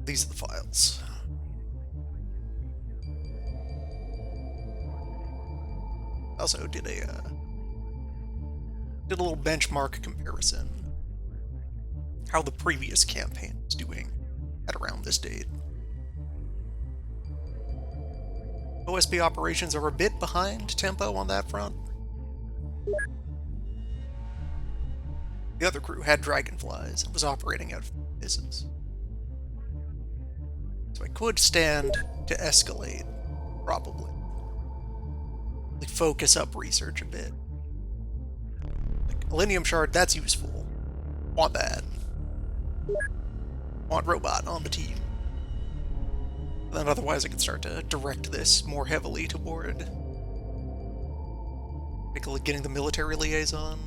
These are the files. Also did a little benchmark comparison. How the previous campaign was doing at around this date. OSP operations are a bit behind tempo on that front. The other crew had dragonflies and was operating out of bases. So I could stand to escalate, probably. Like, focus up research a bit. Like, Millennium Shard, that's useful. Want that. Want Robot on the team. And then otherwise I could start to direct this more heavily toward like getting the military liaison.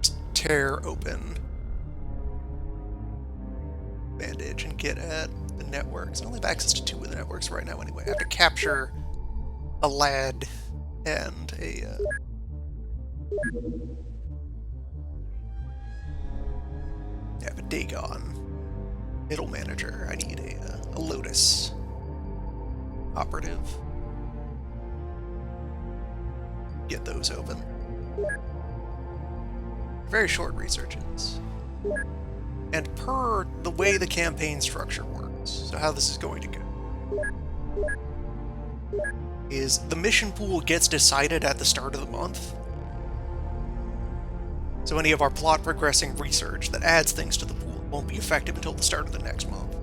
Just tear open Bandage and get at the networks. I only have access to 2 of the networks right now anyway. I have to capture a lad and a Dagon middle manager. I need a Lotus operative. Get those open. Very short researches. And per the way the campaign structure works, so how this is going to go, is the mission pool gets decided at the start of the month. So any of our plot progressing research that adds things to the pool won't be effective until the start of the next month.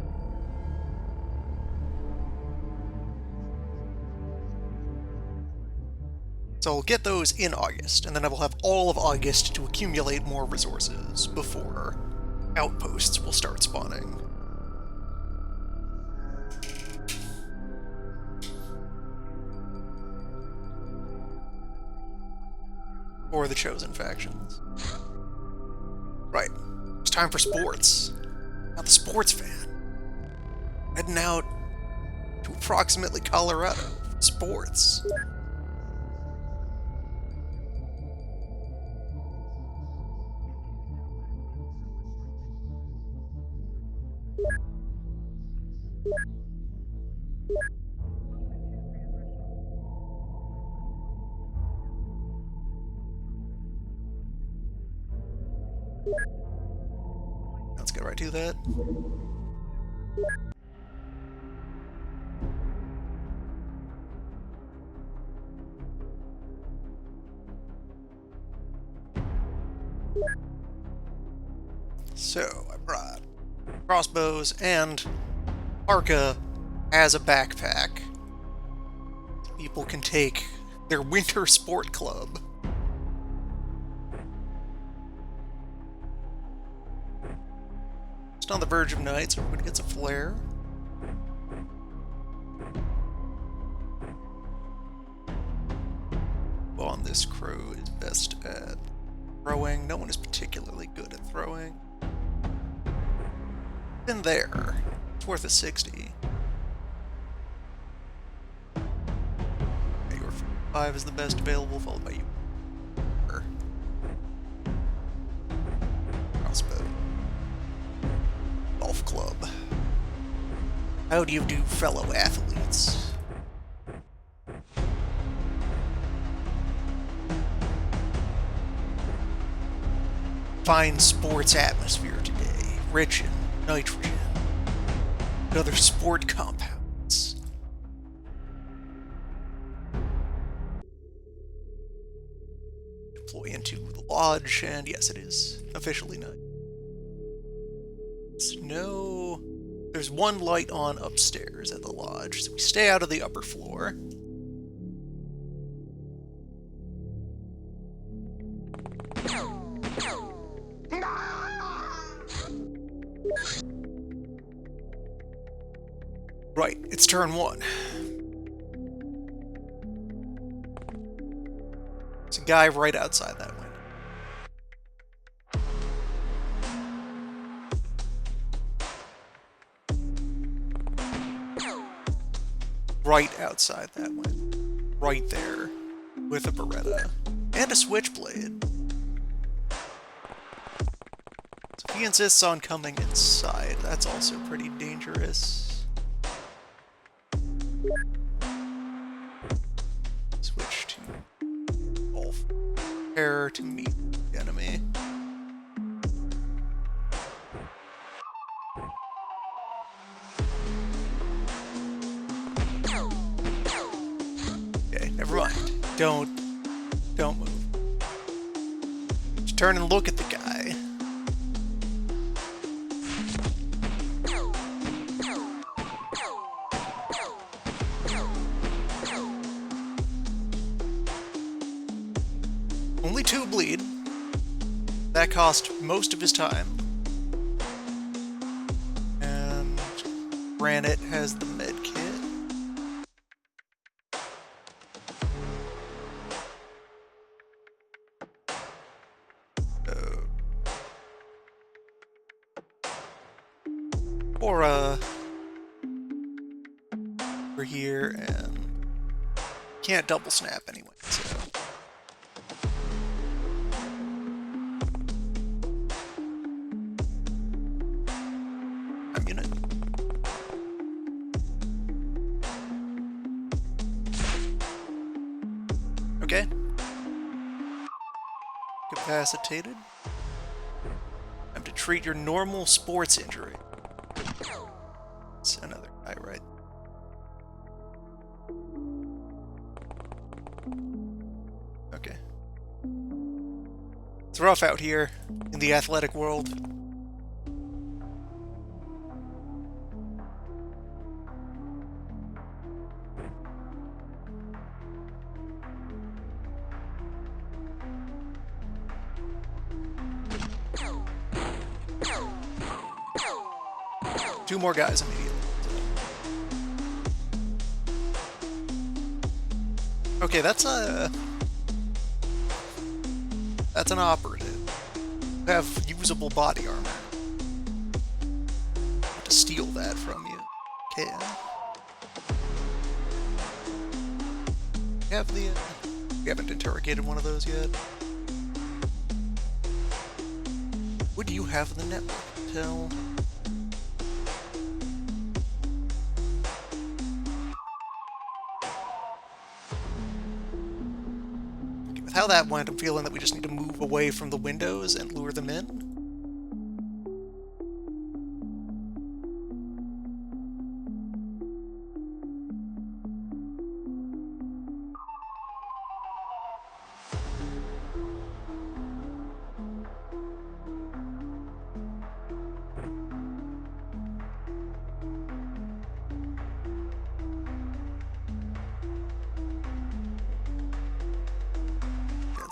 So I'll get those in August, and then I will have all of August to accumulate more resources before outposts will start spawning. Or the chosen factions. Right. It's time for sports. Not the sports fan. Heading out to approximately Colorado for sports. Let's get right to that. So, I brought crossbows and Arca as a backpack. People can take their winter sport club. Just on the verge of night, so everybody gets a flare. Well, on this crew is best at throwing. No one is particularly good at throwing. Been there. It's worth a 60. Your 5 is the best available, followed by you. Crossbow. Golf club. How do you do, fellow athletes? Fine sports atmosphere today, rich in nitrogen and other sport compounds. Deploy into the lodge, and yes, it is officially night. There's one light on upstairs at the lodge, so we stay out of the upper floor. Right, it's turn 1. There's a guy right outside that window. Right outside that window. Right there. With a Beretta. And a switchblade. So He insists on coming inside. That's also pretty dangerous. Switch to Wolf. Prepare to meet the enemy. Okay, never mind. Don't move. Just turn and look at the guy. Only 2 bleed. That cost most of his time. And Granite has the med kit. Aura over here, and can't double snap anyway, so. I'm unit. Okay. Capacitated. Time to treat your normal sports injury. It's another guy, right? Okay. It's rough out here in the athletic world. Two more guys immediately. Okay, that's an operative. You have usable body armor. I have to steal that from you. Okay. We haven't interrogated one of those yet. Would you have the network tell? With how that went, I'm feeling that we just need to move away from the windows and lure them in.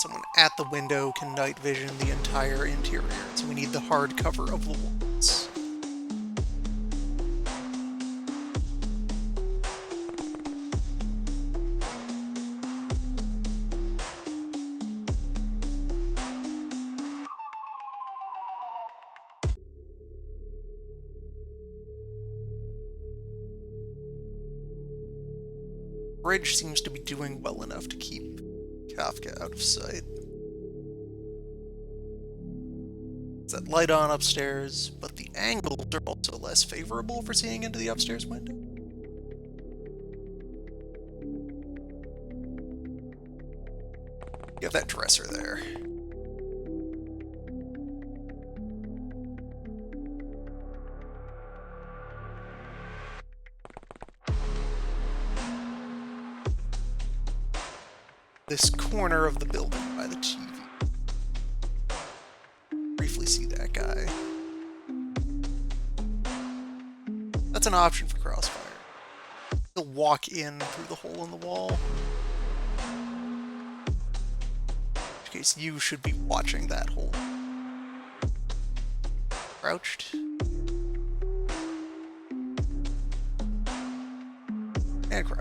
Someone at the window can night vision the entire interior, so we need the hard cover of the walls. Bridge seems to be doing well enough to keep Kafka out of sight. It's that light on upstairs, but the angles are also less favorable for seeing into the upstairs window. You have that dresser there. This corner of the building by the TV. Briefly see that guy. That's an option for Crossfire. He'll walk in through the hole in the wall. In which case, you should be watching that hole. Crouched. And crouched.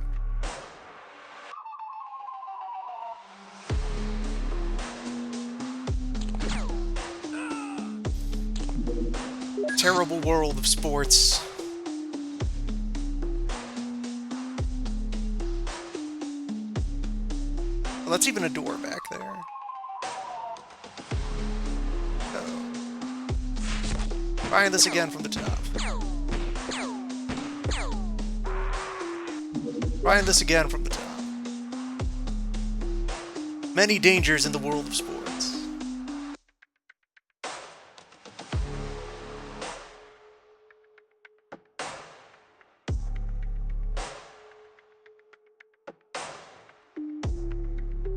Terrible world of sports. Well, that's even a door back there. Oh. Trying this again from the top. Trying this again from the top. Many dangers in the world of sports.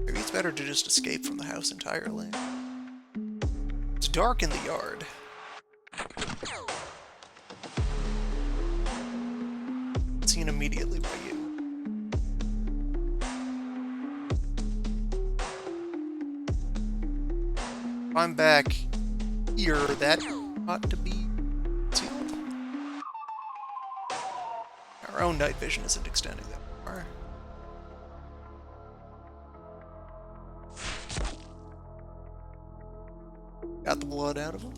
Maybe it's better to just escape from the house entirely. It's dark in the yard. Seen immediately by you. If I'm back here, that ought to be sealed. Our own night vision isn't extending that far. Got the blood out of him.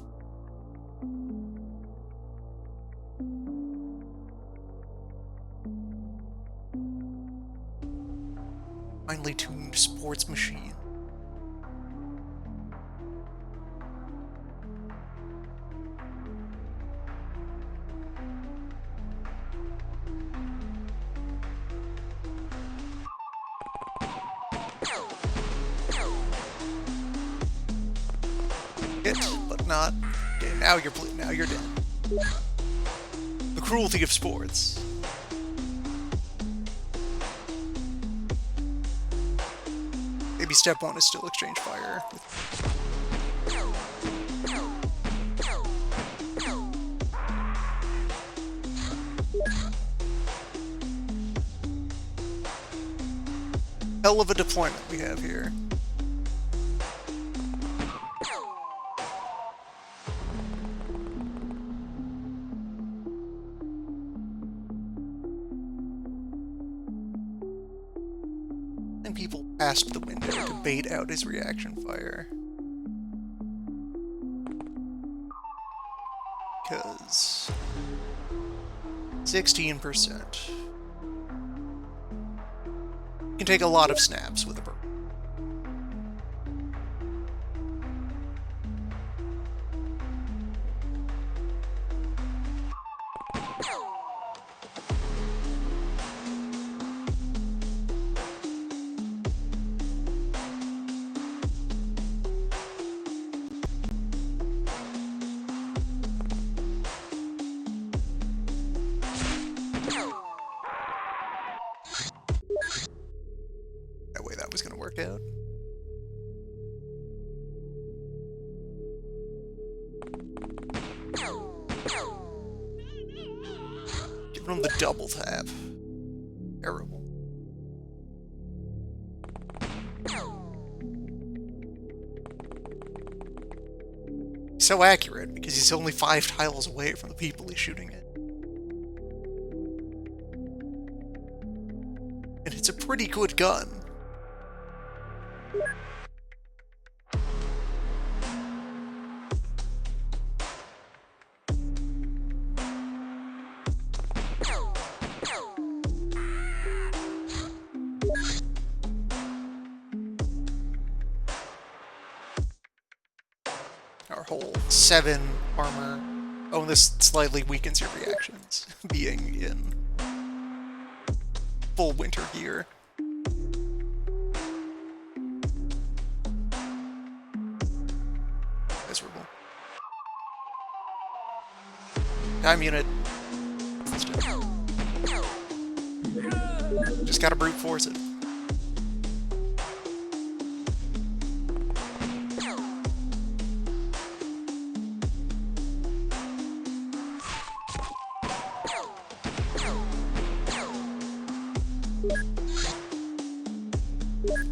Finely tuned sports machine. Hit, but not. Okay, now you're blue. Now you're dead. The cruelty of sports. Maybe step one is still exchange fire. Hell of a deployment we have here. And people past the window to bait out his reaction fire. Because 16%. You can take a lot of snaps with a bird. That way that was going to work out. Giving him the double tap. Terrible. So accurate, because he's only 5 tiles away from the people he's shooting at. And it's a pretty good gun. Our whole 7 armor. Oh, and this slightly weakens your reactions, being in full winter gear. Miserable. Time unit. Just gotta brute force it.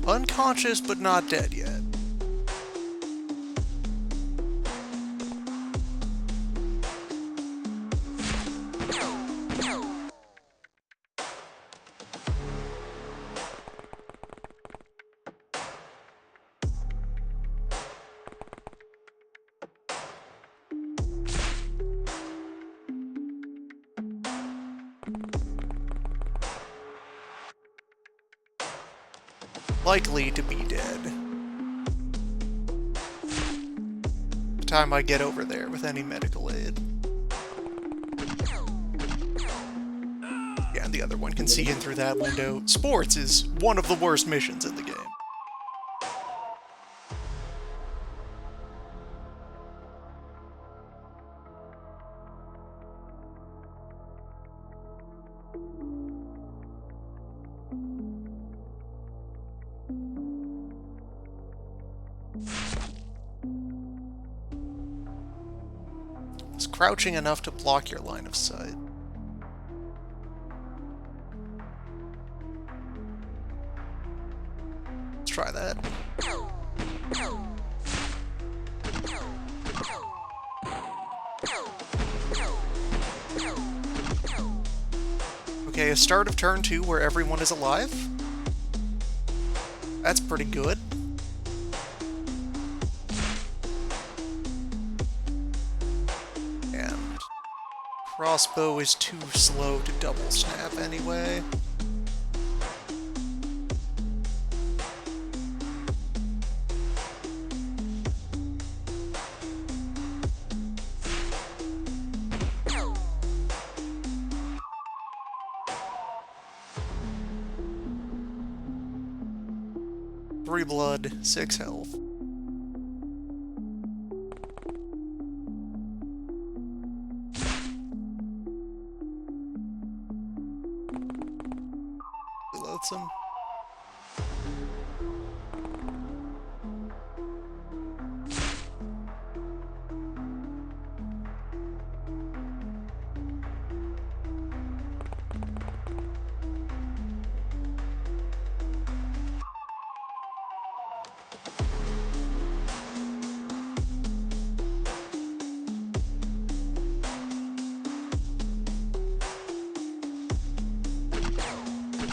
Unconscious, but not dead yet. Likely to be dead. The time I get over there with any medical aid. and the other one can see in through that window. Sports is one of the worst missions in the game. It's crouching enough to block your line of sight. Let's try that. Okay, a start of turn 2 where everyone is alive. That's pretty good. And crossbow is too slow to double snap anyway. Three blood, 6 health. Loathsome.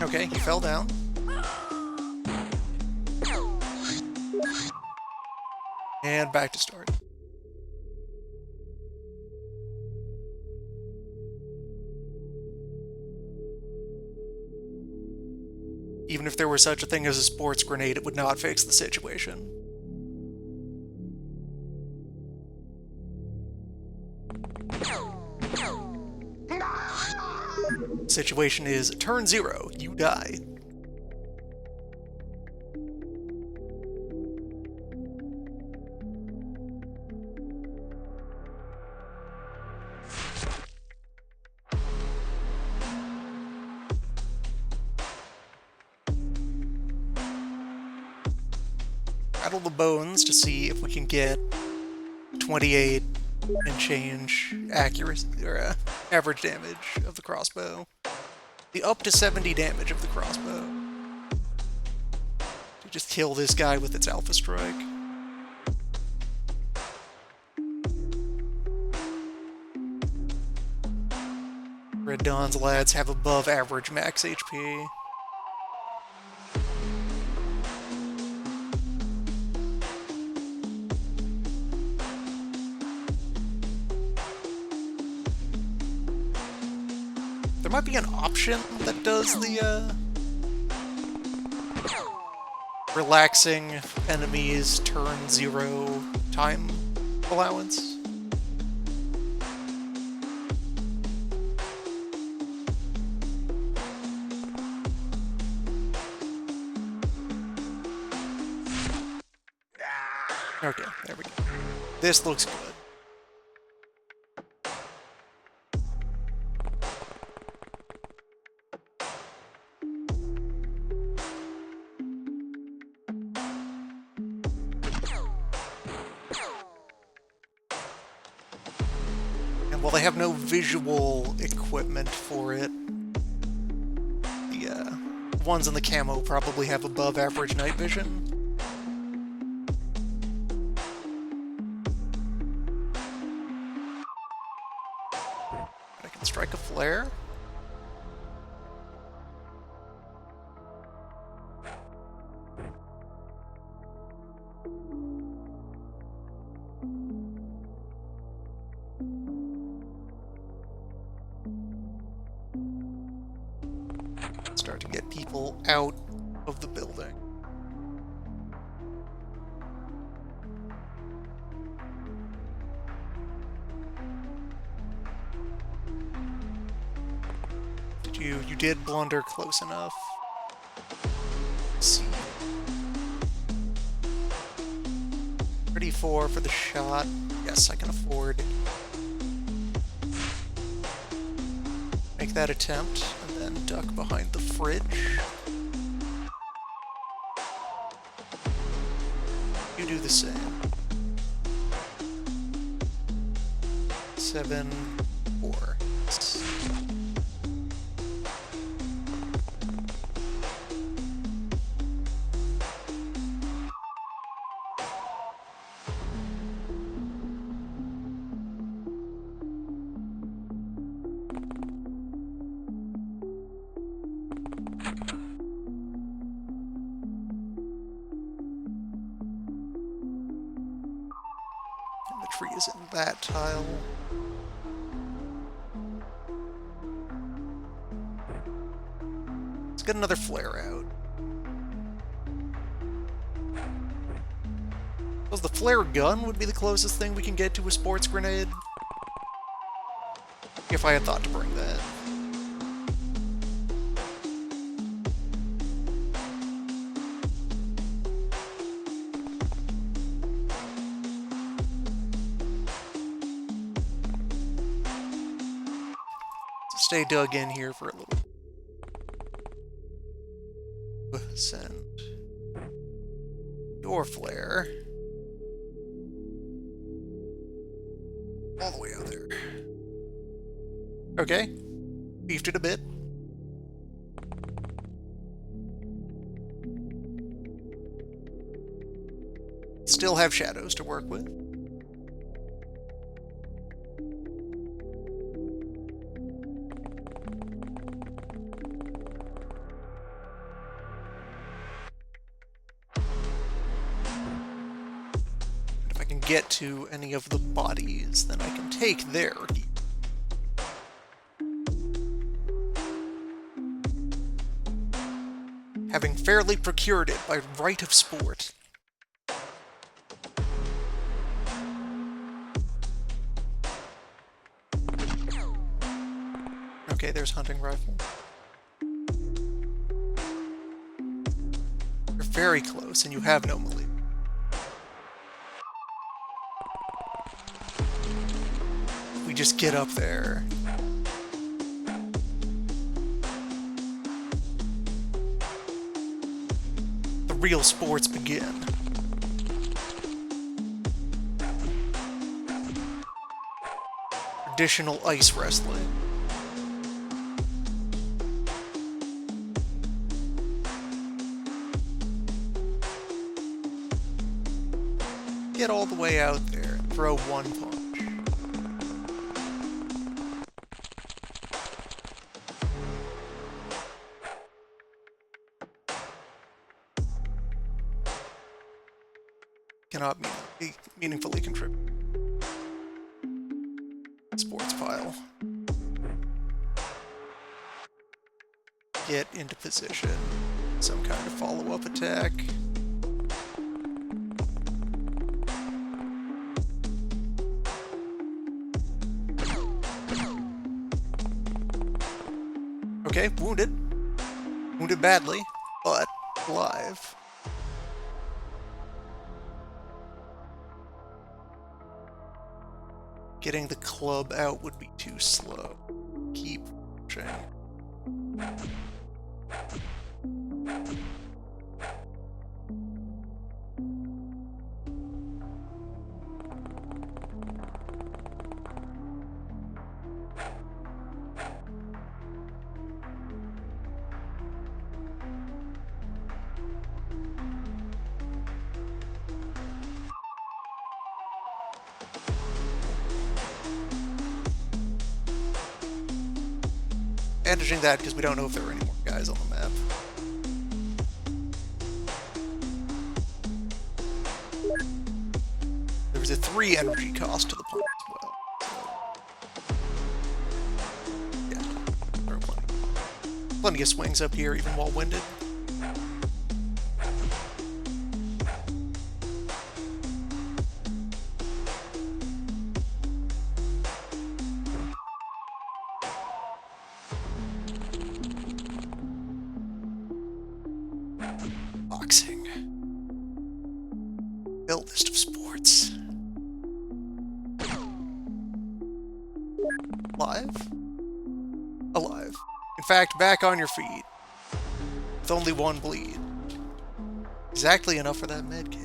Okay, he fell down. And back to start. Even if there were such a thing as a sports grenade, it would not fix the situation. Situation is turn 0, you die. Rattle the bones to see if we can get 28 and change accuracy or average damage of the crossbow. The up to 70 damage of the crossbow. To just kill this guy with its alpha strike. Red Dawn's lads have above average max HP. There might be an option that does the, relaxing enemies turn 0 time allowance. Okay, there we go. This looks good. Well, they have no visual equipment for it. The ones in the camo probably have above average night vision. I can strike a flare. Start to get people out of the building. Did You did blunder close enough. Let's see. 34 for the shot. Yes, I can afford. Make that attempt, and then duck behind the fridge. You do the same. 7, 4. The tree is in that tile. Let's get another flare out. Suppose the flare gun would be the closest thing we can get to a sports grenade. If I had thought to bring that. Stay dug in here for a little. Send your flare all the way out there. Okay, beefed it a bit. Still have shadows to work with. Get to any of the bodies, then I can take their gear. Having fairly procured it by right of sport. Okay, there's hunting rifle. You're very close, and you have no melee. We just get up there. The real sports begin. Traditional ice wrestling. Get all the way out there and throw one punch. Cannot meaningfully contribute. Sports pile. Get into position. Some kind of follow-up attack. Okay, wounded. Wounded badly, but alive. Getting the club out would be too slow. Keep pushing. Bandaging that because we don't know if there are any more guys on the map. There was a 3 energy cost to the point as well. So, yeah, there are plenty of swings up here, even while winded. relaxing. Bill list of sports. Alive? Alive. In fact, back on your feet. With only one bleed. Exactly enough for that med kit.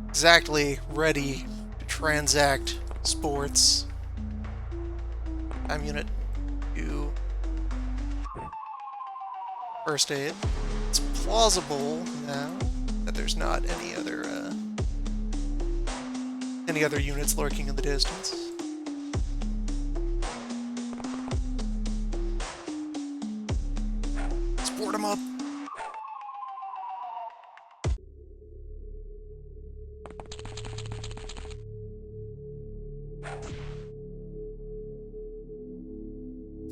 Exactly ready to transact sports. Time unit 2. First aid. It's plausible now that there's not any other units lurking in the distance. Sport 'em up.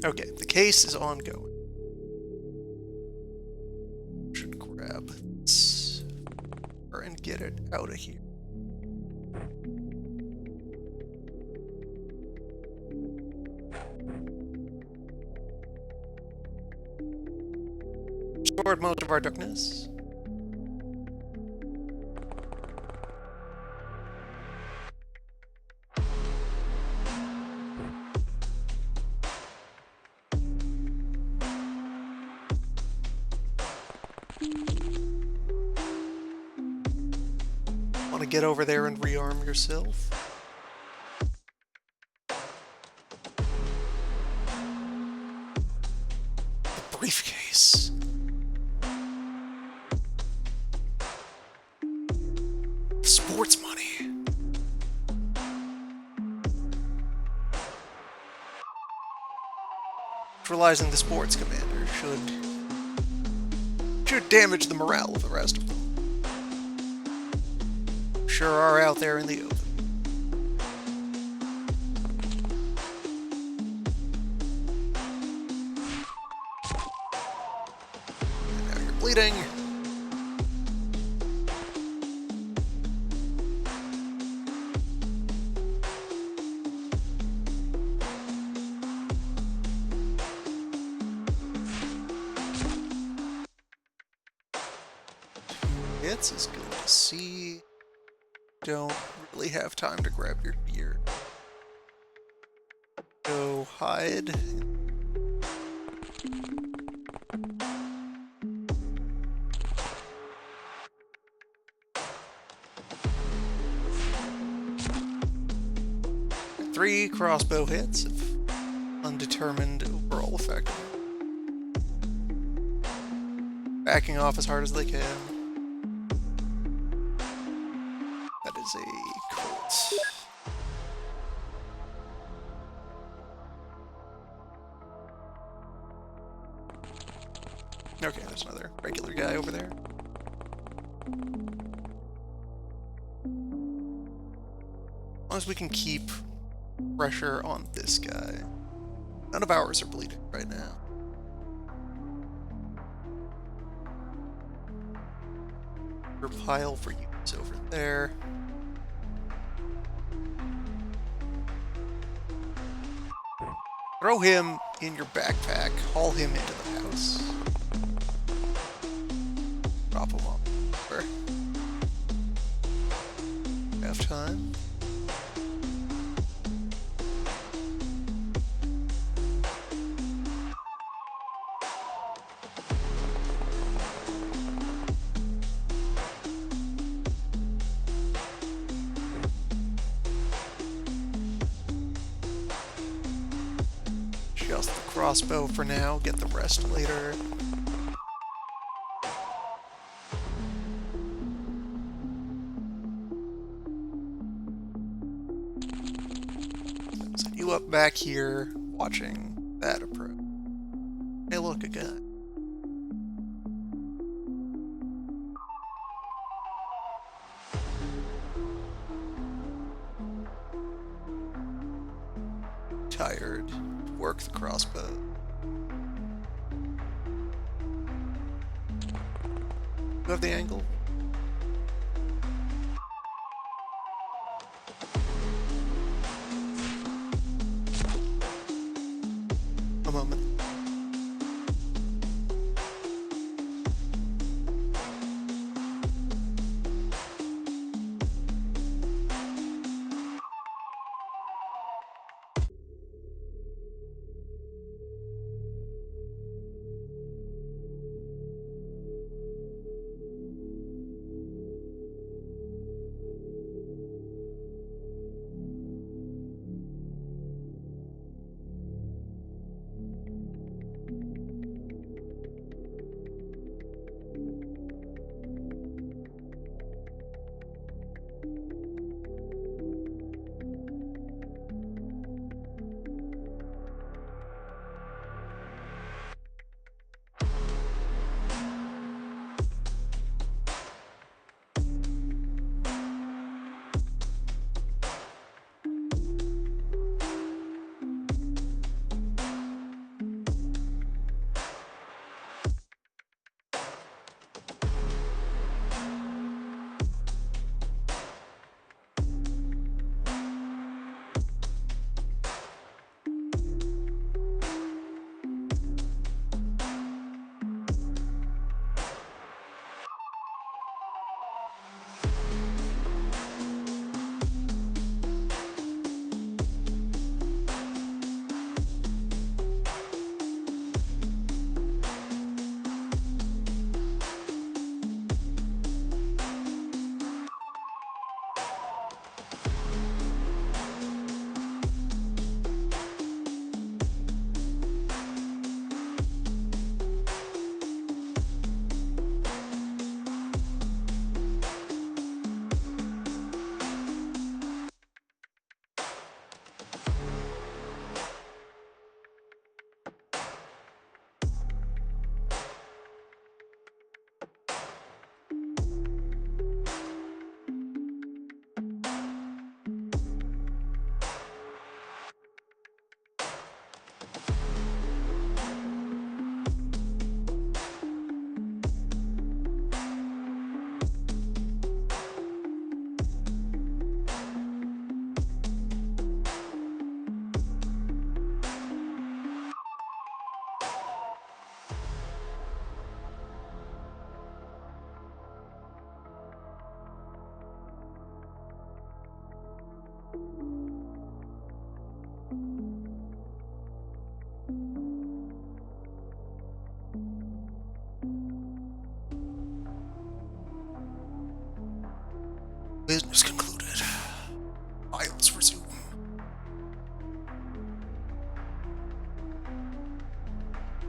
Okay, the case is ongoing. Should grab this and get it out of here. Stored most of our darkness. Want to get over there and rearm yourself? The briefcase. Sports money. Neutralizing the sports commander should damage the morale of the rest of them. Sure are out there in the open. And now you're bleeding. Hits is good to see. Don't really have time to grab your gear. Go hide. Three crossbow hits of undetermined overall effect. Backing off as hard as they can. That is a Colt. Okay, there's another regular guy over there. As long as we can keep pressure on this guy. None of ours are bleeding right now. Your pile for use over there. Throw him in your backpack. Haul him into the house. Drop him off. Where? Have time. Just the crossbow for now, get the rest later. Set you up back here, watching that approach. Hey look, a guy. Tired. Work the crossbow. You have the angle? A moment.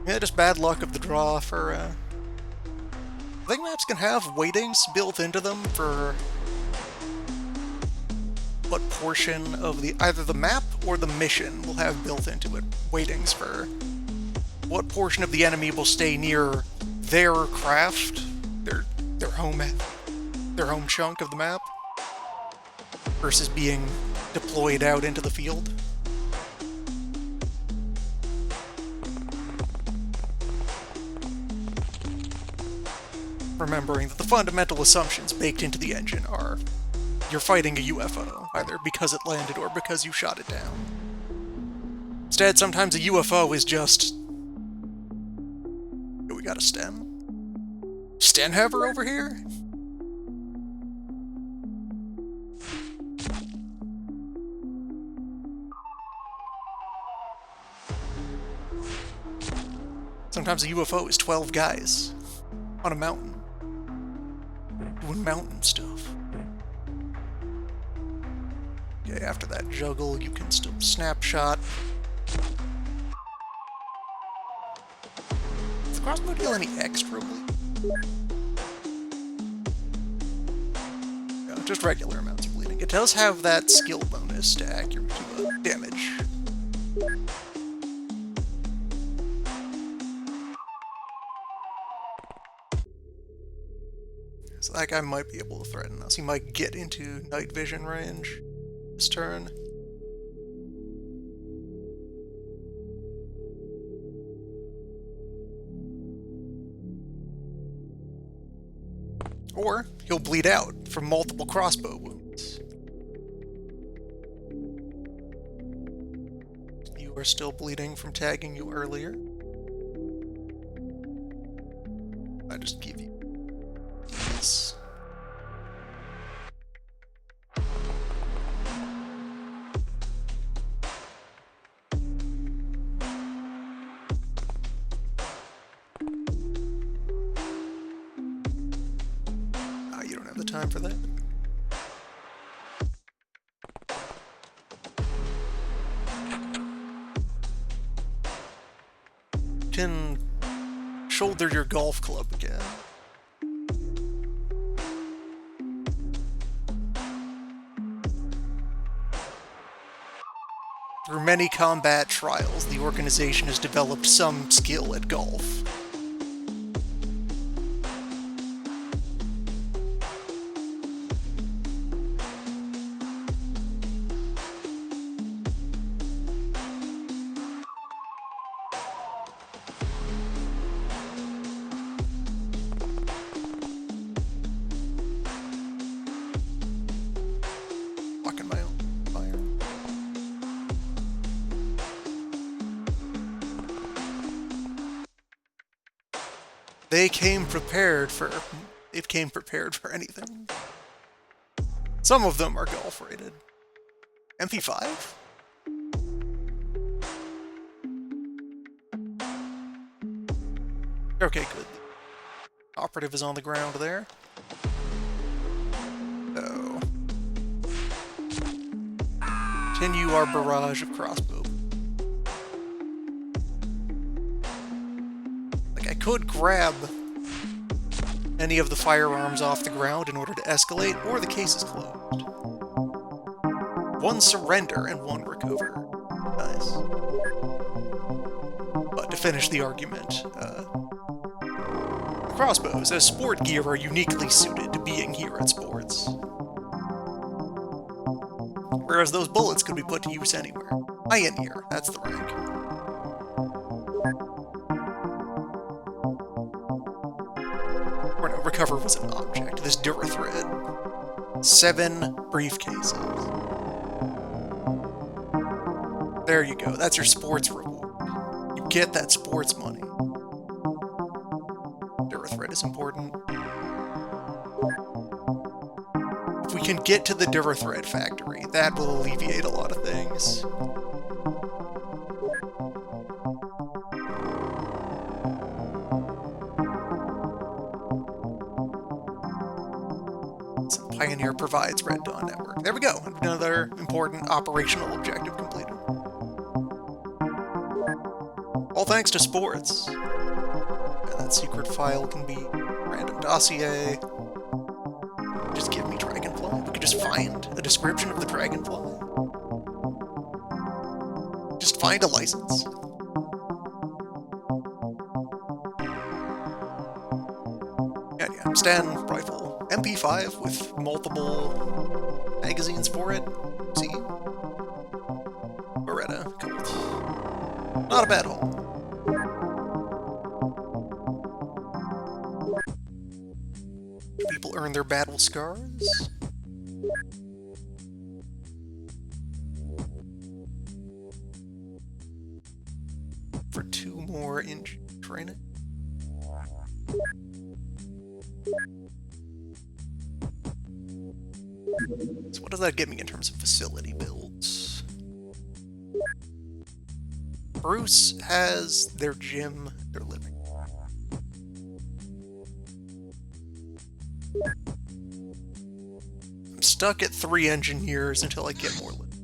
Yeah, just bad luck of the draw for, I think maps can have weightings built into them for what portion of either the map or the mission will have built into it weightings for what portion of the enemy will stay near their craft, their home chunk of the map, versus being deployed out into the field. Remembering that the fundamental assumptions baked into the engine are you're fighting a UFO, either because it landed or because you shot it down. Instead, sometimes a UFO is just... Oh, we got a Sten? Stenhaver over here? Sometimes a UFO is 12 guys on a mountain doing mountain stuff. Okay, after that juggle, you can still snapshot. Does the crossbow deal any extra bleed? No, just regular amounts of bleeding. It does have that skill bonus to accurate damage. So that guy might be able to threaten us. He might get into night vision range this turn. Or he'll bleed out from multiple crossbow wounds. You are still bleeding from tagging you earlier. I just give you this. You don't have the time for that. You can shoulder your golf club again. Through many combat trials, the organization has developed some skill at golf. Blocking my own fire. They've came prepared for anything. Some of them are golf rated. MP5? Okay, good. Operative is on the ground there. So... continue our barrage of crossbow. Like, I could grab any of the firearms off the ground in order to escalate, or the case is closed. One surrender and one recover. Nice. But to finish the argument, crossbows as sport gear are uniquely suited to being here at sports. Whereas those bullets could be put to use anywhere. Pioneer, that's the rank. Or no, recover was an object. This Durathread. 7 briefcases. There you go, that's your sports reward. You get that sports money. Durathread is important. If we can get to the Durathread factory, that will alleviate a lot of things. So Pioneer provides Red Dawn Network. There we go, another important operational objective completed. All thanks to sports. And that secret file can be random dossier. Just give me Dragonfly. We could just find a description of the Dragonfly. Just find a license. Yeah, Stan rifle. MP5 with multiple magazines for it. See? Beretta. Cool. Not a bad haul. People earn their battle scars. For 2 more inch training. So what does that get me in terms of facility builds? Bruce has their gym, their living room. I'm stuck at 3 engineers until I get more living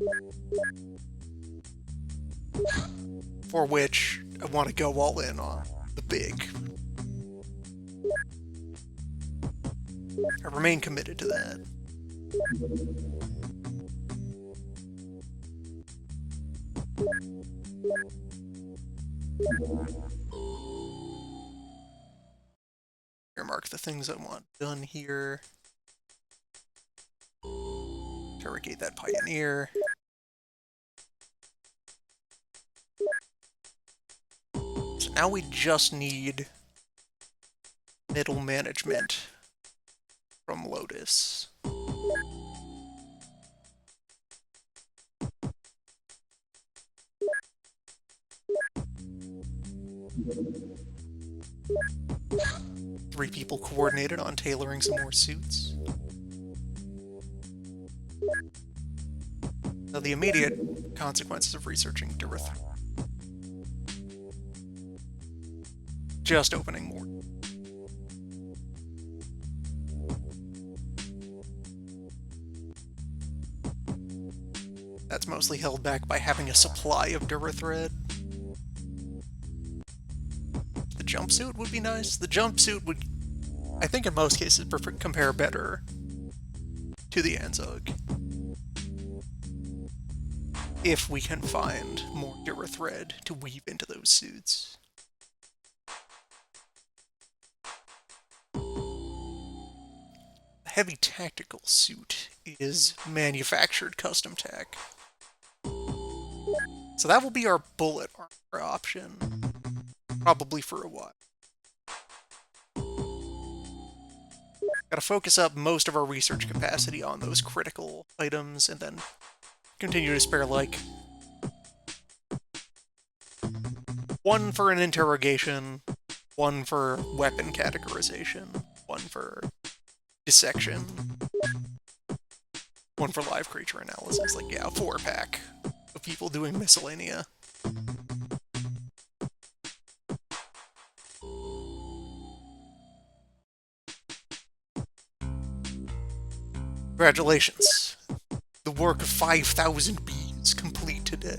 room. For which I want to go all in on the big. I remain committed to that. Earmark the things I want done here. Interrogate that pioneer. So now we just need middle management from Lotus. Three people coordinated on tailoring some more suits. Now the immediate consequences of researching Durith. Just opening more. That's mostly held back by having a supply of Durithred. The jumpsuit would be nice. The jumpsuit would, I think in most cases, compare better to the Anzug. If we can find more Durithred to weave into those suits. The heavy tactical suit is manufactured custom tech. So that will be our bullet armor option, probably for a while. Gotta focus up most of our research capacity on those critical items, and then continue to spare, like, 1 for an interrogation, 1 for weapon categorization, 1 for dissection, 1 for live creature analysis. Like, yeah, a 4-pack of people doing miscellanea. Congratulations. The work of 5,000 bees complete today.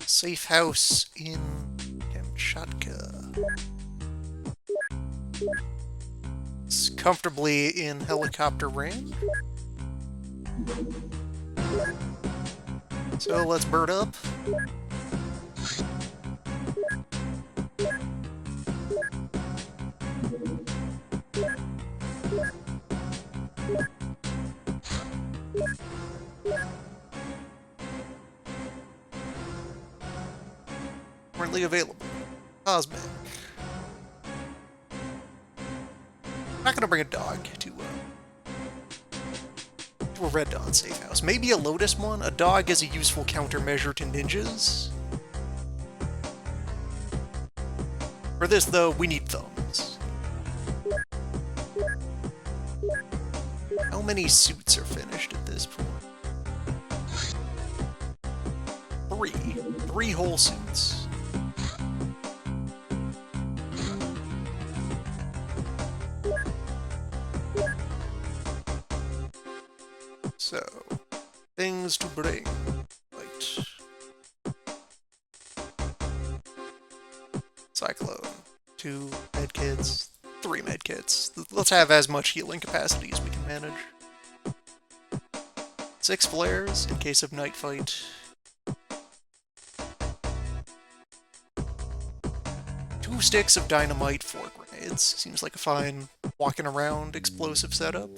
Safe house in Kamchatka. It's comfortably in helicopter range. So let's bird up. Currently available. Cosmic. I'm not gonna bring a dog to a Red Dawn safe house. Maybe a Lotus one? A dog is a useful countermeasure to ninjas. For this, though, we need thumbs. How many suits are finished at this point? 3. 3 whole suits. So, things to bring. Right. Cyclone. 2 medkits. 3 medkits. Let's have as much healing capacity as we can manage. 6 flares in case of night fight. 2 sticks of dynamite, 4 grenades. Seems like a fine walking around explosive setup.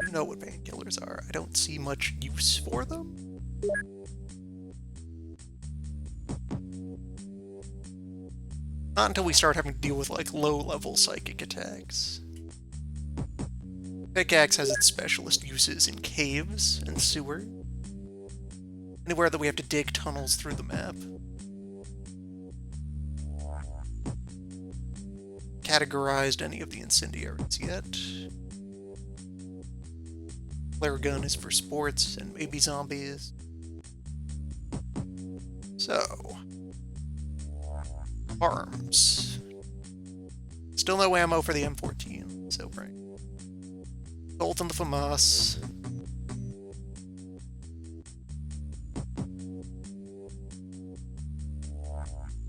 You know what painkillers are. I don't see much use for them. Not until we start having to deal with, like, low-level psychic attacks. Pickaxe has its specialist uses in caves and sewer. Anywhere that we have to dig tunnels through the map. Categorized any of the incendiaries yet. Flare gun is for sports and maybe zombies. So, arms. Still no ammo for the M14, so bring Bolt and the FAMAS.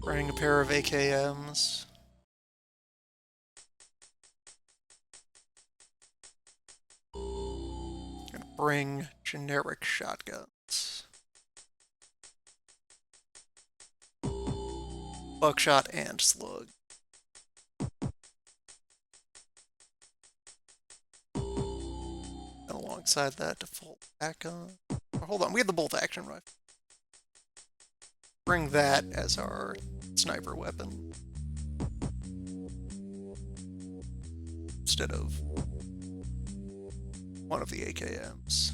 Bring a pair of AKMs. Gonna bring generic shotguns. Buckshot and slug. And alongside that, default back on. Oh, hold on, we have the bolt action rifle. Bring that as our sniper weapon. Instead of one of the AKMs.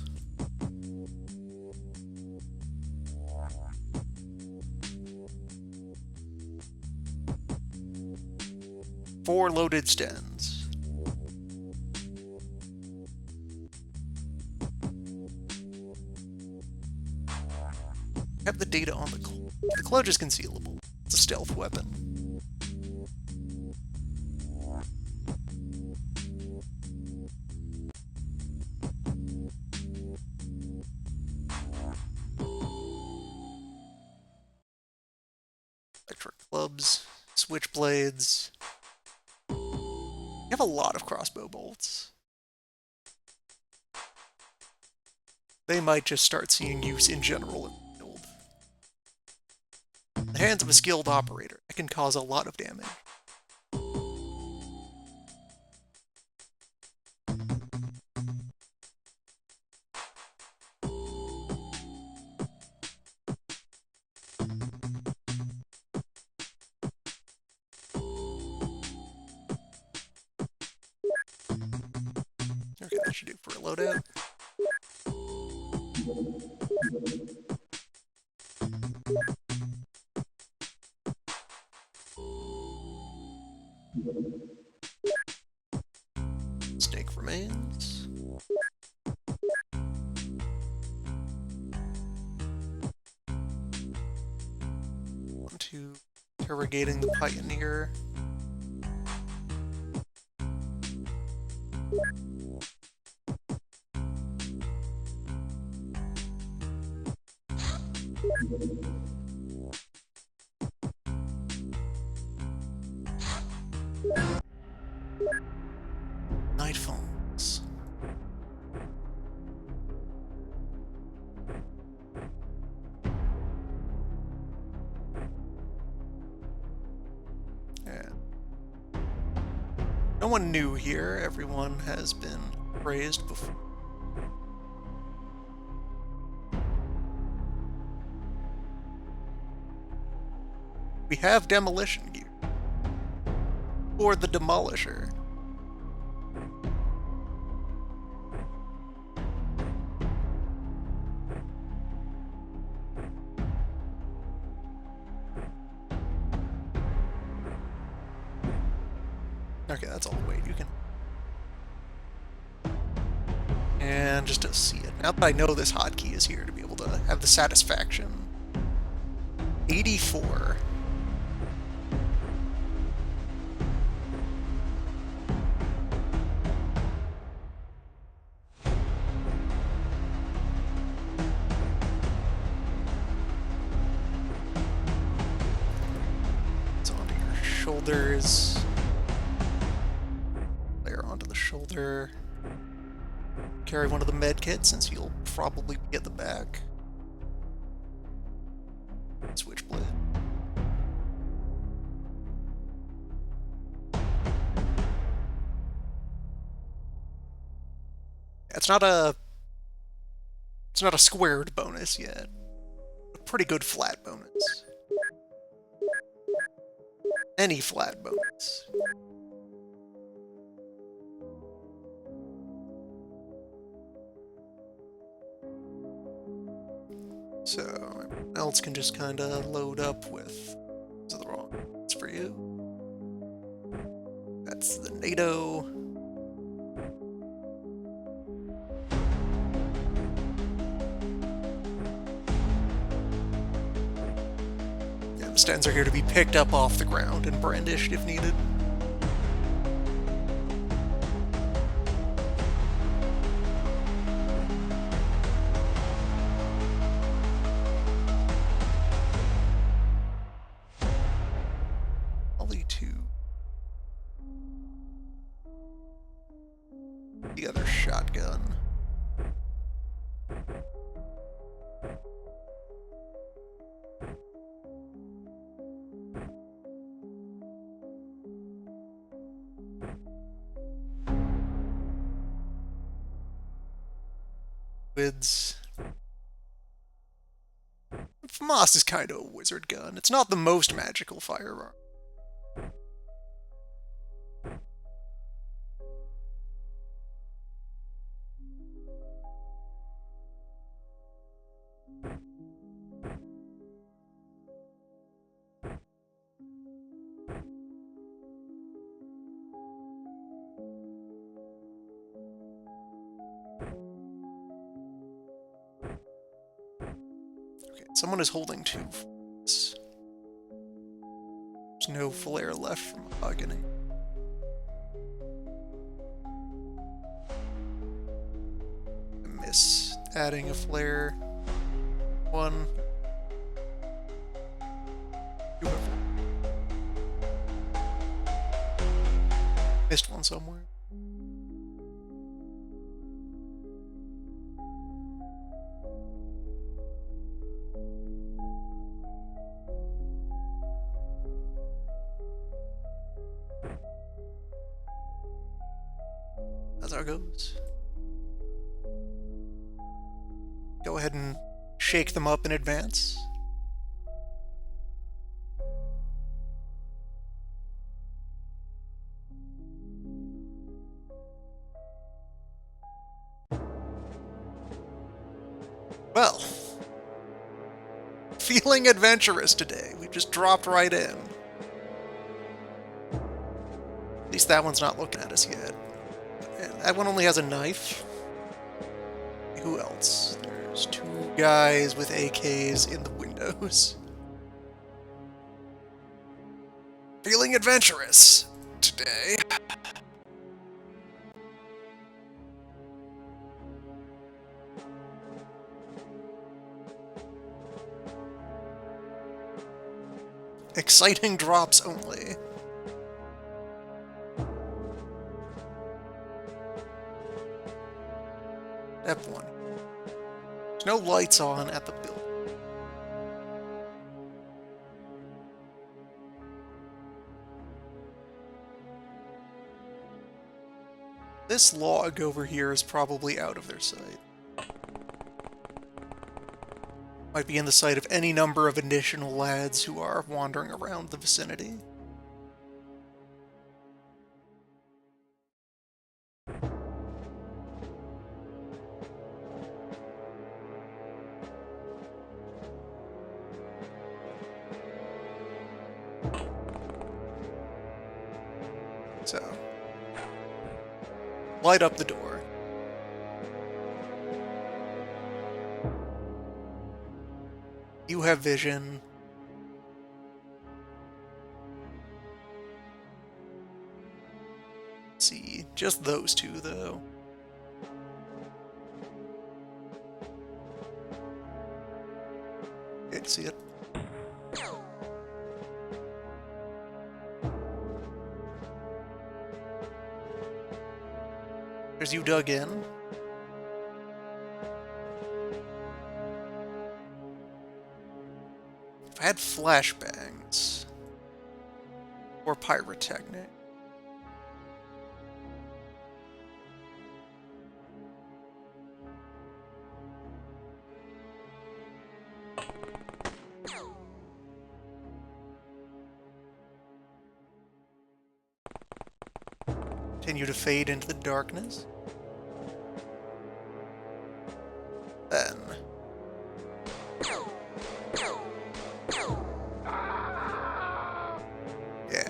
Four loaded stens. Have the data on the clutch. The clutch is concealable. It's a stealth weapon. Electric clubs, switchblades. You have a lot of crossbow bolts. They might just start seeing use in general in the field. In the hands of a skilled operator, that can cause a lot of damage. Okay, that should do for a loadout. Stake remains. On to interrogating the Pioneer. Night falls. Yeah. No one new here. Everyone has been praised before. We have demolition gear. Or the Demolisher. Okay, that's all the weight you can. And just to see it. Now that I know this hotkey is here to be able to have the satisfaction. 84. shoulders. Layer onto the shoulder. Carry one of the med kits since you'll probably be at the back. Switchblade. It's not a squared bonus yet. A pretty good flat bonus. Any flat bonus. So everyone else can just kind of load up with. Those are the wrong ones for you. That's the NATO. Yeah, the stands are here to be picked up off the ground and brandished if needed. The other shotgun. Wids. FAMAS is kind of a wizard gun. It's not the most magical firearm. Okay, someone is holding two. There's no flare left from Mahogany. I miss adding a flare. One. Missed one somewhere. That's how it goes. Go ahead and shake them up in advance. Well, feeling adventurous today. We just dropped right in. At least that one's not looking at us yet. That one only has a knife. Who else? There's two guys with AKs in the windows. Feeling adventurous today. Exciting drops only. Step 1. There's no lights on at the building. This log over here is probably out of their sight. Might be in the sight of any number of additional lads who are wandering around the vicinity. So, light up the door. You have vision. Let's see, just those two, though. Good to see it. as you dug in. If I had flashbangs or pyrotechnic, continue to fade into the darkness. Then yeah.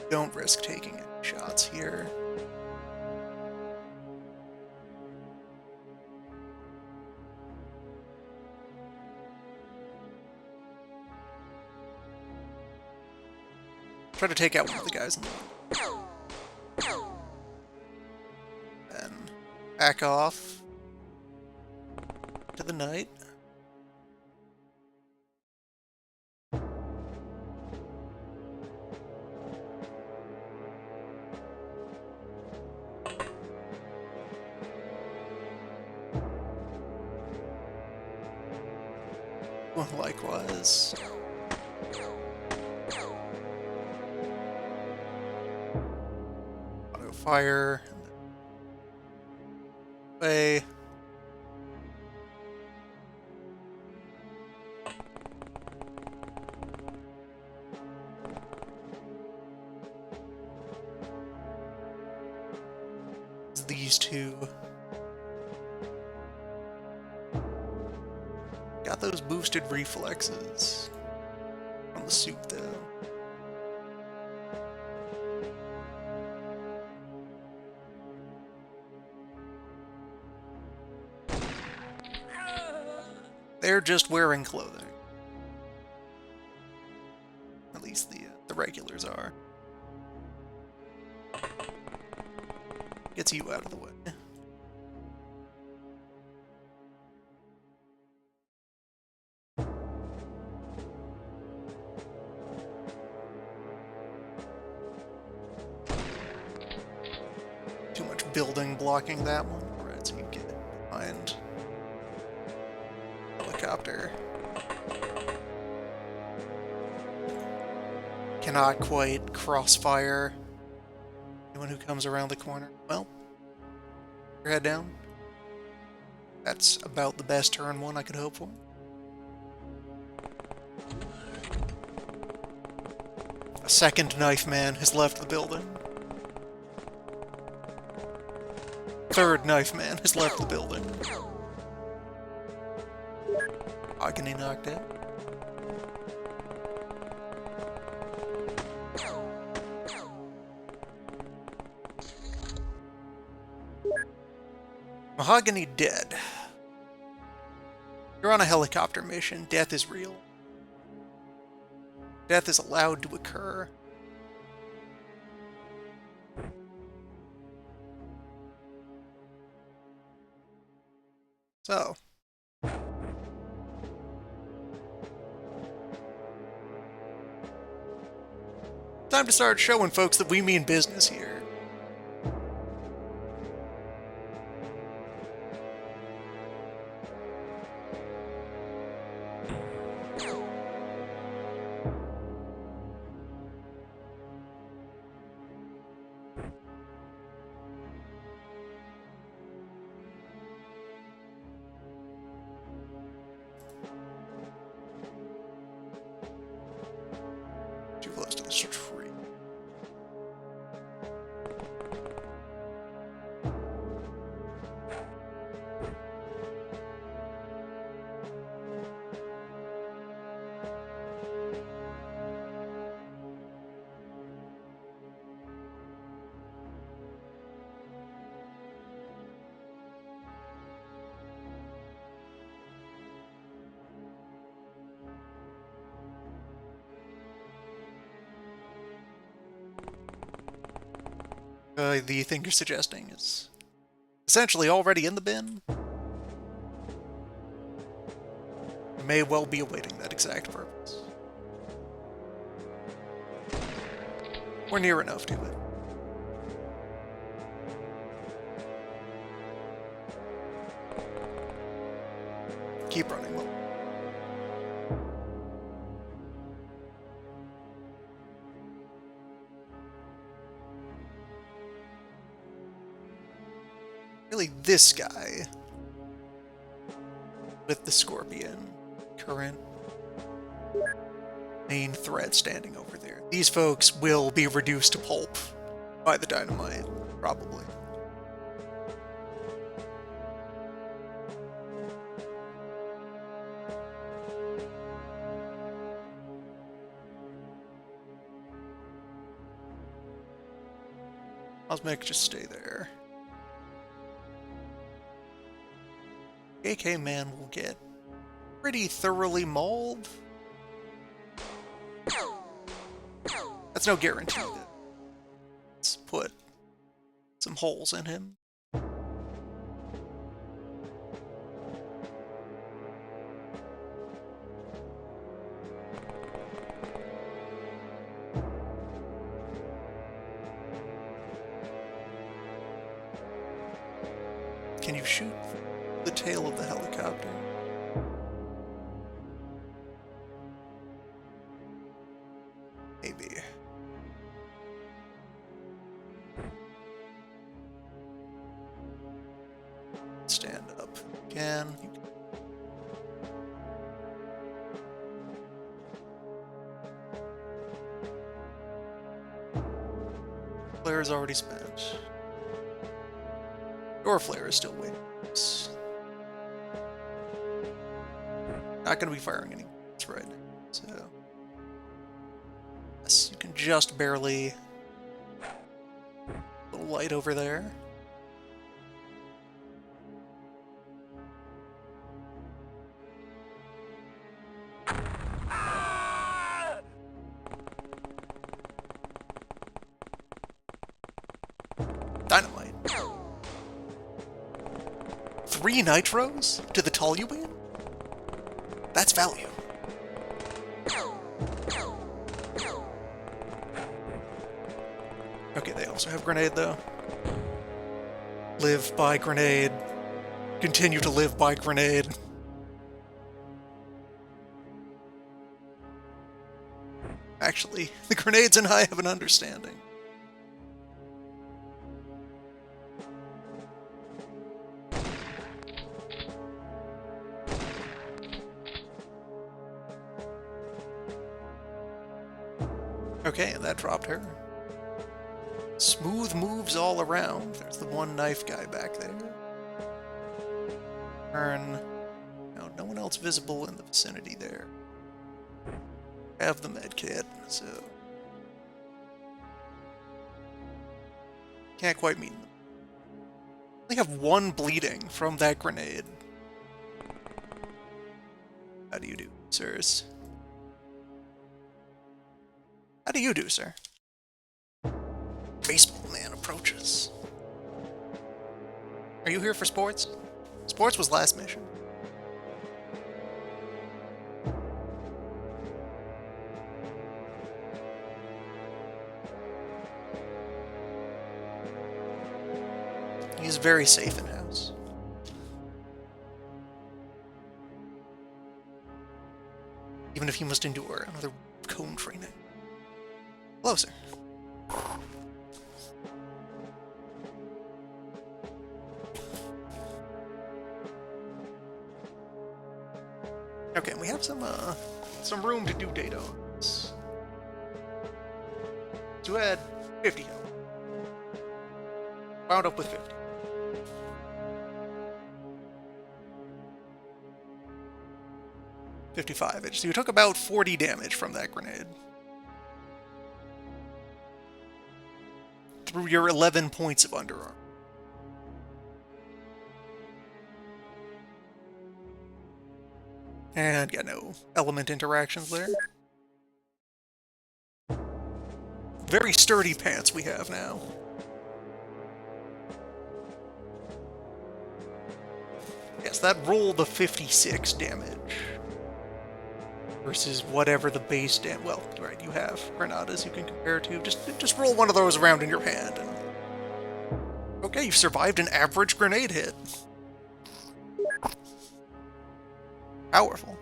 Don't risk taking any shots here. Try to take out one of the guys in the then back off to the night. Well, likewise. Auto fire. Way. These two. Got those boosted reflexes on the suit, though. They're just wearing clothing. At least the regulars are. Gets you out of the way. Too much building blocking that one. Right, so you get behind helicopter. Cannot quite crossfire anyone who comes around the corner. Well, your head down. That's about the best turn one I could hope for. A second knife man has left the building. Third knife man has left the building. Agony knocked out. Mahogany dead. You're on a helicopter mission. Death is real. Death is allowed to occur. So. Time to start showing folks that we mean business here. Too close to this tree. The thing you're suggesting is essentially already in the bin. It may well be awaiting that exact purpose. We're near enough to it. Keep running, Will. Really, this guy with the Scorpion, current main threat standing over there. These folks will be reduced to pulp by the dynamite, probably. Cosmic, just stay there. AK Man will get pretty thoroughly mauled. That's no guarantee that. Let's put some holes in him. Can you shoot the tail of the helicopter? Maybe. Stand up. Can. Flare is already spent. Door flare is still waiting. Not going to be firing any bullets right now, so yes, you can just barely. A little light over there. Dynamite. 3 nitros to the toluene? That's value. Okay, they also have grenade, though. Live by grenade. Continue to live by grenade. Actually, the grenades and I have an understanding. Okay, and that dropped her. Smooth moves all around. There's the one knife guy back there. Turn. No, no one else visible in the vicinity there. Have the med kit, so can't quite meet them. They have 1 bleeding from that grenade. How do you do, sirs? How do you do, sir? Baseball man approaches. Are you here for sports? Sports was last mission. He's very safe in-house. Even if he must endure another cone training. Hello, sir. Okay, and we have some room to do data on this. So add 50 health. Wound up with 50. $55. So you took about 40 damage from that grenade. Through your 11 points of underarm. And yeah, no element interactions there. Very sturdy pants we have now. that rolled a 56 damage. Versus whatever the base damage... Well, right, you have granadas you can compare to. Just roll one of those around in your hand. And... Okay, you've survived an average grenade hit. Powerful.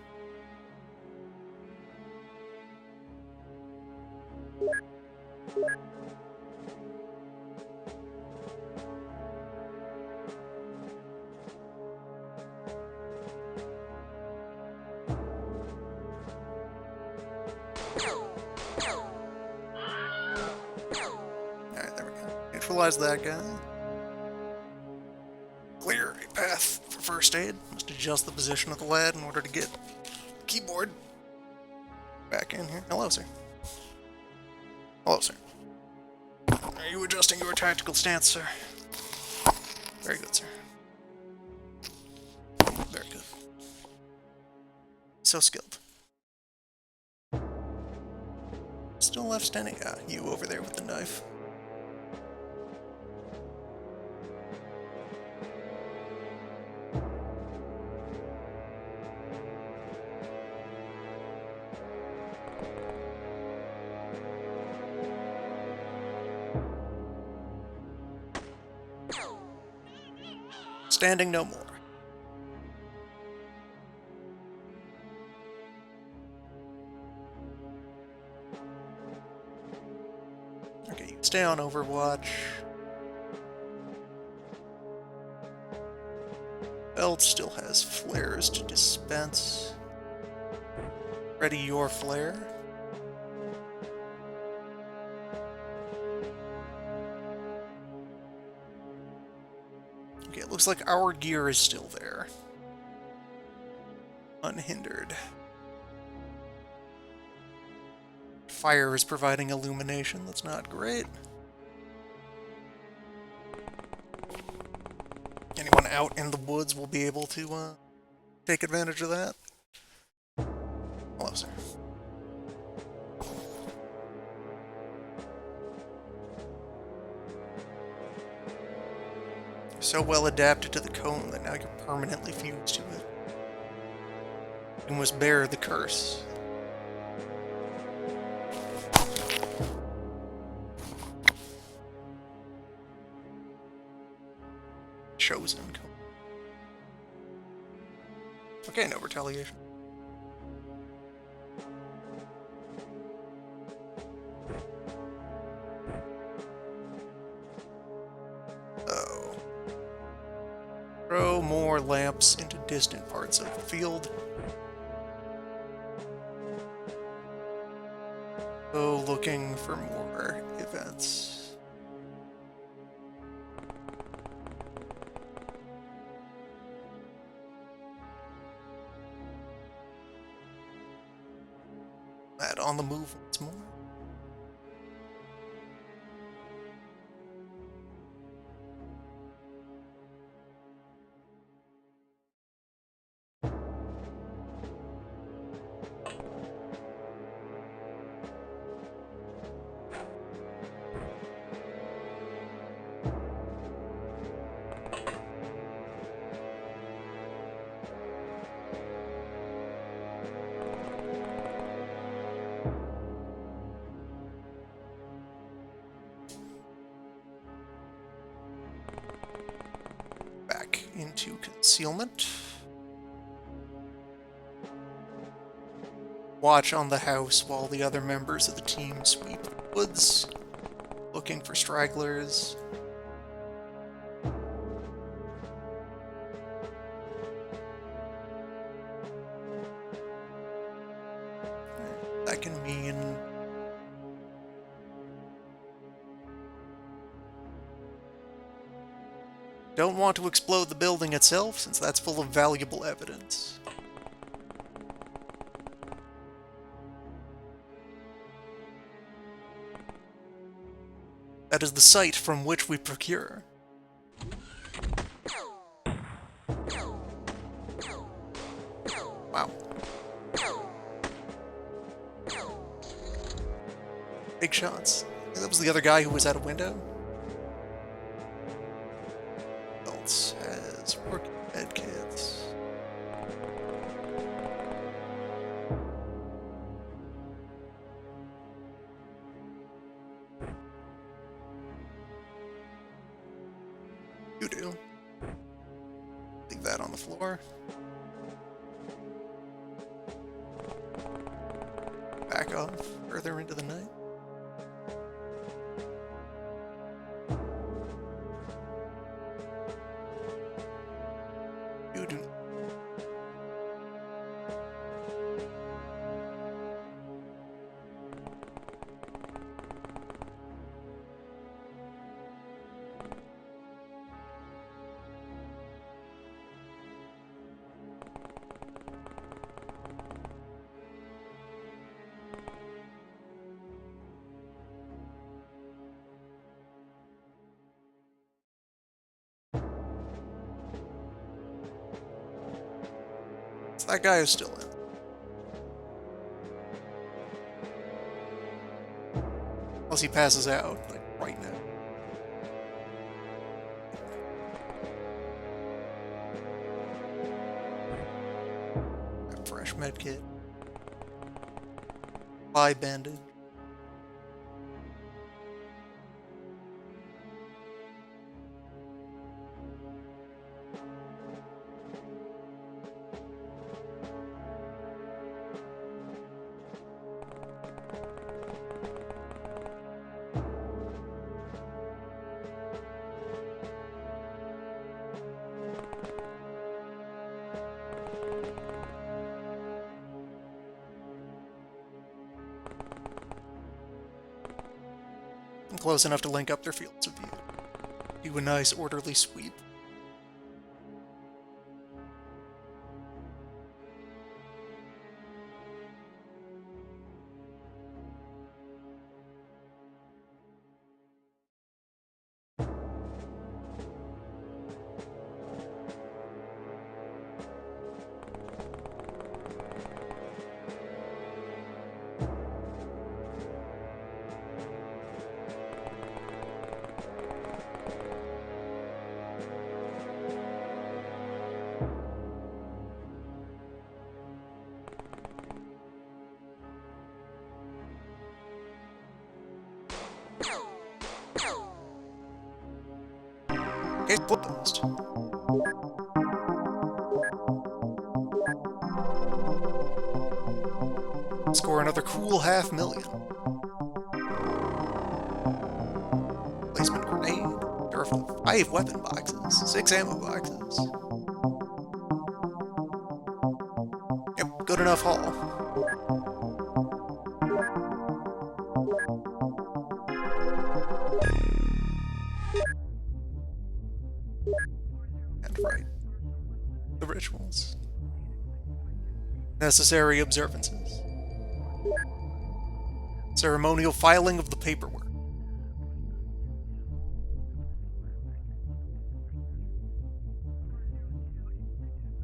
Alright, there we go. Neutralize that guy. Clear a path for first aid. Must adjust the position of the lad in order to get the keyboard back in here. Hello, sir. Hello, sir. Are you adjusting your tactical stance, sir? Very good, sir. Very good. So skilled. Still left standing. Ah, you over there with the knife. Standing no more. Okay, you stay on Overwatch. Belt still has flares to dispense. Ready your flare. Okay, it looks like our gear is still there. Unhindered. Fire is providing illumination, that's not great. Anyone out in the woods will be able to take advantage of that. Hello, sir. So well adapted to the cone that now you're permanently fused to it. You must bear the curse. Chosen cone. Okay, no retaliation. Throw more lamps into distant parts of the field. Go looking for more events. That on the move once more. Into concealment. Watch on the house while the other members of the team sweep the woods, looking for stragglers. That can mean don't want to explode the building itself, since that's full of valuable evidence. That is the site from which we procure. Wow. Big shots. That was the other guy who was at a window. Has working med kits. that on the floor. Back off further into the night. You do. That guy is still in. Unless he passes out, like, right now. A fresh medkit. Eye bandage. Close enough to link up their fields of view. Do a nice orderly sweep. Okay, closed. Score another cool $500,000. Placement grenade. There are 5 weapon boxes, 6 ammo boxes. Yep, good enough haul. And right. The rituals. Necessary observances. Ceremonial filing of the paperwork.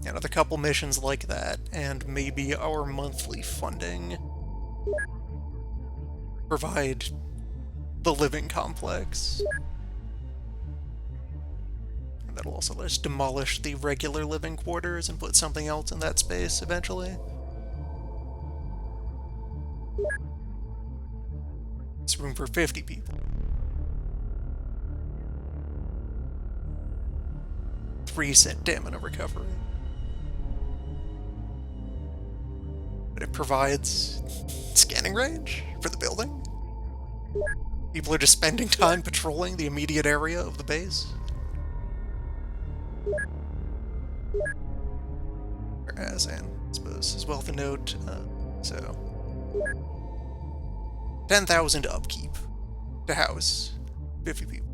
Another couple missions like that, and maybe our monthly funding. Provide the living complex. And that'll also let us demolish the regular living quarters and put something else in that space eventually. It's room for 50 people. 3 stamina recovery. But it provides scanning range for the building. People are just spending time patrolling the immediate area of the base. Whereas, and I suppose as well to note, so 10,000 upkeep to house 50 people.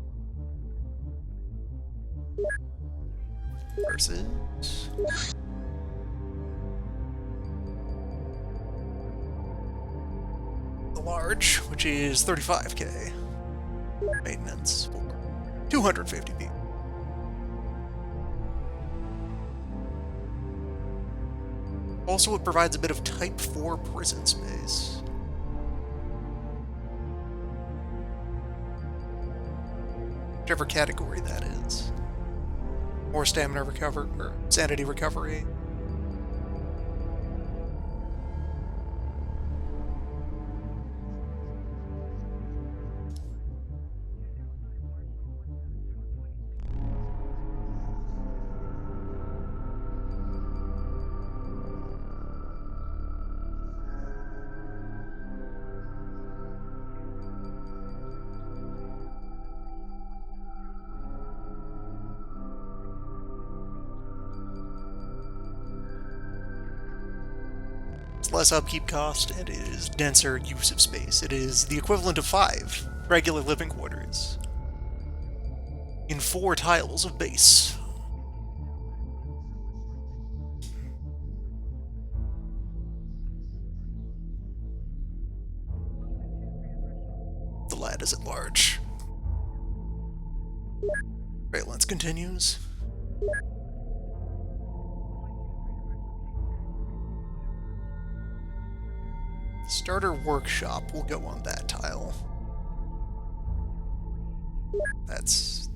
Versus the large, which is 35k maintenance for 250 people. Also, it provides a bit of Type 4 prison space. Whichever category that is. More stamina recovery, or sanity recovery. less upkeep cost, and it is denser use of space. It is the equivalent of 5 regular living quarters in 4 tiles of base. The lad is at large. Valence continues. Starter workshop will go on that tile. That's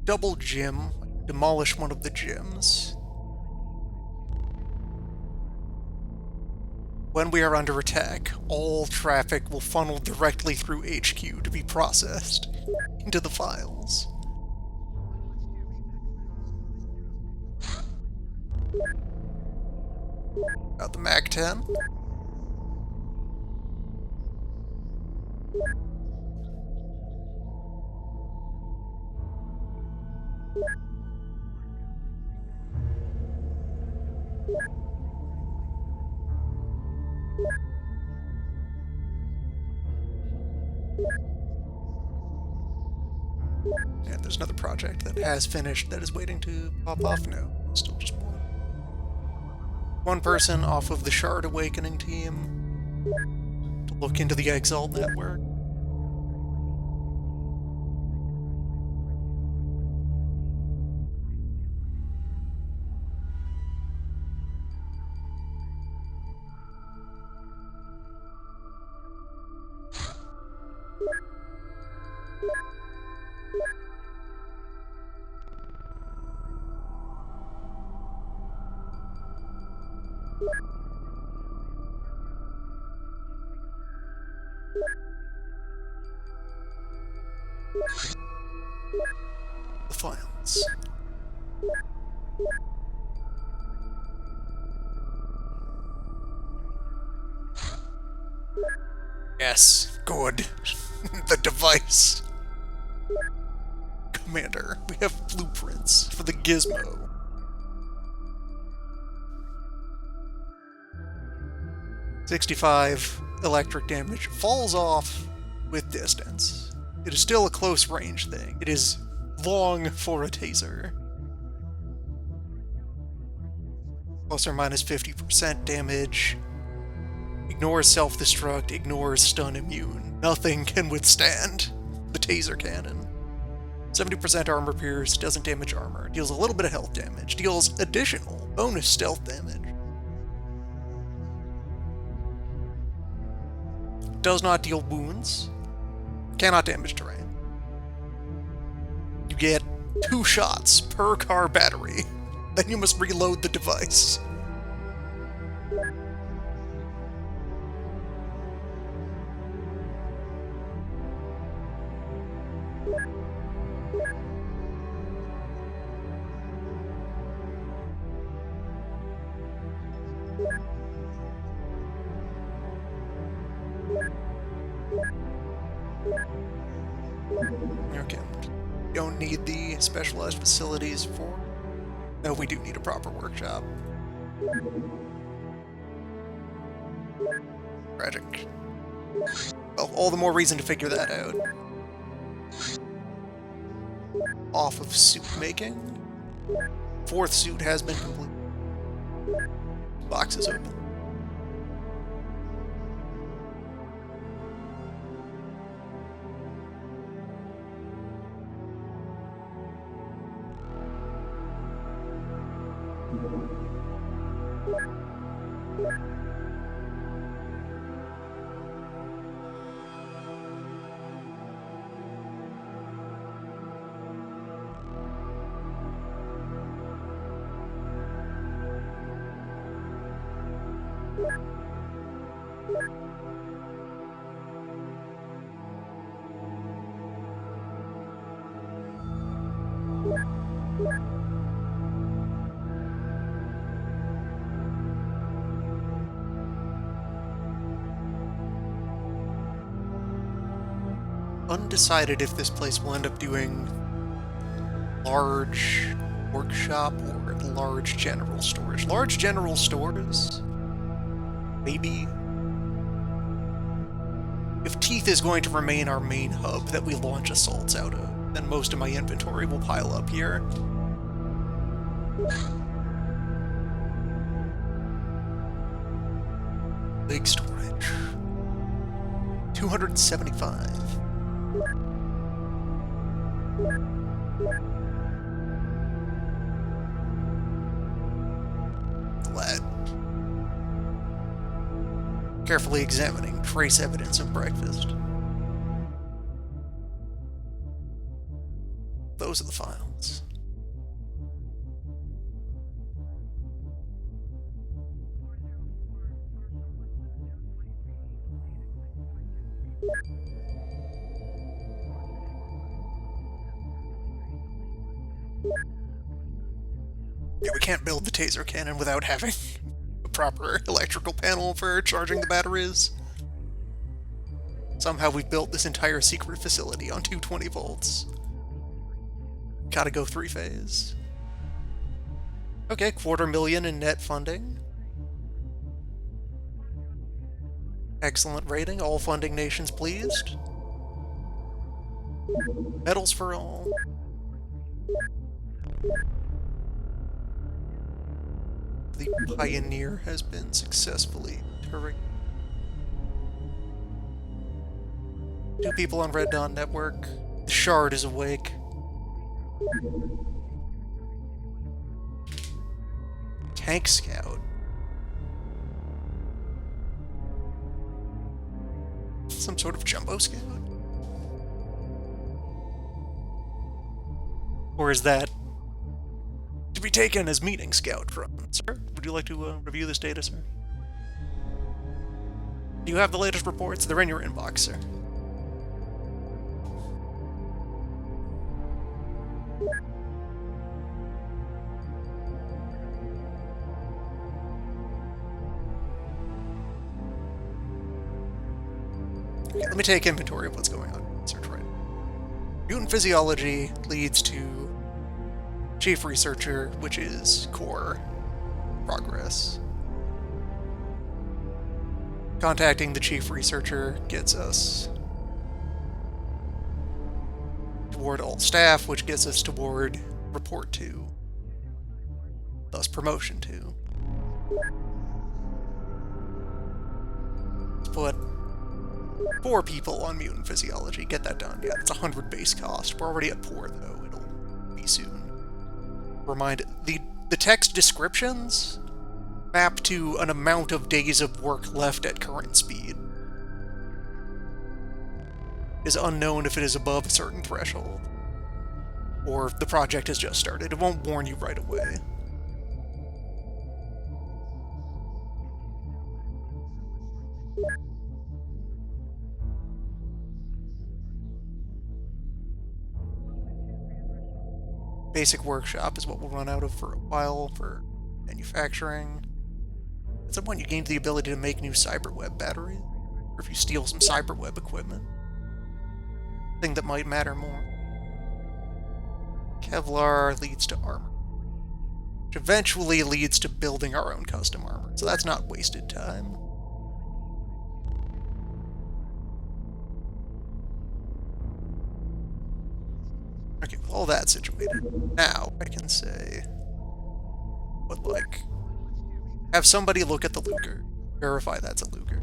double gym. Demolish one of the gyms. When we are under attack, all traffic will funnel directly through HQ to be processed into the files. Got the Mag-10. And there's another project that has finished that is waiting to pop off now. Still just one. One person off of the Shard Awakening team to look into the Exalt network. The files. Yes, good. The device. Commander, we have blueprints for the gizmo. "65 electric damage falls off with distance. It is still a close range thing. It is long for a taser. Plus or minus 50% damage. Ignores self-destruct, ignores stun immune. Nothing can withstand the taser cannon. 70% armor pierce, doesn't damage armor. Deals a little bit of health damage. Deals additional bonus stealth damage. Does not deal wounds. Cannot damage terrain. You get 2 shots per car battery. Then you must reload the device. Okay. Don't need the specialized facilities for... No, we do need a proper workshop. Tragic. Well, all the more reason to figure that out. Off of suit making. 4th suit has been completed. Box is open. Undecided if this place will end up doing large workshop or large general storage. Large general stores Maybe. If Teeth is going to remain our main hub that we launch assaults out of, then most of my inventory will pile up here. Big storage. 275. Lead. Carefully examining trace evidence of breakfast. Those are the files. Yeah, we can't build the taser cannon without having a proper electrical panel for charging the batteries. Somehow we've built this entire secret facility on 220 volts. Gotta go 3-phase. Okay, $250,000 in net funding. Excellent rating, all funding nations pleased. Medals for all. The Pioneer has been successfully turret. 2 people on Red Dawn Network. The Shard is awake. Tank Scout. Some sort of jumbo scout? Or is that to be taken as meeting scout from? Sir, would you like to review this data, sir? Do you have the latest reports? They're in your inbox, sir. Okay, let me take inventory of what's going on. Search right. Mutant physiology leads to chief researcher, which is core progress. Contacting the chief researcher gets us toward alt staff, which gets us toward report 2, thus promotion 2. Let's put 4 people on mutant physiology. Get that done. Yeah, it's 100 base cost. We're already at poor, though. It'll be soon. Remind the text descriptions map to an amount of days of work left at current speed. It is unknown if it is above a certain threshold, or if the project has just started. It won't warn you right away. Basic workshop is what we'll run out of for a while for manufacturing. At some point you gained the ability to make new cyberweb batteries, or if you steal some cyberweb equipment. Thing that might matter more. Kevlar leads to armor, which eventually leads to building our own custom armor, so that's not wasted time. Okay, with all that situated, now I can say, but like, have somebody look at the Luger, verify that's a Luger.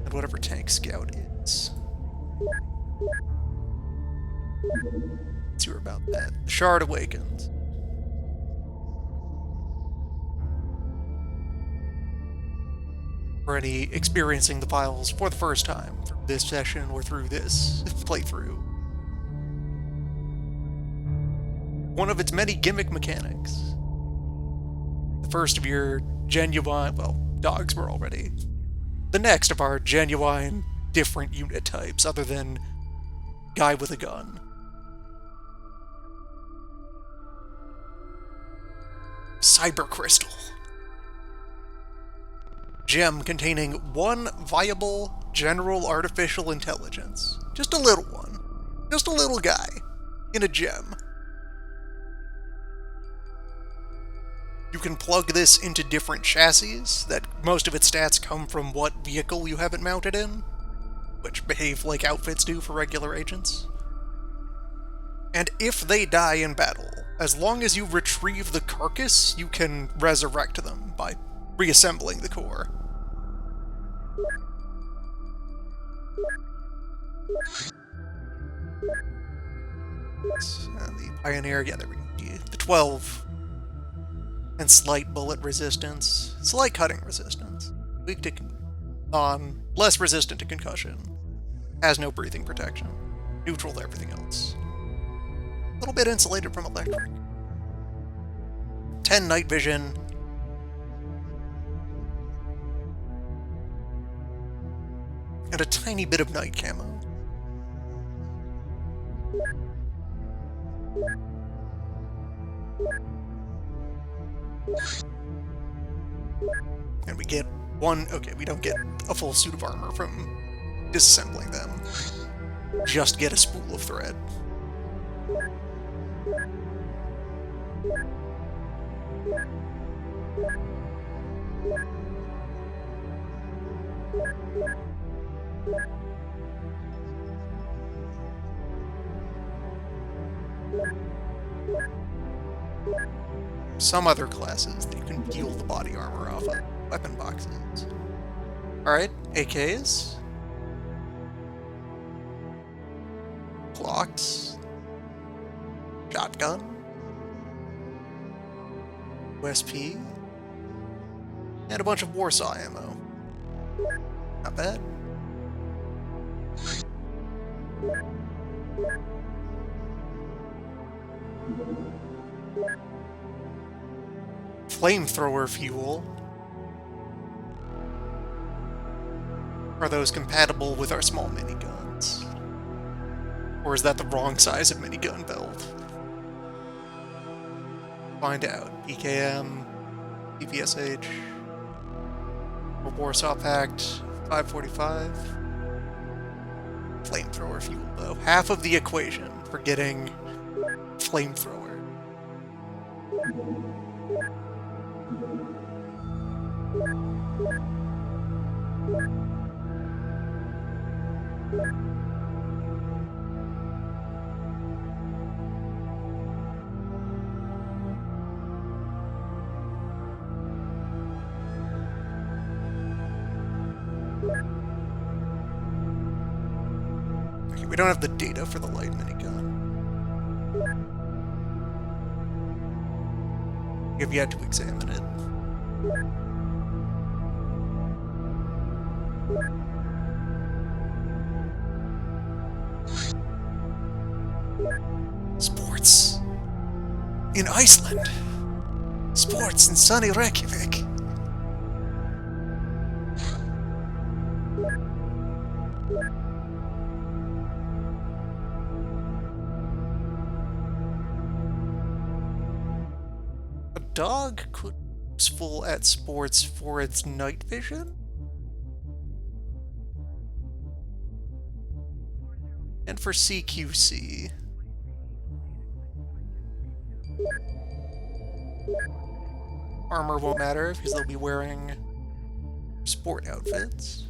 And whatever tank scout is. Let's hear about that. The Shard awakens. For any experiencing the files for the first time through this session or through this playthrough. One of its many gimmick mechanics. The first of your genuine, well, dogs were already. The next of our genuine different unit types other than guy with a gun. Cyber Crystal. gem containing one viable general artificial intelligence. Just a little one. Just a little guy. In a gem. You can plug this into different chassis, that most of its stats come from what vehicle you have it mounted in, which behave like outfits do for regular agents. And if they die in battle, as long as you retrieve the carcass, you can resurrect them by reassembling the core. The Pioneer, yeah, there we go. The 12. And slight bullet resistance. Slight cutting resistance. Weak to less resistant to concussion. Has no breathing protection. Neutral to everything else. A little bit insulated from electric. 10 night vision. And a tiny bit of night camo. And we get one... Okay, we don't get a full suit of armor from disassembling them. Just get a spool of thread. Some other classes that you can peel the body armor off of weapon boxes. Alright, AKs. Clocks. Shotgun. OSP. And a bunch of Warsaw ammo. Not bad. Flamethrower fuel. Are those compatible with our small miniguns? Or is that the wrong size of minigun belt? Find out. PKM, PPSH, or Warsaw Pact 545. Flamethrower fuel, though. Half of the equation for getting flamethrower. Okay, we don't have the data for the light minigun. We have yet to examine it. Sports. In Iceland. Sports in sunny Reykjavik. A dog could be useful at sports for its night vision? And for CQC. Armor won't matter because they'll be wearing sport outfits.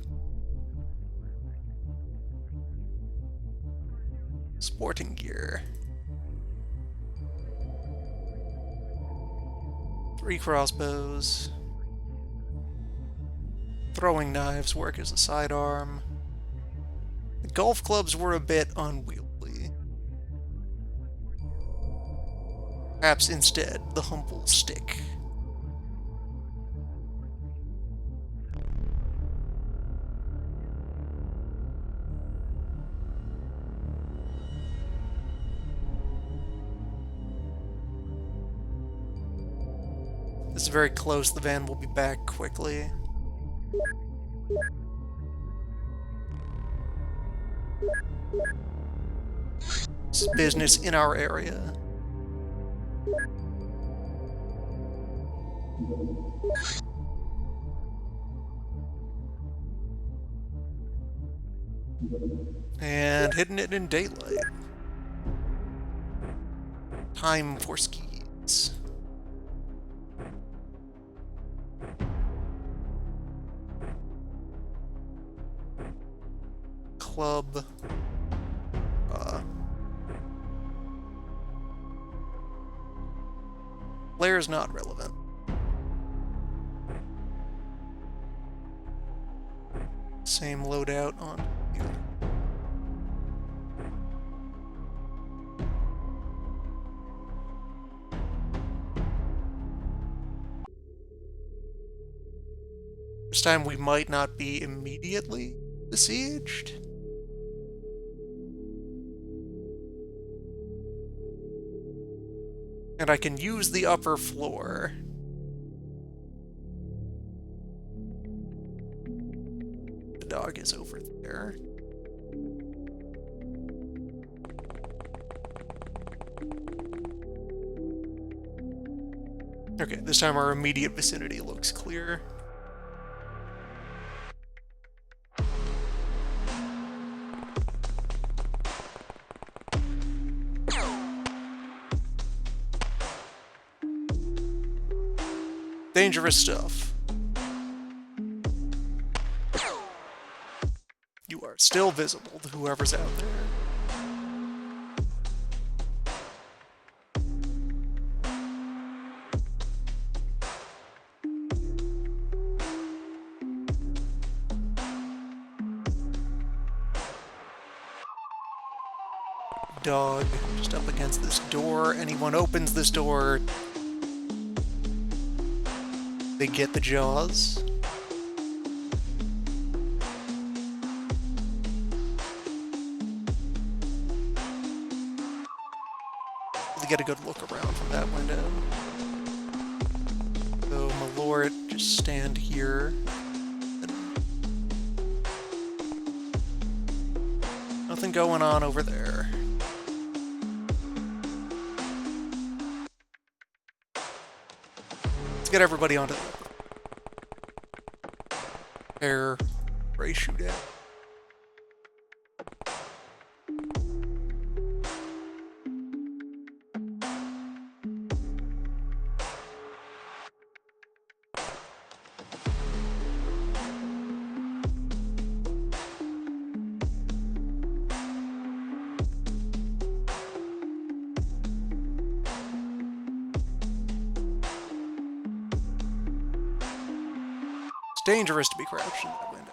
Sporting gear. 3 crossbows. Throwing knives work as a sidearm. The golf clubs were a bit unwieldy. Perhaps instead, the humble stick. This is very close, the van will be back quickly. This is business in our area. And hitting it in daylight. Time for skis. Club. Flare's not relevant. Same loadout on computer. This time we might not be immediately besieged. And I can use the upper floor. The dog is over there. Okay, this time our immediate vicinity looks clear. Dangerous stuff. You are still visible to whoever's out there. Dog just up against this door. Anyone opens this door, they get the jaws. They get a good look around from that window. So Malort, just stand here. Nothing going on over there. Let's get everybody onto the air ray shootout. It's dangerous to be crouched in that window.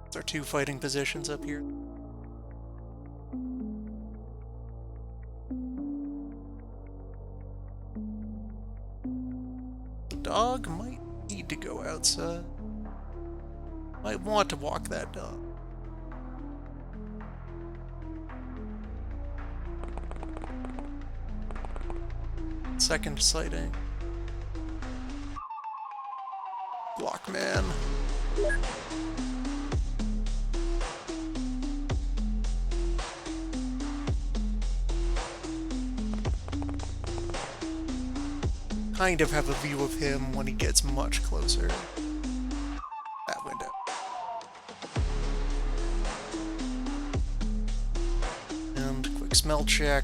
It's our two fighting positions up here. The dog might need to go outside. Might want to walk that dog. Second sighting. Blockman. Kind of have a view of him when he gets much closer. That window. And quick smell check.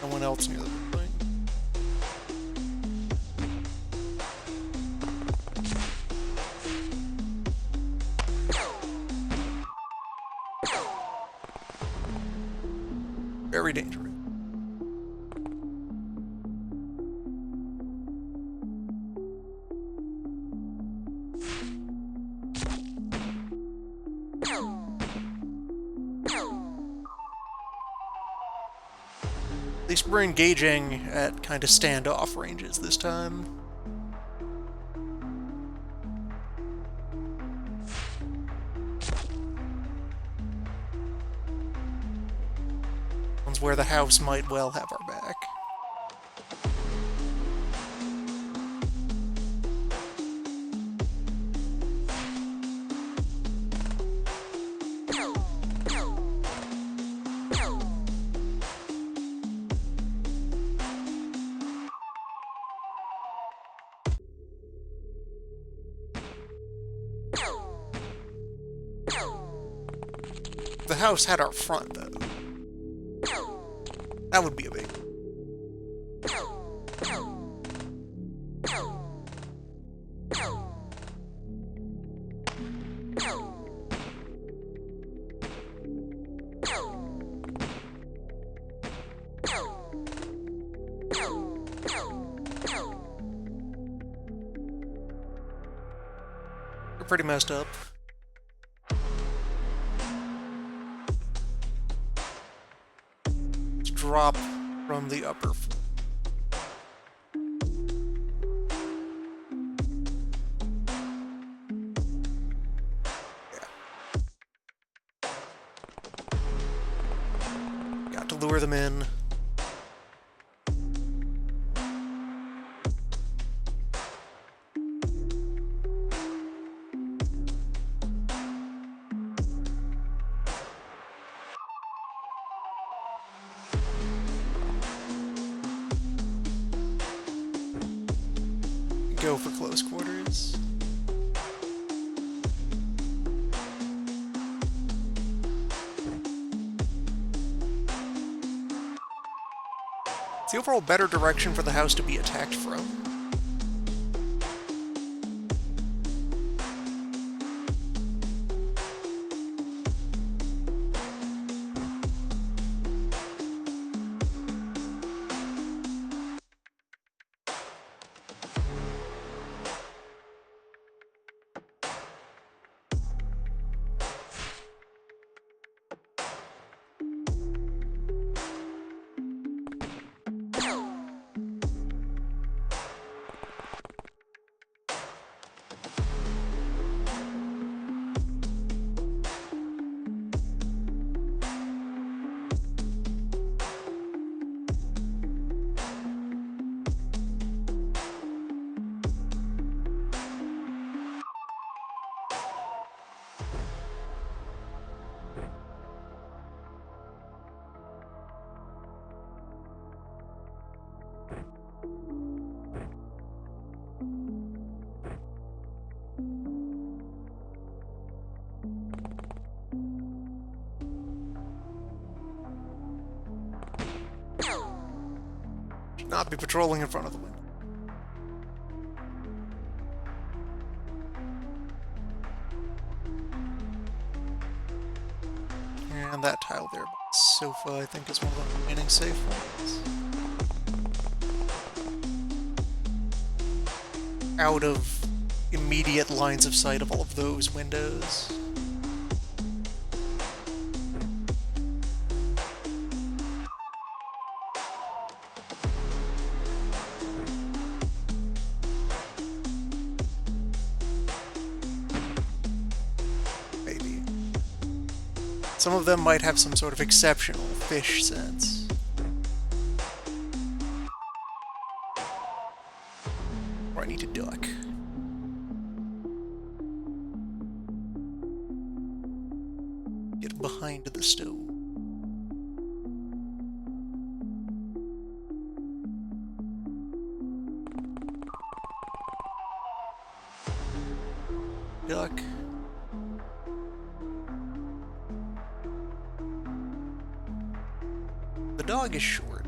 No one else near the building. Very dangerous. At least we're engaging at kind of standoff ranges this time. One's where the house might well have our back. The house had our front, though. That would be a big... You're pretty messed up. Let's drop from the upper floor. Got to lure them in. Go for close quarters. It's the overall better direction for the house to be attacked from. Should not be patrolling in front of the window. And that tile there, sofa, I think is one of the remaining safe ones. Out of immediate lines of sight of all of those windows. Maybe. Some of them might have some sort of exceptional fish sense. Or I need to duck. Get behind the stove. Duck. The dog is short.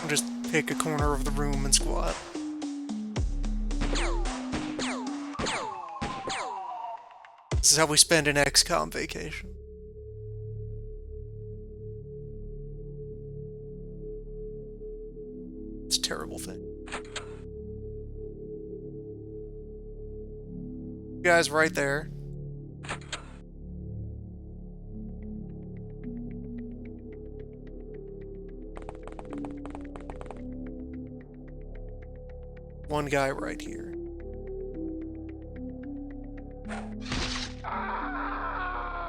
I'll just pick a corner of the room and squat. This is how we spend an XCOM vacation. It's a terrible thing. You guys right there. One guy right here.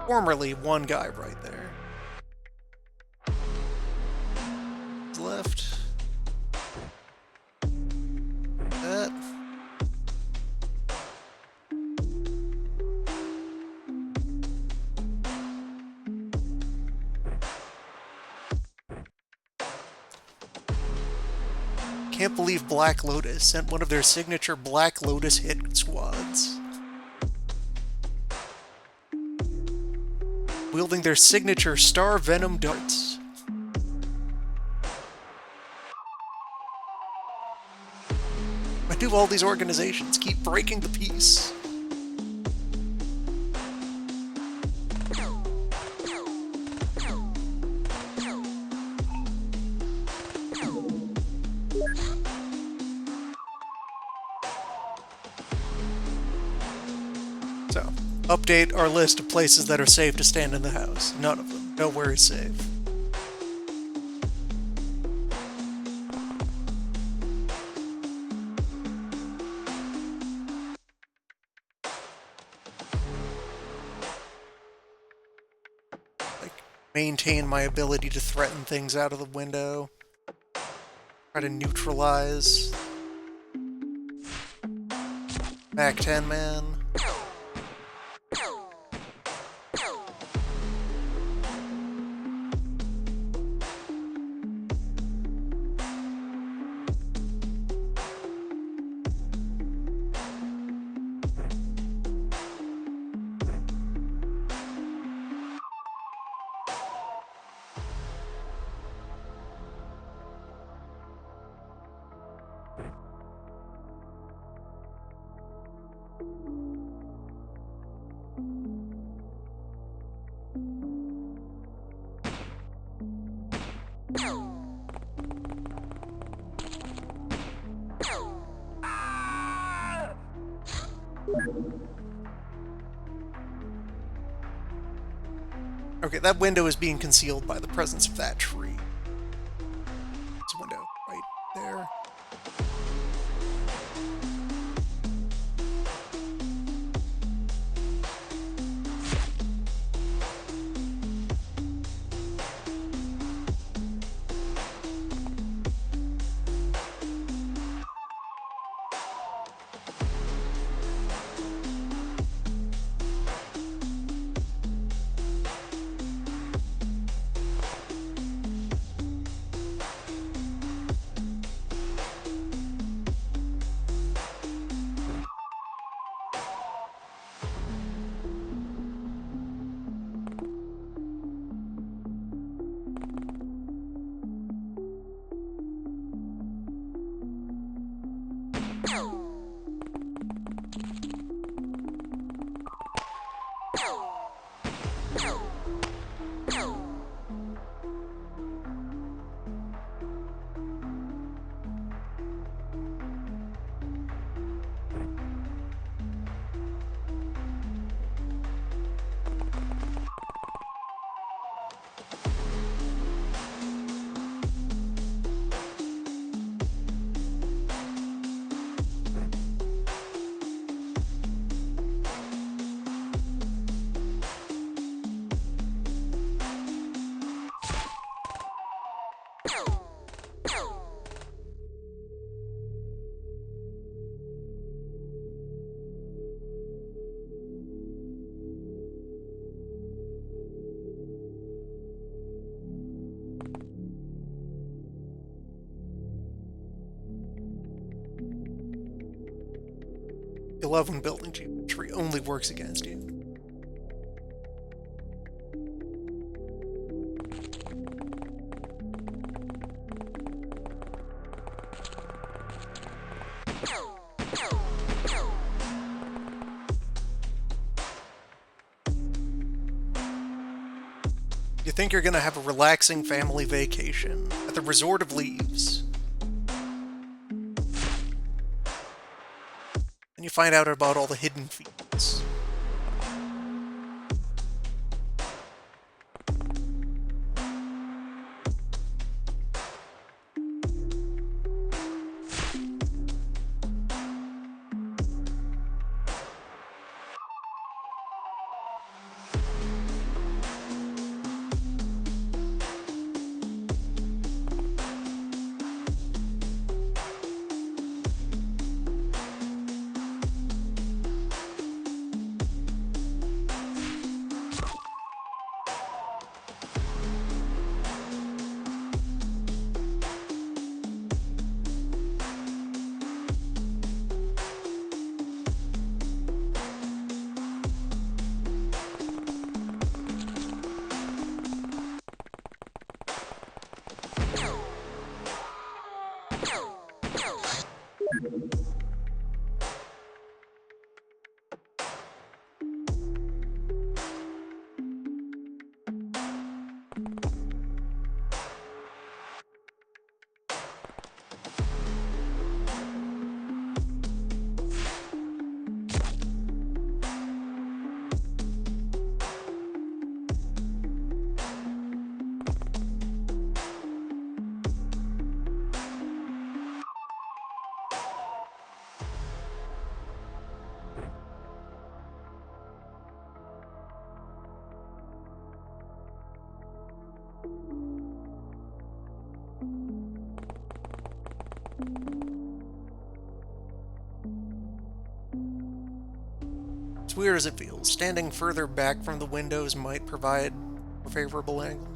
Formerly, one guy right there. Left. That. Can't believe Black Lotus sent one of their signature Black Lotus hit squads. Wielding their signature Star Venom darts. Why do all these organizations keep breaking the peace? So, update our list of places that are safe to stand in the house. None of them. Nowhere is safe. Like, maintain my ability to threaten things out of the window. Try to neutralize. Mac 10 man. Okay, that window is being concealed by the presence of that tree. There's a window right there. You love when building geometry only works against you. You think you're gonna have a relaxing family vacation at the Resort of Leaves. And you find out about all the hidden fields. As weird as it feels, standing further back from the windows might provide more favorable angles.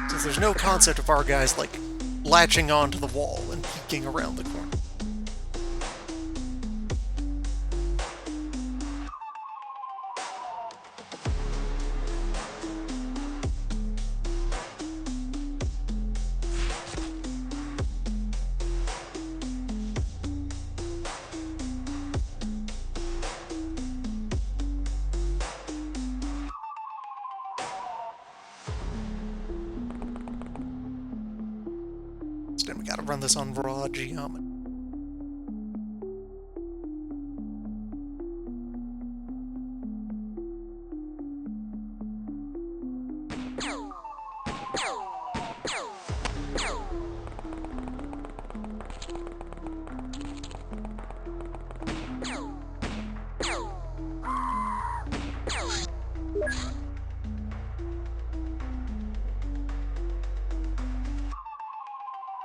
Since there's no concept of our guys, like, latching onto the wall and peeking around the corner. Then we gotta run this on raw geometry.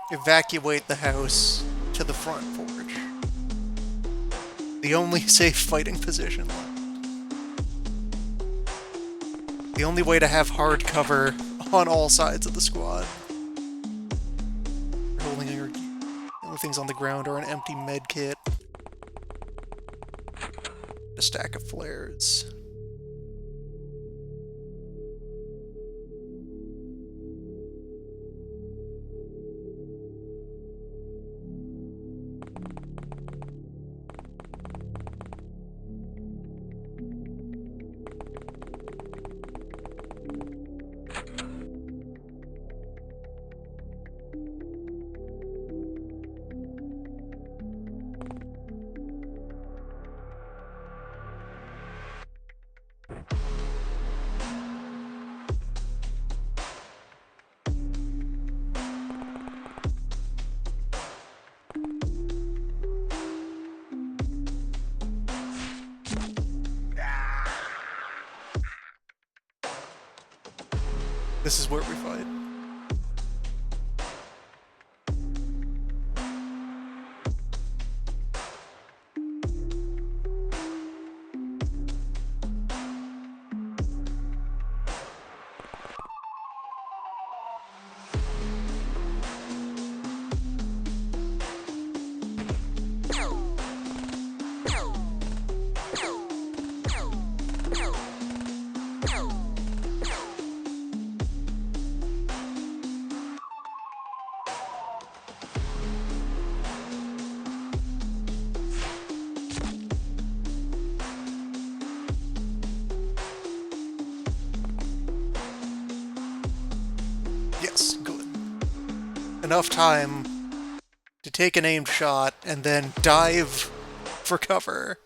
Evacuate the house to the front forge. The only safe fighting position left. The only way to have hard cover on all sides of the squad. You're holding your... The only things on the ground are an empty med kit, a stack of flares. This is where we fight. Yes, good. Enough time to take an aimed shot and then dive for cover.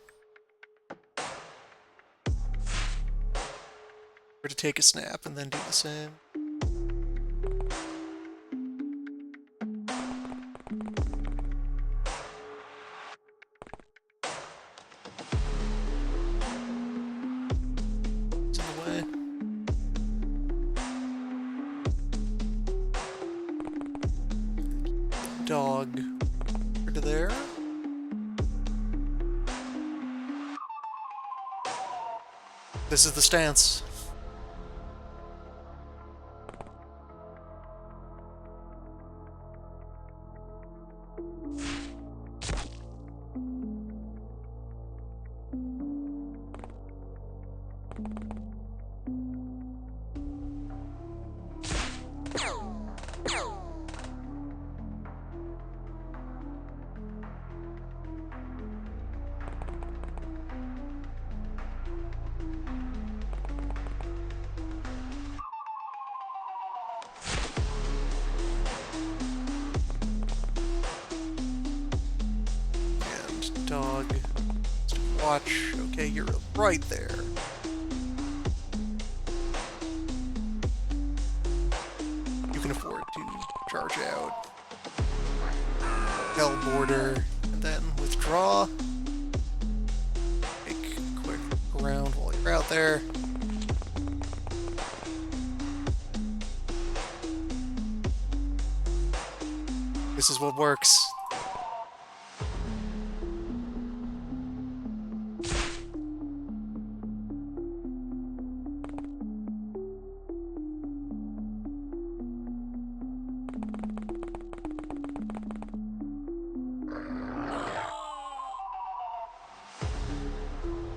Or to take a snap and then do the same. It's in the way. Dog over to there. This is the stance. Dog. Just watch. Okay, you're right there. You can afford to charge out. Hell border, and then withdraw. Take a quick round while you're out there. This is what works.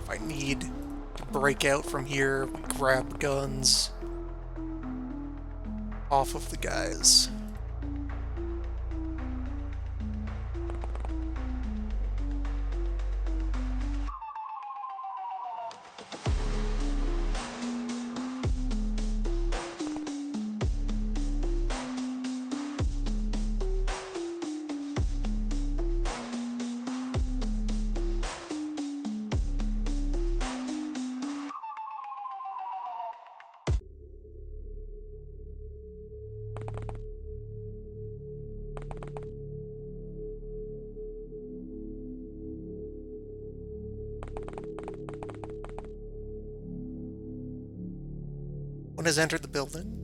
If I need to break out from here, we grab guns off of the guys. One has entered the building.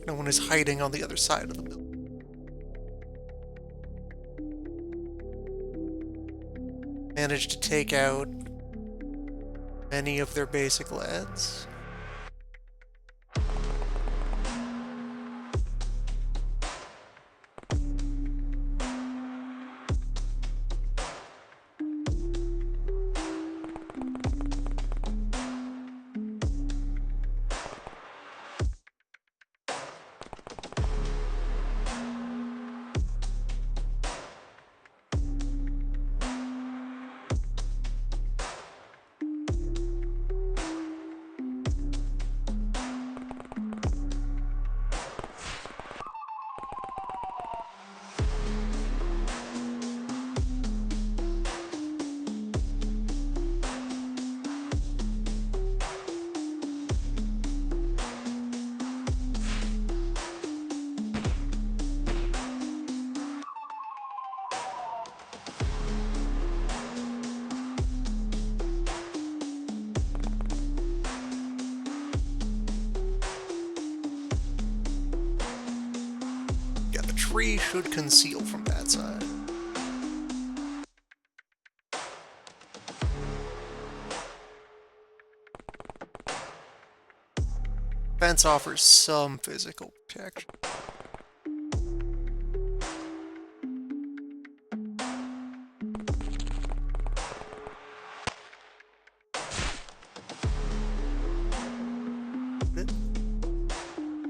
No one is hiding on the other side of the building. Managed to take out many of their basic lads. Yeah, the tree should conceal from that side. Fence offers some physical protection.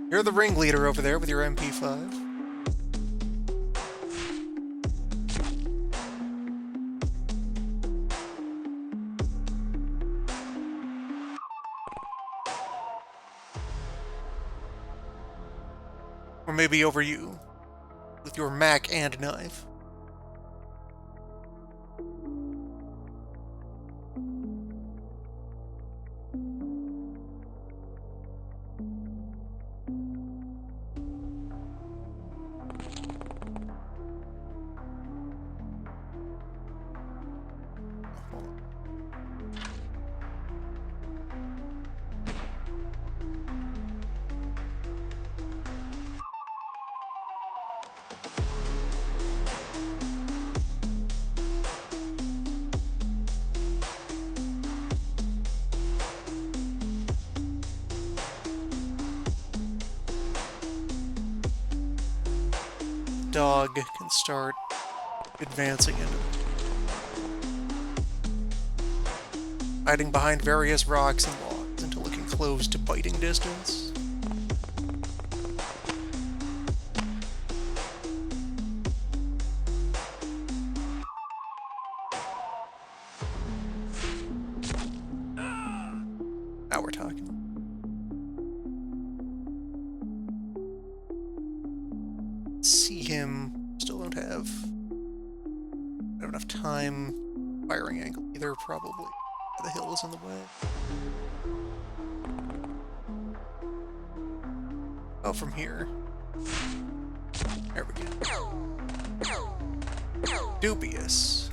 You're the ringleader over there with your MP5. Or maybe over you, with your Mac and knife. Dog can start advancing into hiding behind various rocks and logs until looking close to biting distance. Now we're talking. See him. Still don't have enough time. Firing angle either, probably. The hill is in the way. Oh, from here. There we go. Dubious.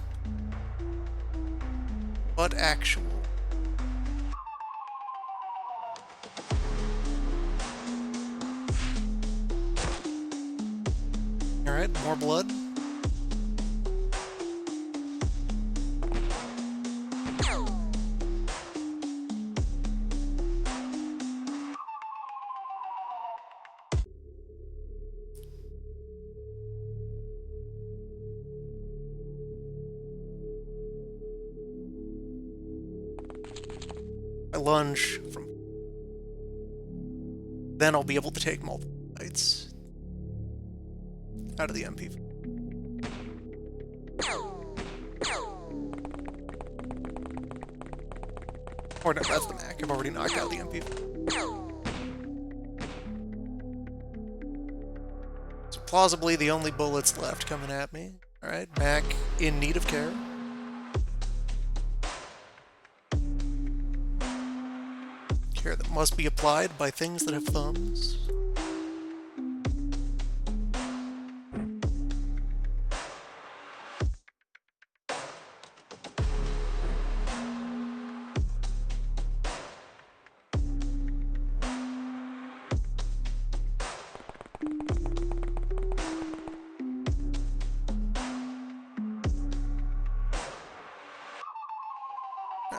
But actual. Alright, more blood. I lunge from... Then I'll be able to take multiple bites out of the MP. Or no, that's the Mac. I've already knocked out the MP. So plausibly the only bullets left coming at me. Alright, Mac in need of care. Care that must be applied by things that have thumbs.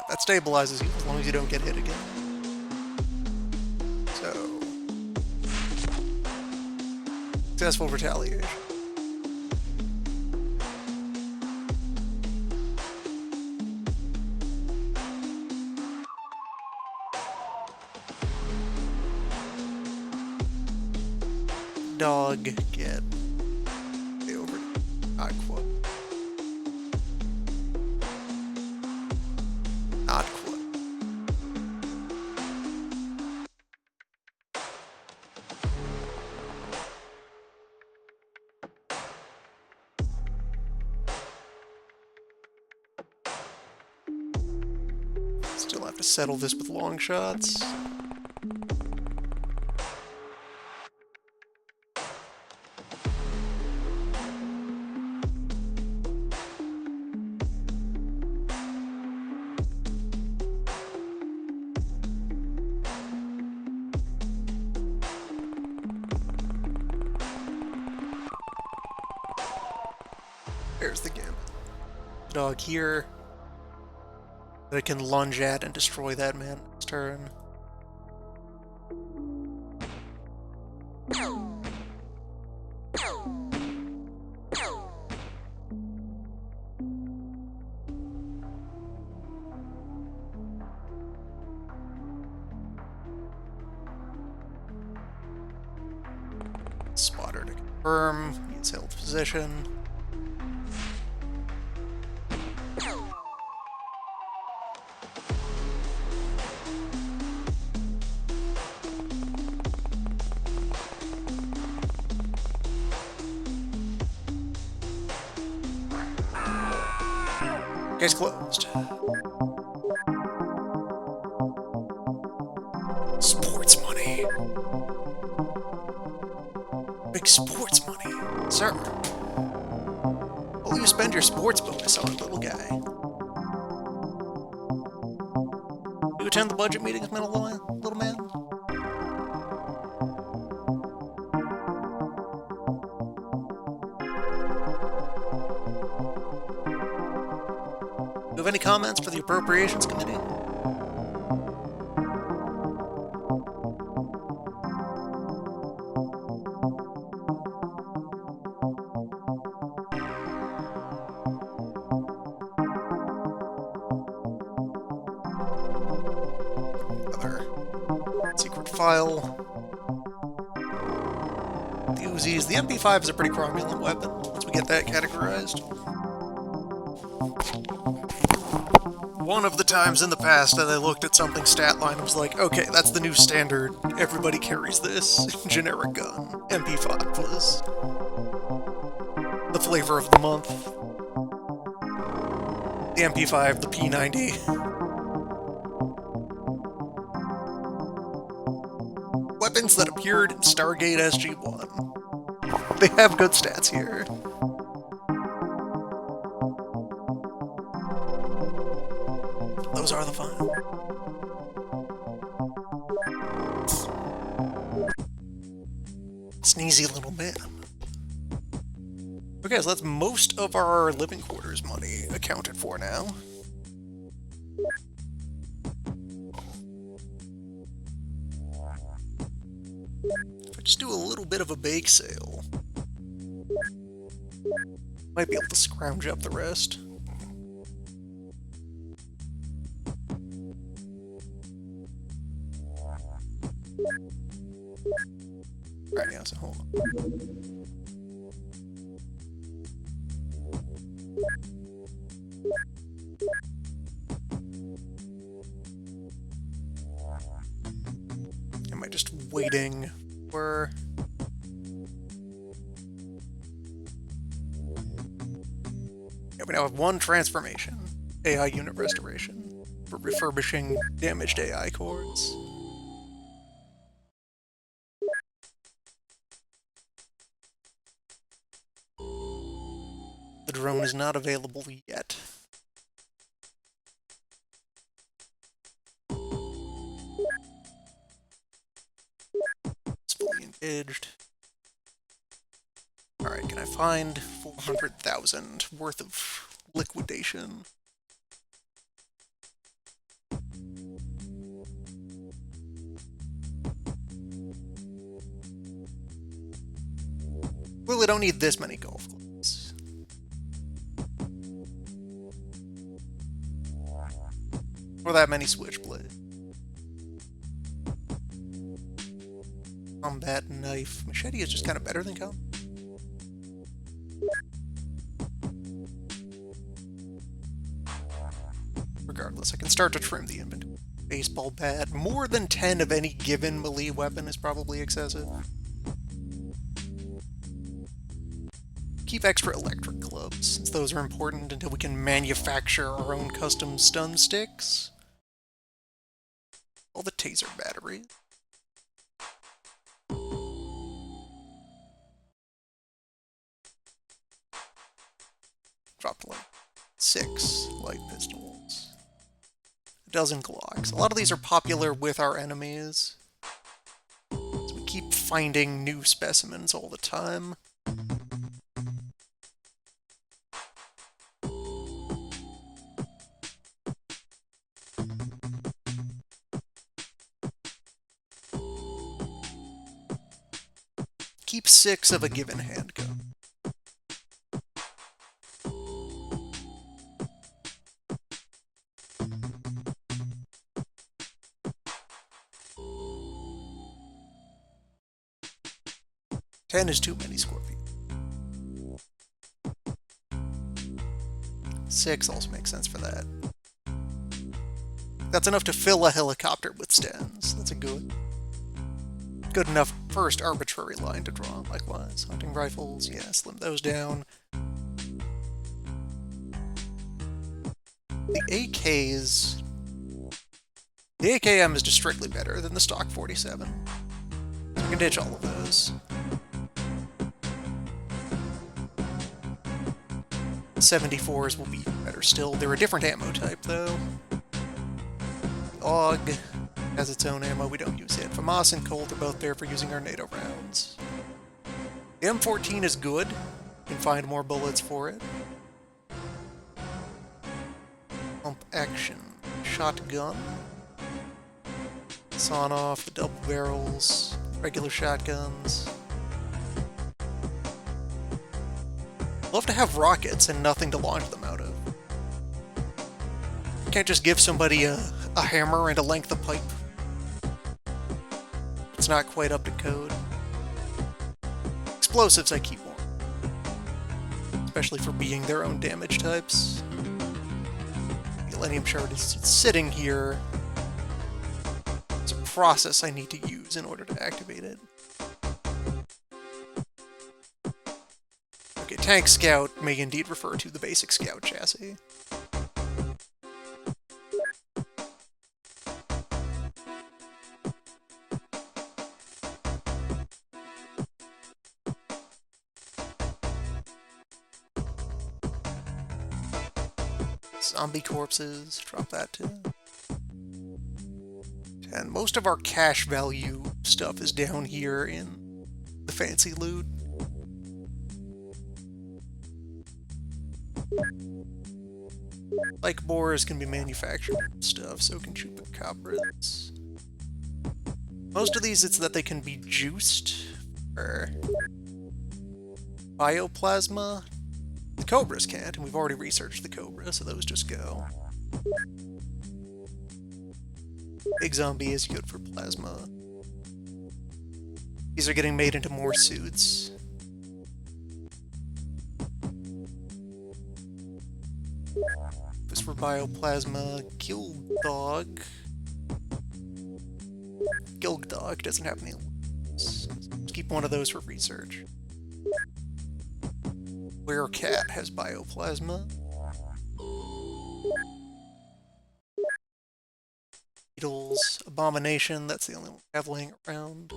That stabilizes you as long as you don't get hit again. So... Successful retaliation. Dog, get... Stay over. Not quote. Not quote. Still have to settle this with long shots. There's the gimp. Dog here. That I can lunge at and destroy that man next turn. Spotter to confirm. He's held position. Case closed. Sports money. Big sports money. Sir. What will you spend your sports bonus on, little guy? Do you attend the budget meetings, little man? Do you have any comments for the Appropriations Committee? Other secret file. The Uzis. The MP5 is a pretty cromulent weapon once we get that categorized. One of the times in the past that I looked at something stat line and was like, okay, that's the new standard. Everybody carries this. Generic gun. MP5 was flavor of the month. The MP5, the P90. Weapons that appeared in Stargate SG-1. They have good stats here. Those are the fun. Sneezy little man. Okay, so that's most of our living quarters money accounted for now. If I just do a little bit of a bake sale, might be able to scrounge up the rest. Alright, yeah, so hold on. Am I just waiting for... Yeah, we now have one transformation. AI unit restoration. For refurbishing damaged AI cores. The drone is not available yet. It's fully engaged. Alright, can I find 400,000 worth of liquidation? Really don't need this many golf clubs. Or that many switchblades. Combat knife. Machete is just kind of better than combat. Regardless, I can start to trim the inventory. Baseball bat. More than 10 of any given melee weapon is probably excessive. Keep extra electric clubs, since those are important until we can manufacture our own custom stun sticks. All the taser batteries. Dropped like 6 light pistols. A dozen Glocks. A lot of these are popular with our enemies. So we keep finding new specimens all the time. Keep 6 of a given handgun. Ten is too many Scorpions. 6 also makes sense for that. That's enough to fill a helicopter with stands. That's a good enough first arbitrary line to draw. Likewise, hunting rifles, yeah, slim those down. The AKs... The AKM is just strictly better than the stock 47. So we can ditch all of those. The 74s will be better still. They're a different ammo type, though. The AUG has its own ammo, we don't use it. FAMAS and Colt are both there for using our NATO rounds. The M14 is good. You can find more bullets for it. Pump action. Shotgun. Sawn off, the double barrels, regular shotguns. Love to have rockets and nothing to launch them out of. You can't just give somebody a hammer and a length of pipe. It's not quite up to code. Explosives I keep more. Especially for being their own damage types. The Millennium Shard is sitting here. It's a process I need to use in order to activate it. Okay, tank scout may indeed refer to the basic scout chassis. Zombie corpses, drop that too. And most of our cash value stuff is down here in the fancy loot. Like boars can be manufactured stuff, so can chupacabras. Most of these, it's that they can be juiced for bioplasma. The cobras can't, and we've already researched the cobra, so those just go. Big zombie is good for plasma. These are getting made into more suits. This for bioplasma. Gildog. Gildog doesn't have any. Let's keep one of those for research. Werecat has bioplasma. Beetles, Abomination, that's the only one we have laying around.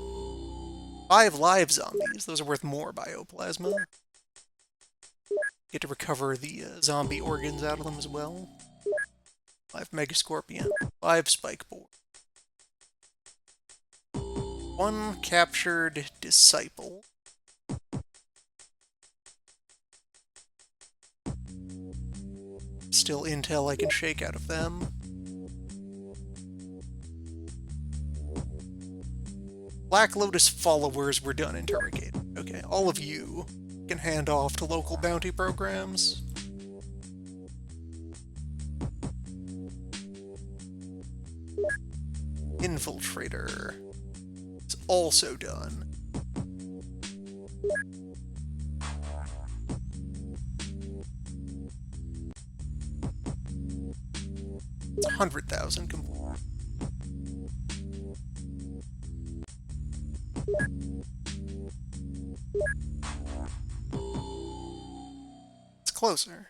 5 live zombies, those are worth more bioplasma. Get to recover the zombie organs out of them as well. 5 Megascorpion, 5 Spike Boar. 1 captured Disciple. Still intel I can shake out of them. Black Lotus followers were done interrogating. Okay, all of you can hand off to local bounty programs. Infiltrator is also done. It's 100,000 complete. It's closer.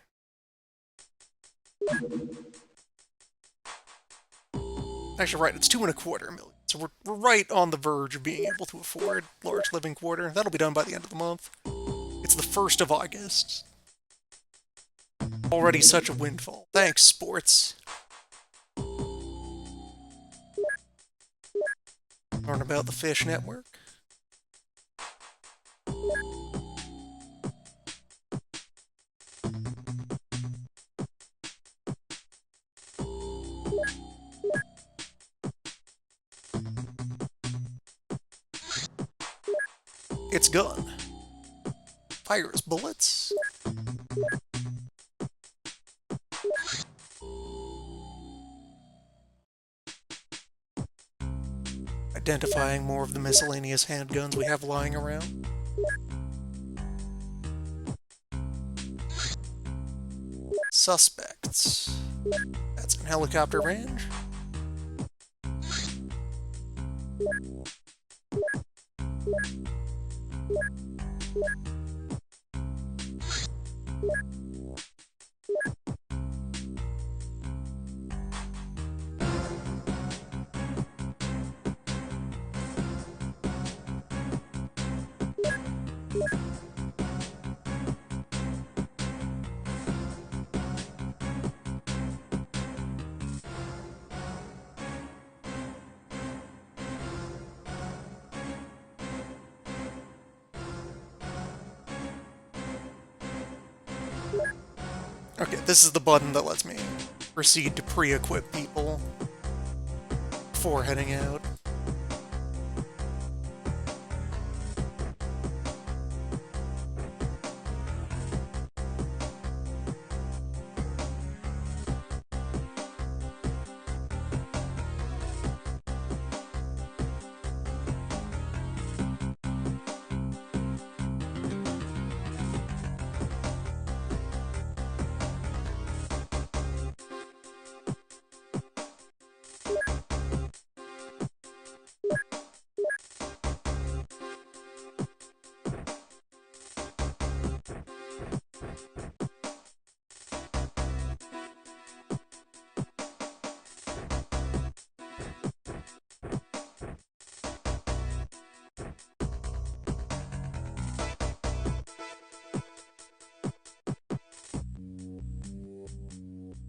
Actually, right, it's 2.25 million. So we're right on the verge of being able to afford large living quarter. That'll be done by the end of the month. It's the 1st of August. Already such a windfall. Thanks, sports. Learn about the Fish Network. It's gun. Fires bullets. Identifying more of the miscellaneous handguns we have lying around. Suspects. That's in helicopter range. Okay, this is the button that lets me proceed to pre-equip people before heading out.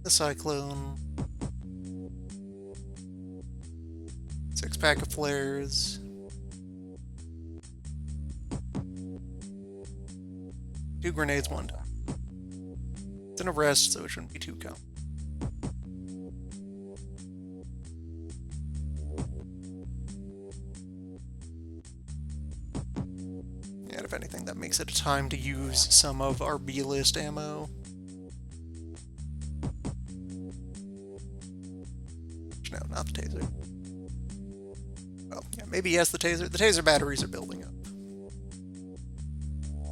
The Cyclone. 6-pack of flares. Two grenades, one time. It's an arrest, so it shouldn't be too common. And if anything, that makes it a time to use some of our B-list ammo. No, not the taser. Well, yeah, maybe yes, the taser. The taser batteries are building up.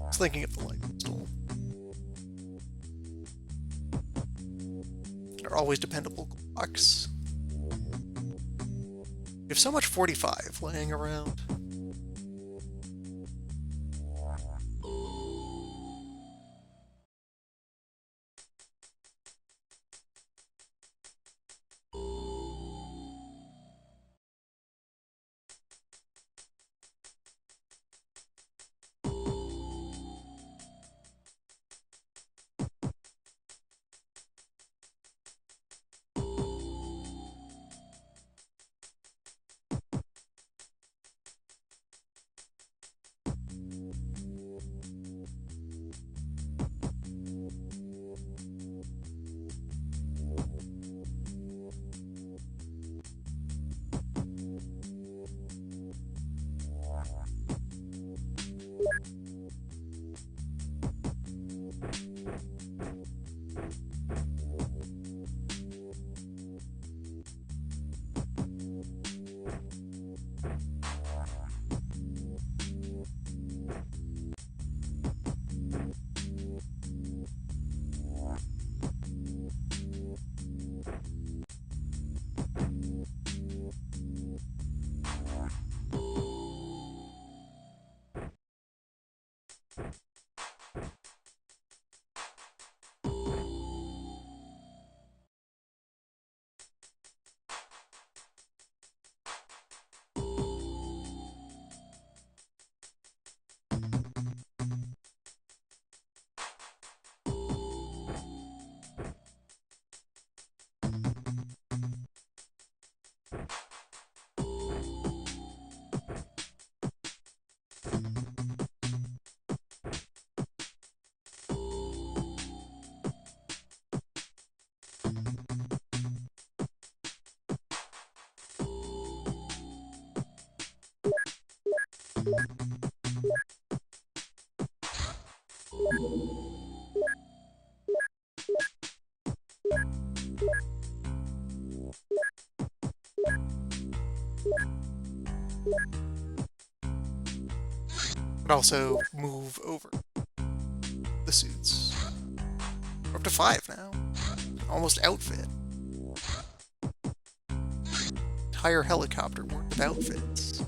I was thinking of the light pistol. They're always dependable Glocks. We have so much 45 laying around. But also move over the suits. We're up to 5 now. Almost outfit. Entire helicopter worth of outfits.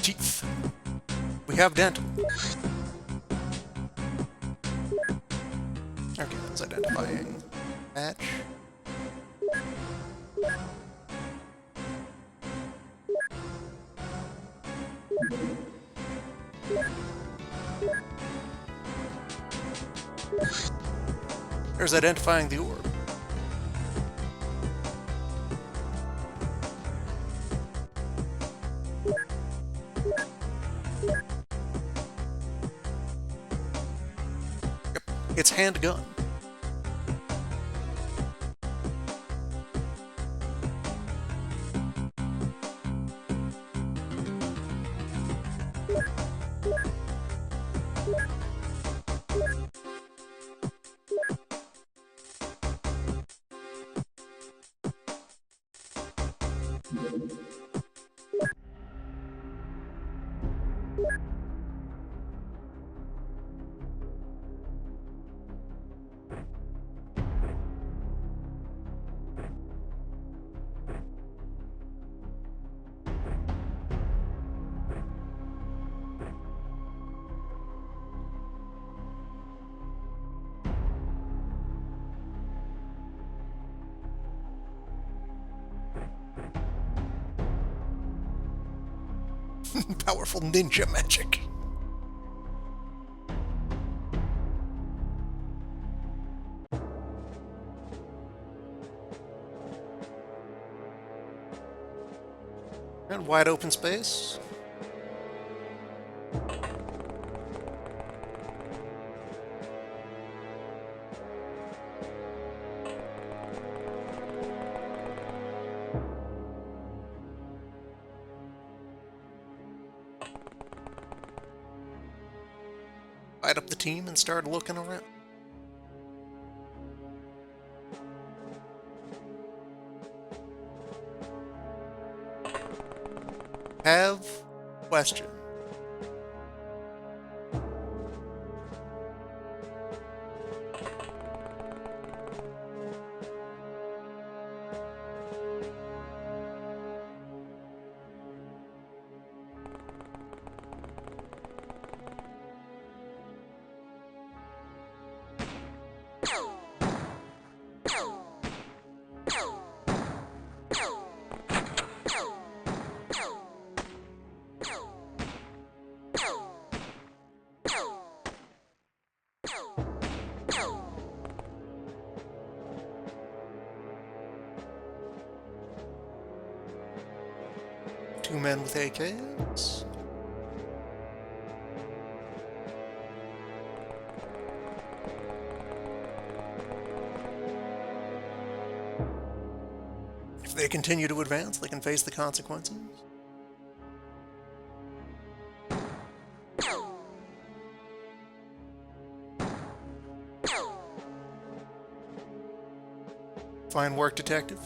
Teeth. We have dental. Okay, that's identifying match. There's identifying the orb. Yep, it's handgun. Powerful ninja magic. And wide open space. Light up the team and start looking around. Have question. Two men with AKs. If they continue to advance, they can face the consequences. Fine work, detective.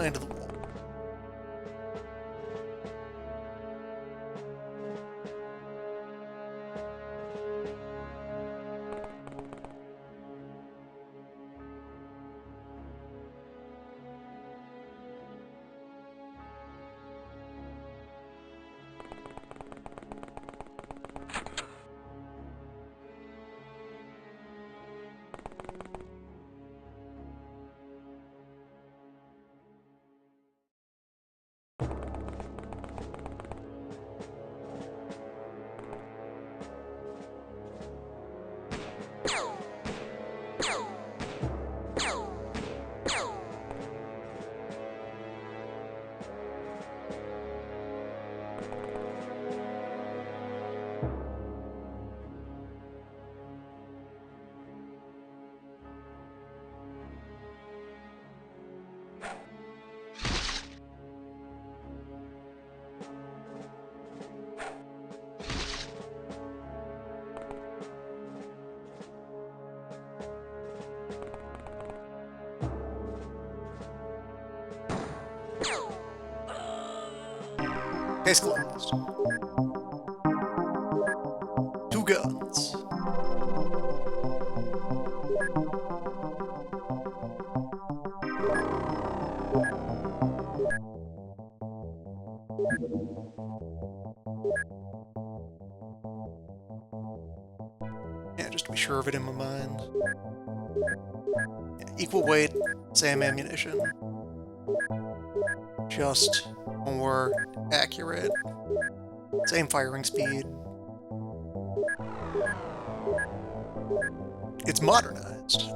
Into the wall. Case closed. Two guns. Yeah, just to be sure of it in my mind. Yeah, equal weight, same ammunition. Just more accurate. Same firing speed. It's modernized.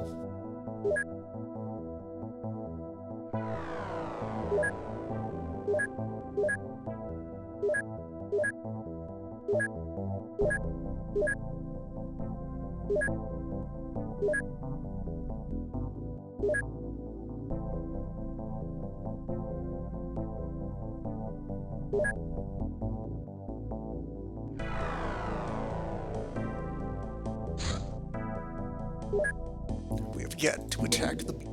We have yet to attack the beach.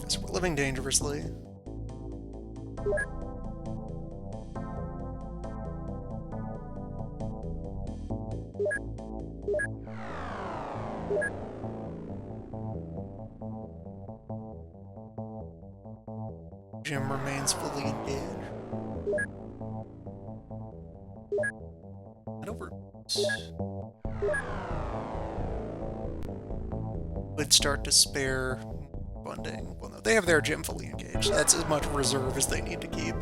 So we're living dangerously. Jim remains fully engaged. And over. Would start to spare funding. Well, no, they have their gym fully engaged. That's as much reserve as they need to keep.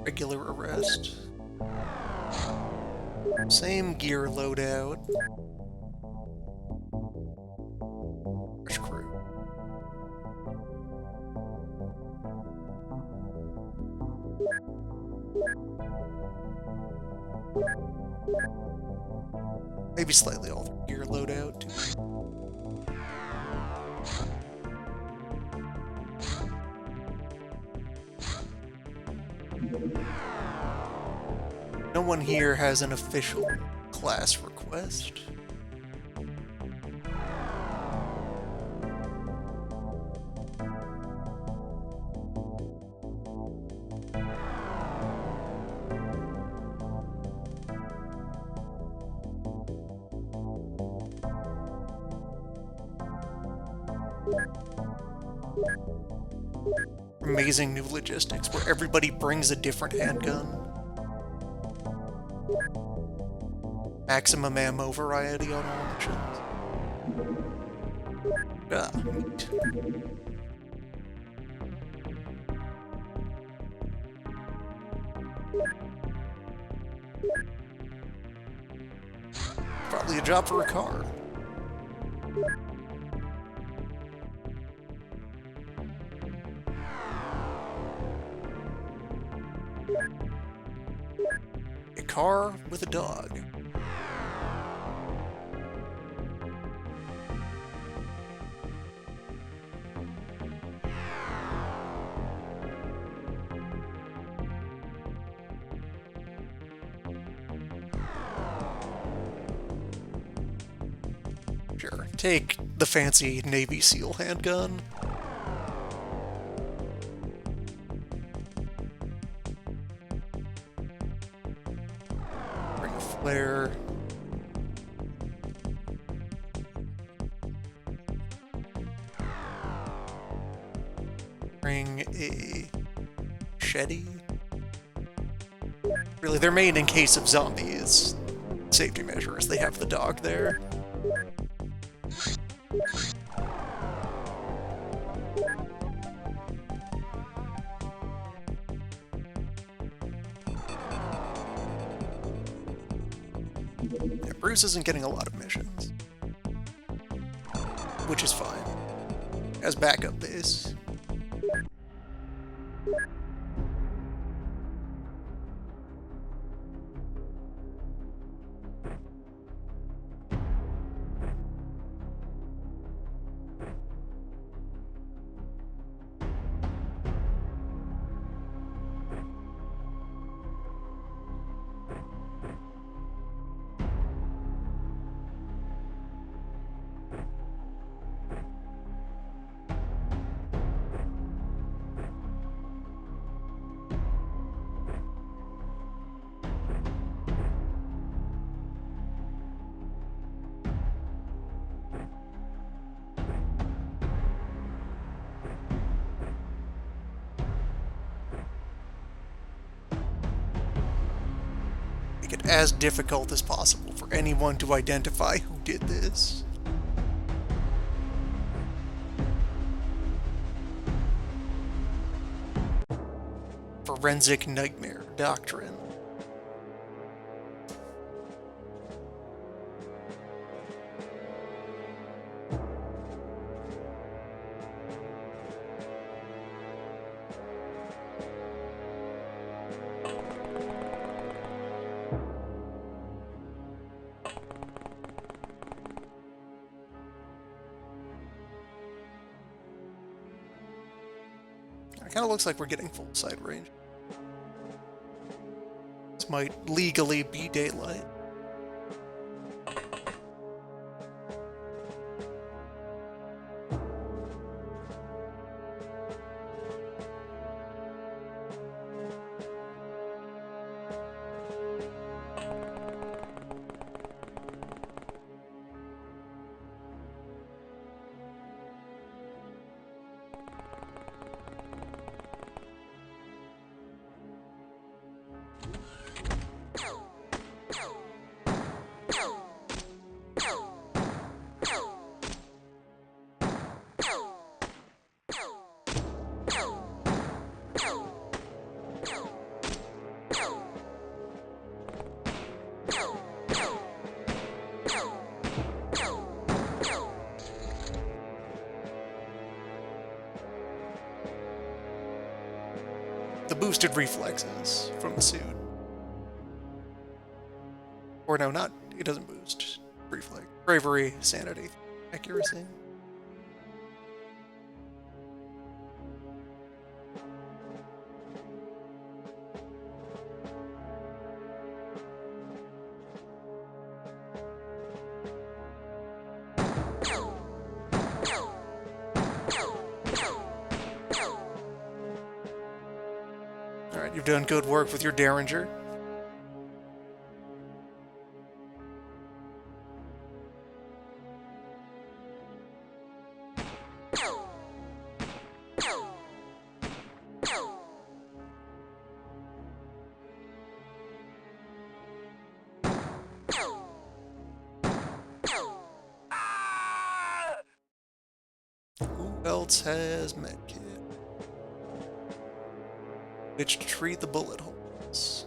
Regular arrest. Same gear loadout. Fresh crew. Maybe slightly altered gear loadout too. No one here has an official class request. Amazing new logistics where everybody brings a different handgun. Maximum ammo variety on all missions. Ah, neat. Probably a job for a car. A car with a dog. Sure, take the fancy Navy SEAL handgun. Bring a flare. Bring a machete. Really, they're made in case of zombies. Safety measures, they have the dog there. Yeah, Bruce isn't getting a lot of missions. Which is fine. As backup base. Make it as difficult as possible for anyone to identify who did this. Forensic nightmare doctrine. It kind of looks like we're getting full sight range. This might legally be daylight. The boosted reflexes from the suit. Or no, not, it doesn't boost reflex. Bravery, sanity, accuracy. Alright, you've done good work with your Derringer. Who else has medkit? Which to treat the bullet holes.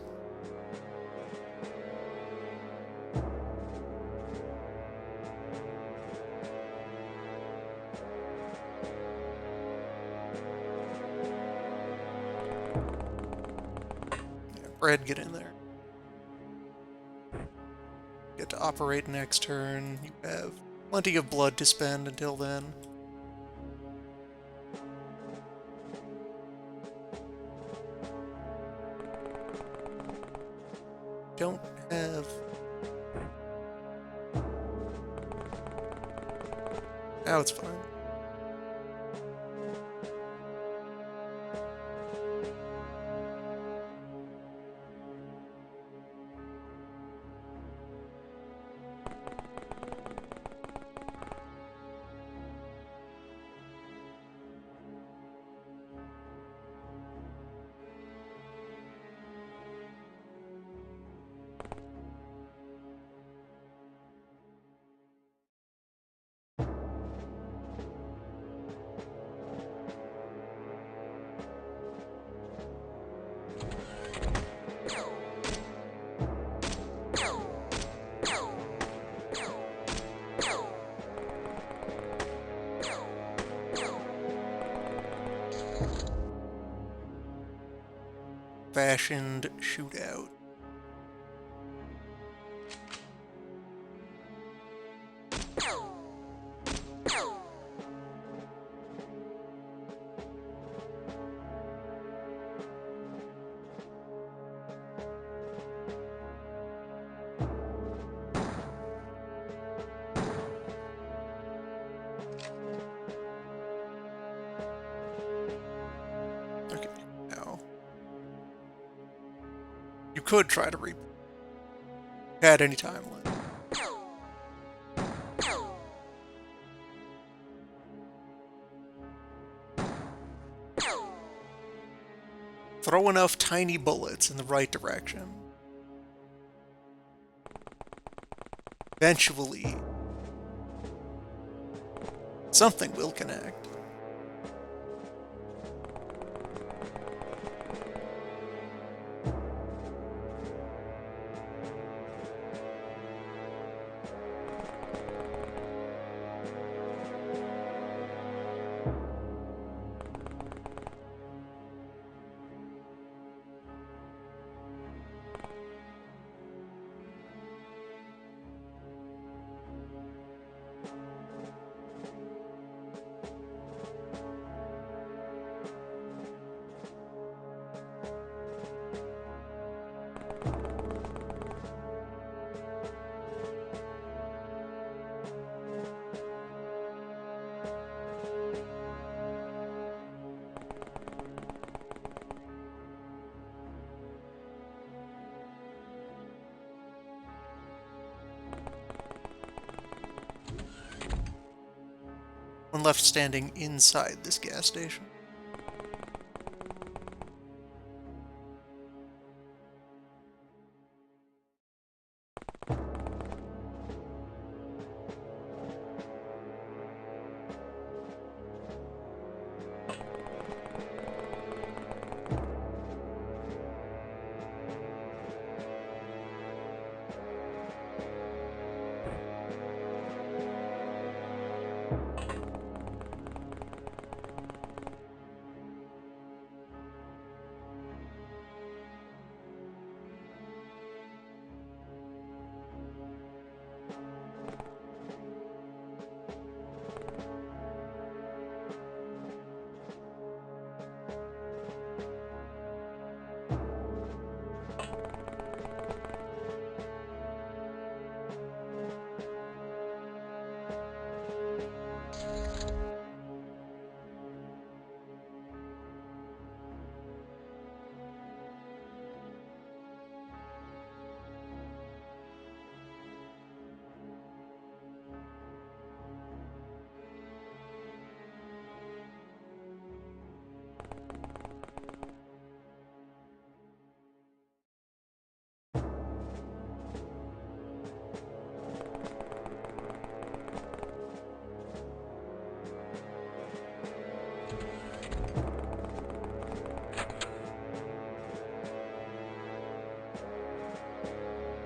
Yeah, Bread, get in there. Get to operate next turn. You have plenty of blood to spend until then. Don't have... Oh, it's fine. Fashioned shootout. Okay, now you could try to reap at any time. Throw enough tiny bullets in the right direction. Eventually, something will connect. One left standing inside this gas station.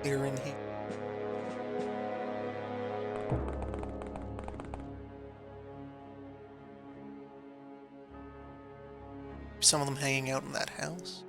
Here in here. Some of them hanging out in that house.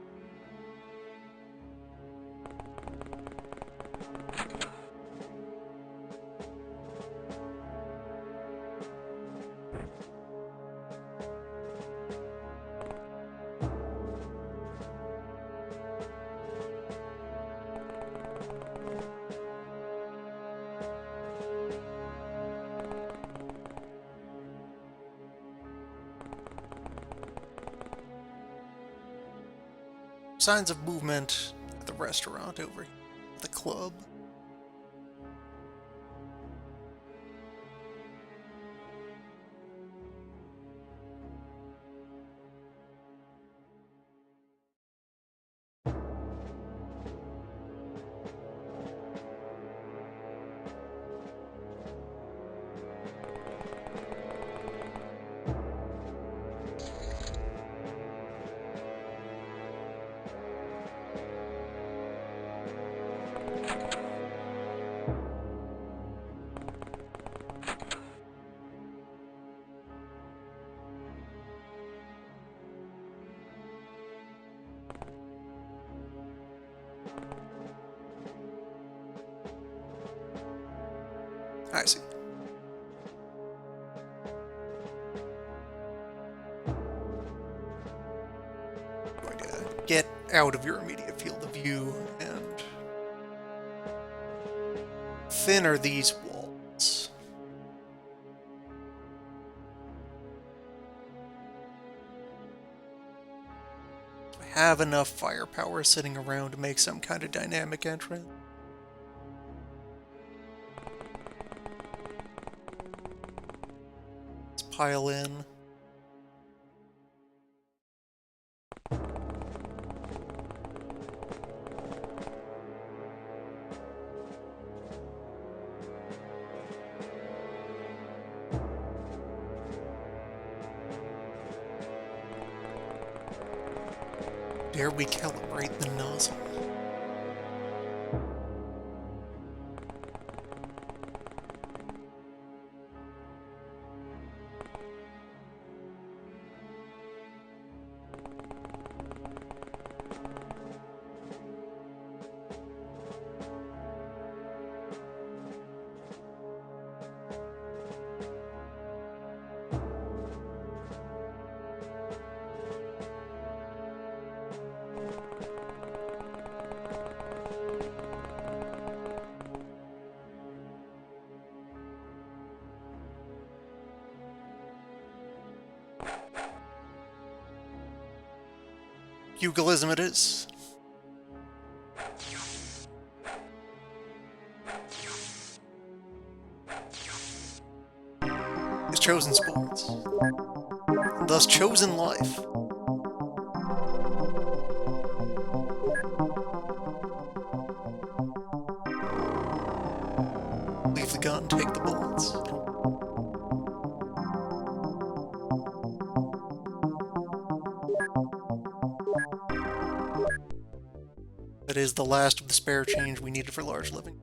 Signs of movement at the restaurant over here, the club. I see. Going to get out of your immediate field of view and thinner these walls. Have enough firepower sitting around to make some kind of dynamic entrance. Let's pile in. Dare we calibrate the nozzle? Pugilism it is. who's chosen sports, and thus chosen life. Leave the gun, take the bullets. That is the last of the spare change we needed for large living.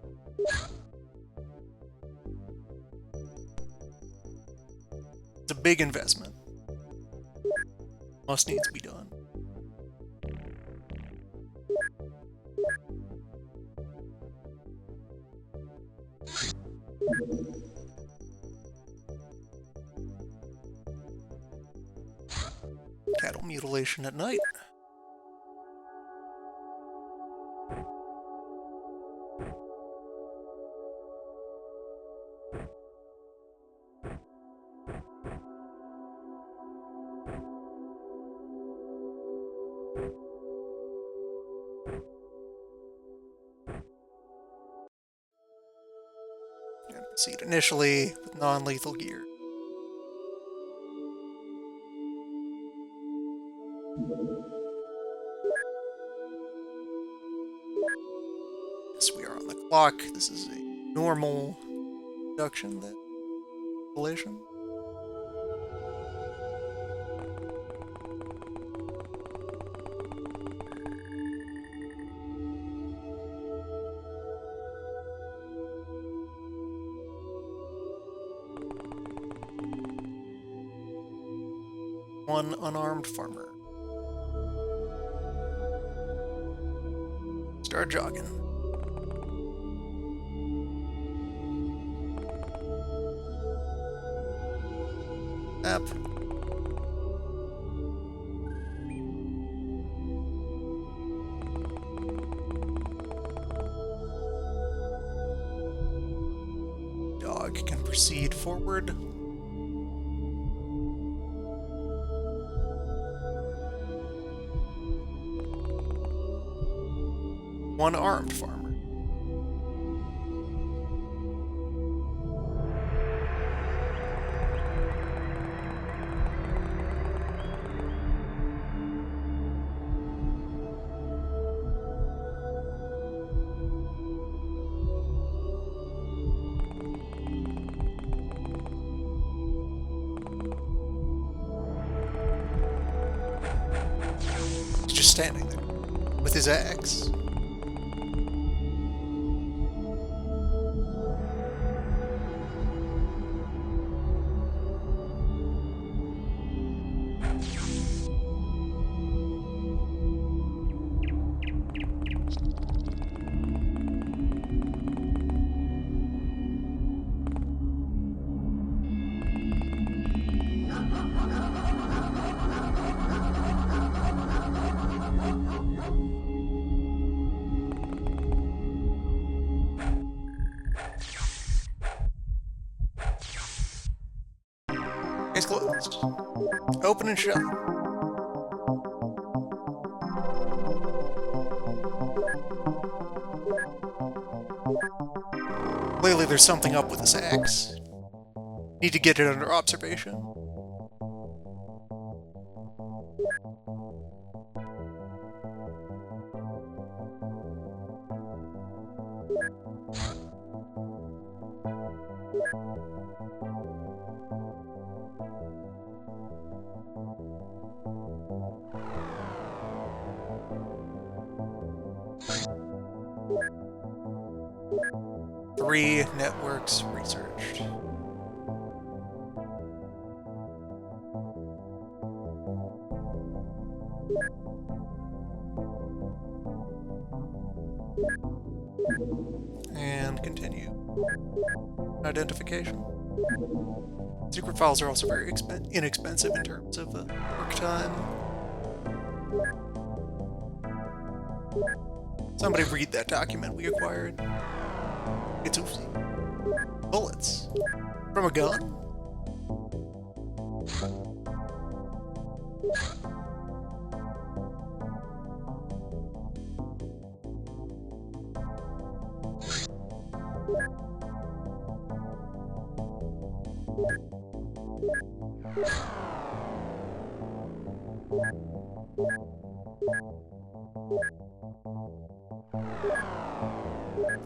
It's a big investment. Must needs be done. Cattle mutilation at night. And proceed initially with non-lethal gear. Yes, we are on the clock. This is a normal production then. Installation. One unarmed farmer. Start jogging. App. Dog can proceed forward. One armed farmer. He's just standing there with his axe. Case closed. Open and shut. Clearly there's something up with this axe. Need to get it under observation. Three networks researched. And continue. Identification. Secret files are also very inexpensive in terms of work time. Somebody read that document we acquired. It's oopsie. Bullets. From a gun?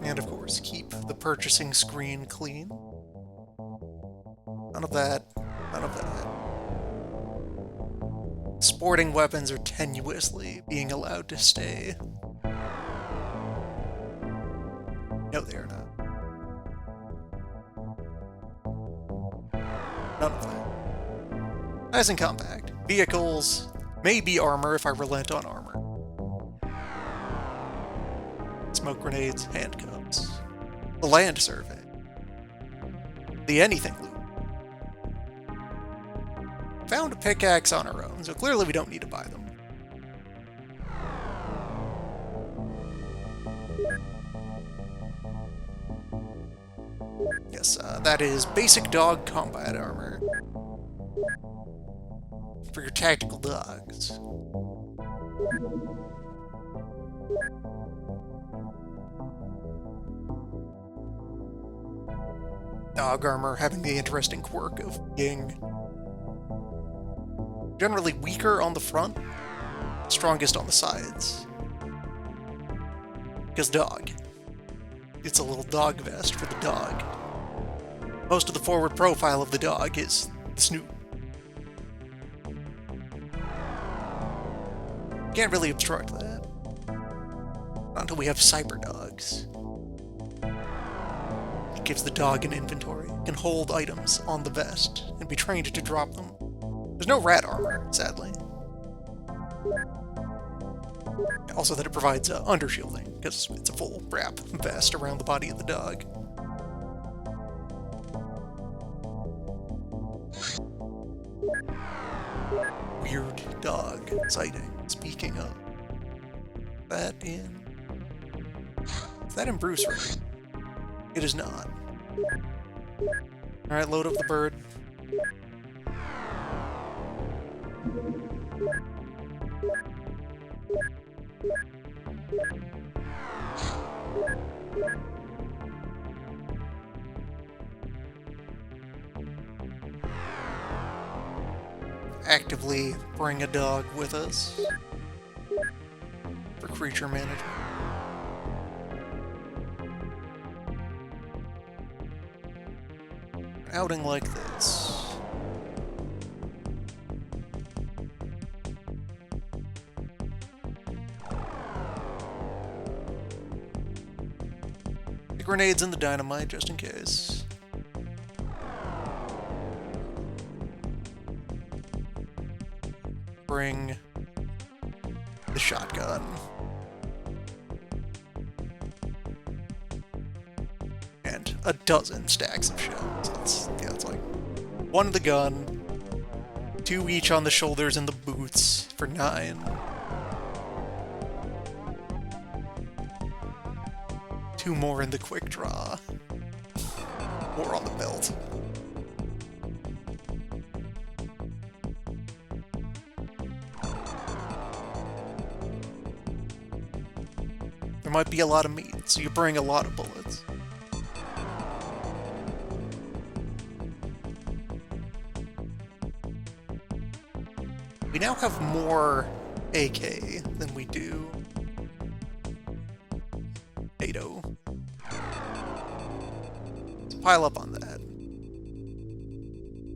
And of course, keep the purchasing screen clean. None of that. None of that. Sporting weapons are tenuously being allowed to stay. No, they are not. None of that. Nice and compact. Vehicles may be armor if I relent on armor. Smoke grenades, handcuffs. The land survey. The anything loot. Found a pickaxe on our own, so clearly we don't need to buy them. Yes, that is basic dog combat armor. For your tactical dogs. Dog armor having the interesting quirk of being generally weaker on the front, strongest on the sides. Because dog. It's a little dog vest for the dog. Most of the forward profile of the dog is the snoot. Can't really obstruct that. Not until we have cyber dogs. It gives the dog an inventory, can hold items on the vest, and be trained to drop them. There's no rat armor, sadly. Also that it provides undershielding, because it's a full wrap vest around the body of the dog. Weird dog sighting. Speaking of, that in... Is that in Bruce Ray? It is not. Alright, load up the bird. Actively bring a dog with us for creature management. An outing like this. The grenades and the dynamite just in case. Bring the shotgun. And a dozen stacks of shells. It's like one in the gun, 2 each on the shoulders and the boots for 9. 2 more in the quick draw. Or on the belt. There might be a lot of meat, so you bring a lot of bullets. We now have more AK than we do NATO. Let's pile up on that.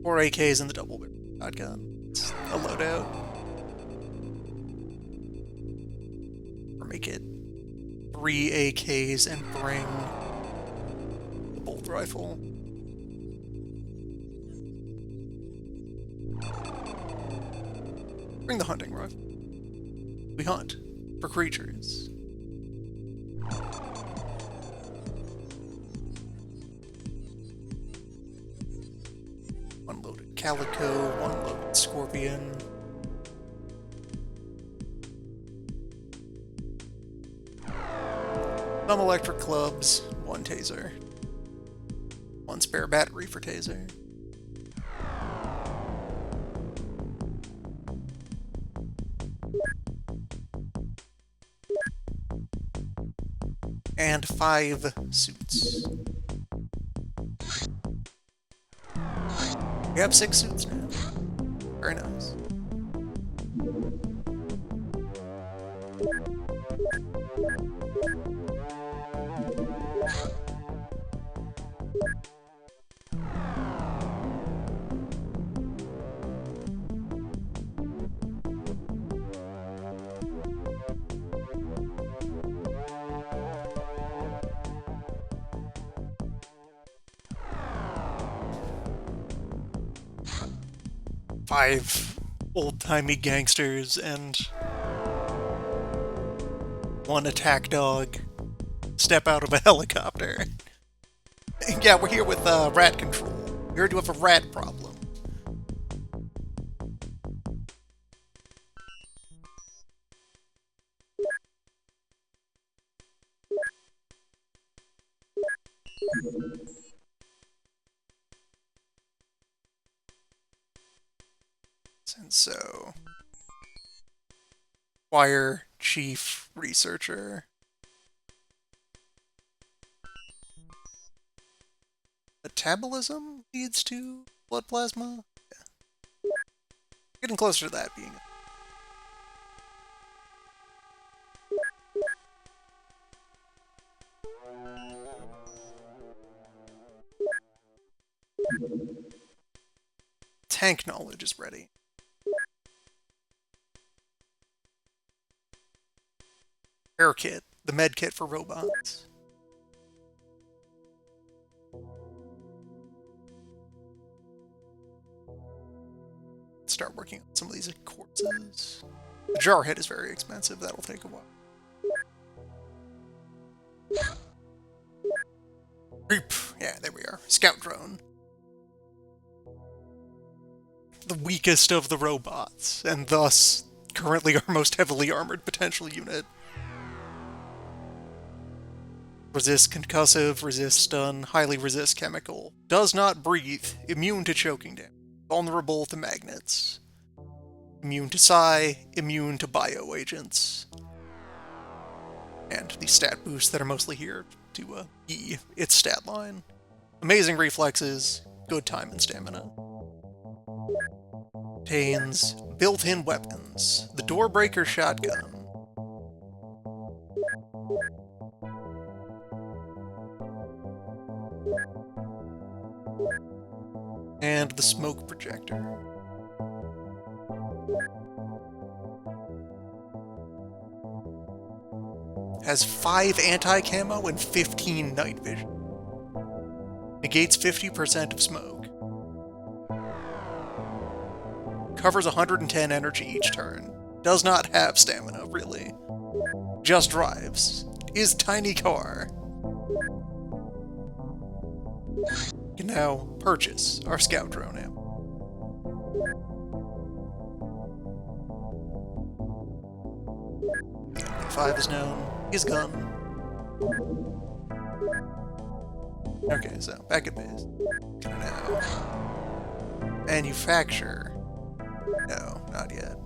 4 AKs in the double shotgun. It's a loadout. Or make it 3 AKs and bring the bolt rifle. Bring the hunting rifle. We hunt for creatures. One loaded calico, one loaded scorpion. Some electric clubs, 1 taser. 1 spare battery for taser. And 5 suits. We have 6 suits now. Very nice. Five old-timey gangsters and one attack dog step out of a helicopter. Yeah, we're here with rat control. We heard you have a rat problem. And so, Choir Chief Researcher. Metabolism leads to blood plasma? Yeah. Getting closer to that being. Tank knowledge is ready. Air kit, the med kit for robots. Start working on some of these courses. The Jarhead is very expensive, that'll take a while. Yeah, there we are. Scout drone. The weakest of the robots, and thus currently our most heavily armored potential unit. Resist concussive, resist stun, highly resist chemical. Does not breathe, immune to choking damage. Vulnerable to magnets. Immune to psi, immune to bioagents. And the stat boosts that are mostly here to E its stat line. Amazing reflexes, good time and stamina. Contains built-in weapons. The Doorbreaker shotgun. And the smoke projector. Has 5 anti-camo and 15 night vision. Negates 50% of smoke. Covers 110 energy each turn. Does not have stamina, really. Just drives. Is tiny car. You can now purchase our scout drone ammo. M5 is known. His gun. Okay, so back at base. Can now manufacture. No, not yet.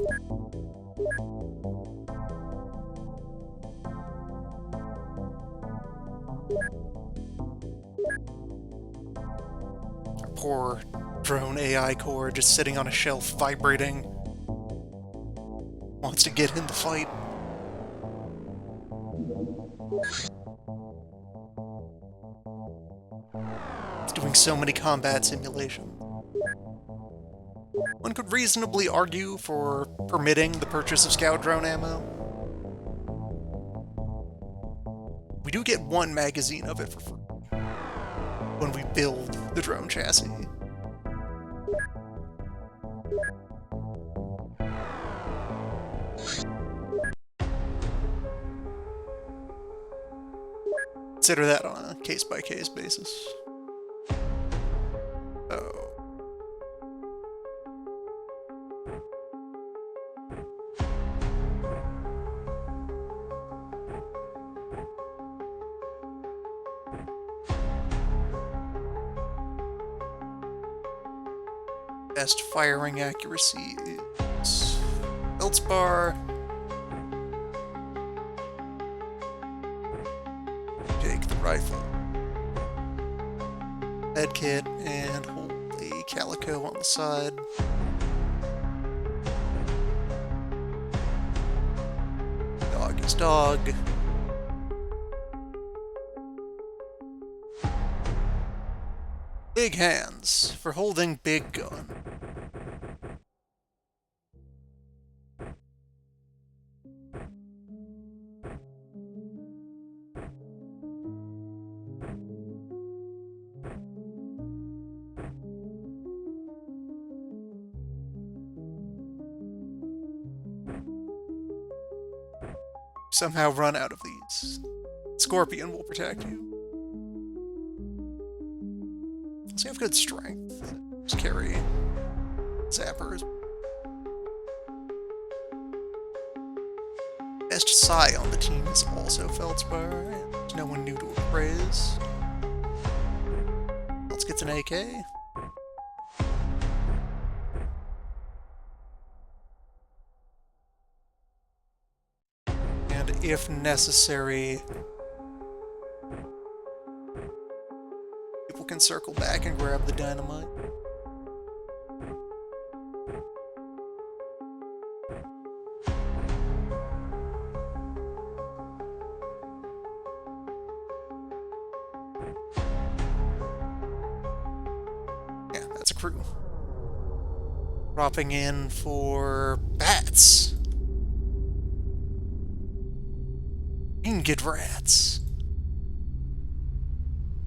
Our poor drone AI core just sitting on a shelf vibrating. Wants to get in the fight. It's doing so many combat simulations. One could reasonably argue for permitting the purchase of scout drone ammo. We do get 1 magazine of it for free when we build the drone chassis. Consider that on a case-by-case basis. Oh. Best firing accuracy is Feldspar. Take the rifle. Med kit and hold immediately. Calico on the side. Dog is dog. Big hands for holding big gun. Somehow run out of these. Scorpion will protect you. So you have good strength. Just carry zappers. Best Psy on the team is also Feldspar. There's no one new to appraise. Let's get an AK. And if necessary, people can circle back and grab the dynamite. Yeah, that's a crew. Dropping in for bats. Ingot rats.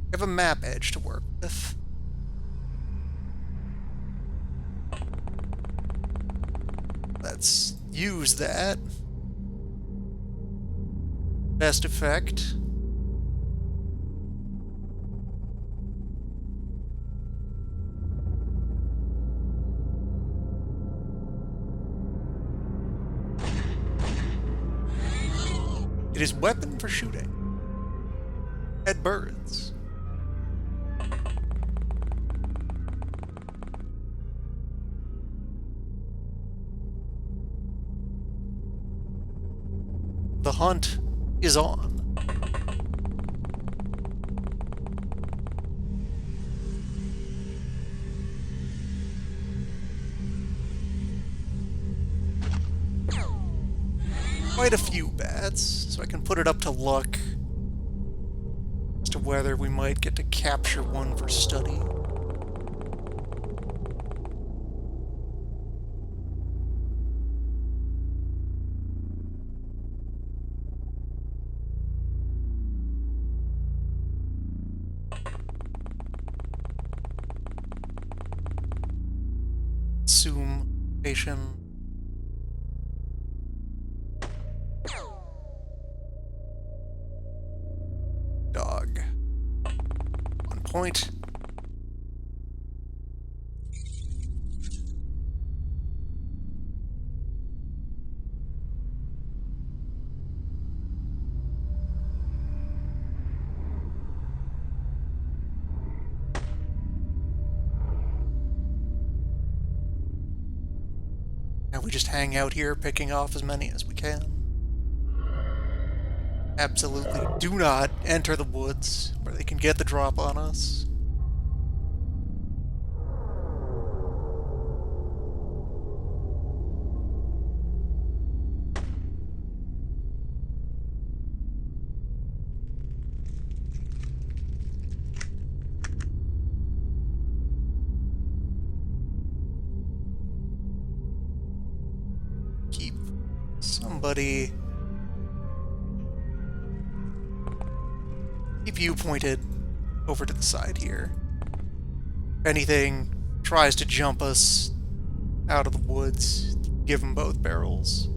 We have a map edge to work with. Let's use that. Best effect. It is weapon for shooting. At birds. The hunt is on. Quite a few bats, so I can put it up to luck as to whether we might get to capture one for study. Assume patient. Dog. On point. Now we just hang out here, picking off as many as we can. Absolutely do not enter the woods, where they can get the drop on us. Keep somebody... Keep you pointed over to the side here. If anything tries to jump us out of the woods, give them both barrels.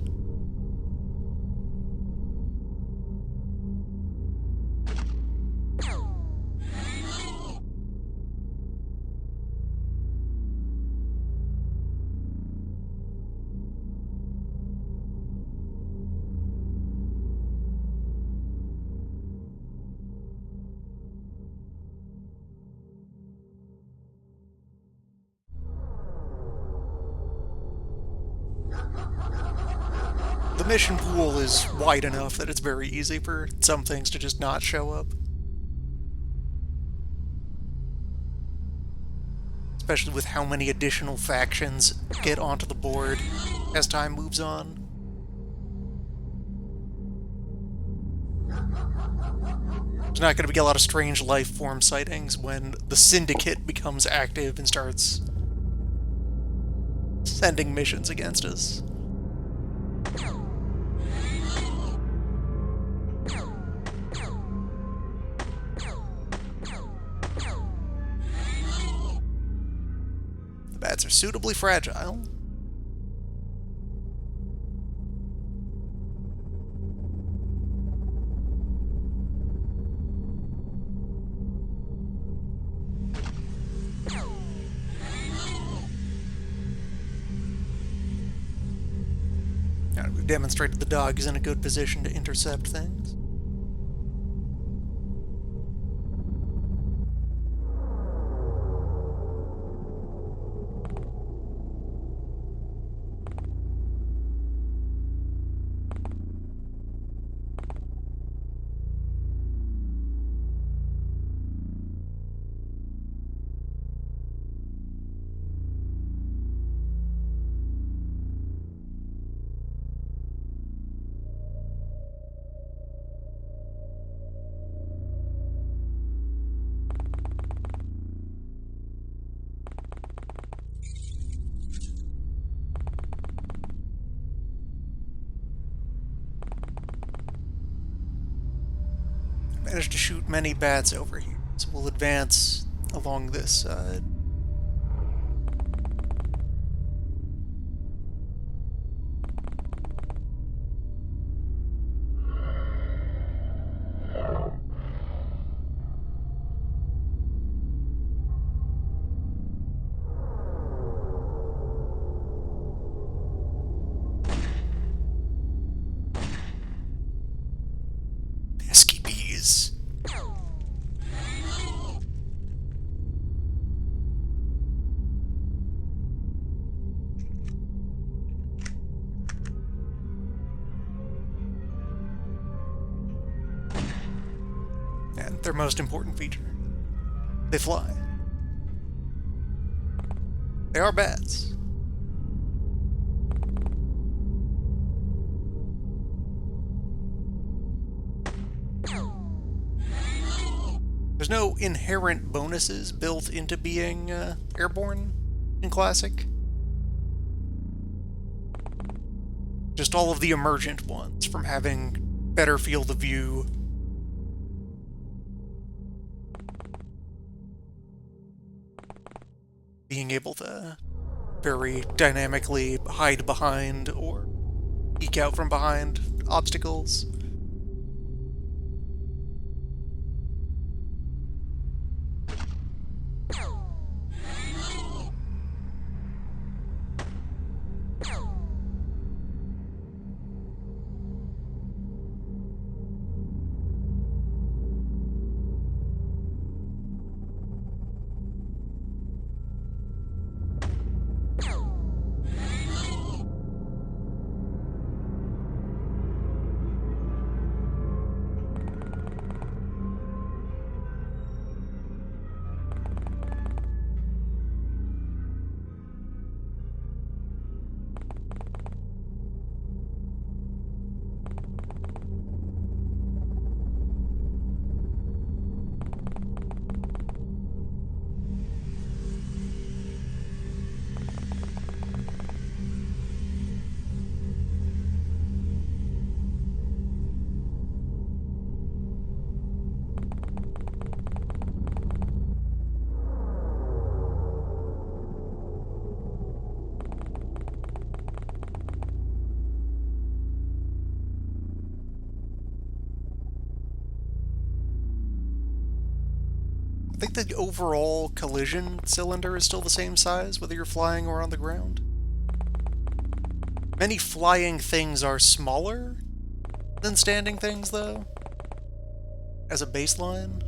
The mission pool is wide enough that it's very easy for some things to just not show up. especially with how many additional factions get onto the board as time moves on. There's not going to be a lot of strange life form sightings when the Syndicate becomes active and starts sending missions against us. The bats are suitably fragile. Now we've demonstrated the dog is in a good position to intercept things. Managed to shoot many bats over here, so we'll advance along this side. Pesky bees. And their most important feature: they fly. They are bats. There's no inherent bonuses built into being airborne in Classic. Just all of the emergent ones, from having better field of view, being able to very dynamically hide behind or eke out from behind obstacles. I think the overall collision cylinder is still the same size, whether you're flying or on the ground. Many flying things are smaller than standing things, though, as a baseline.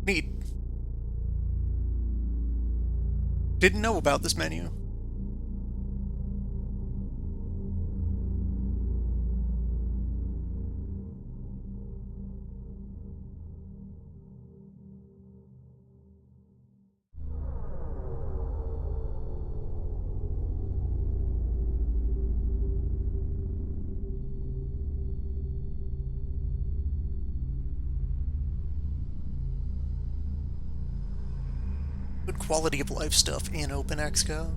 Neat. Didn't know about this menu. Good quality of life stuff in OpenXCO.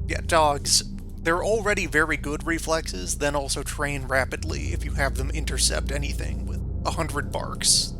Yeah, dogs. They're already very good reflexes, then also train rapidly if you have them intercept anything with 100 barks.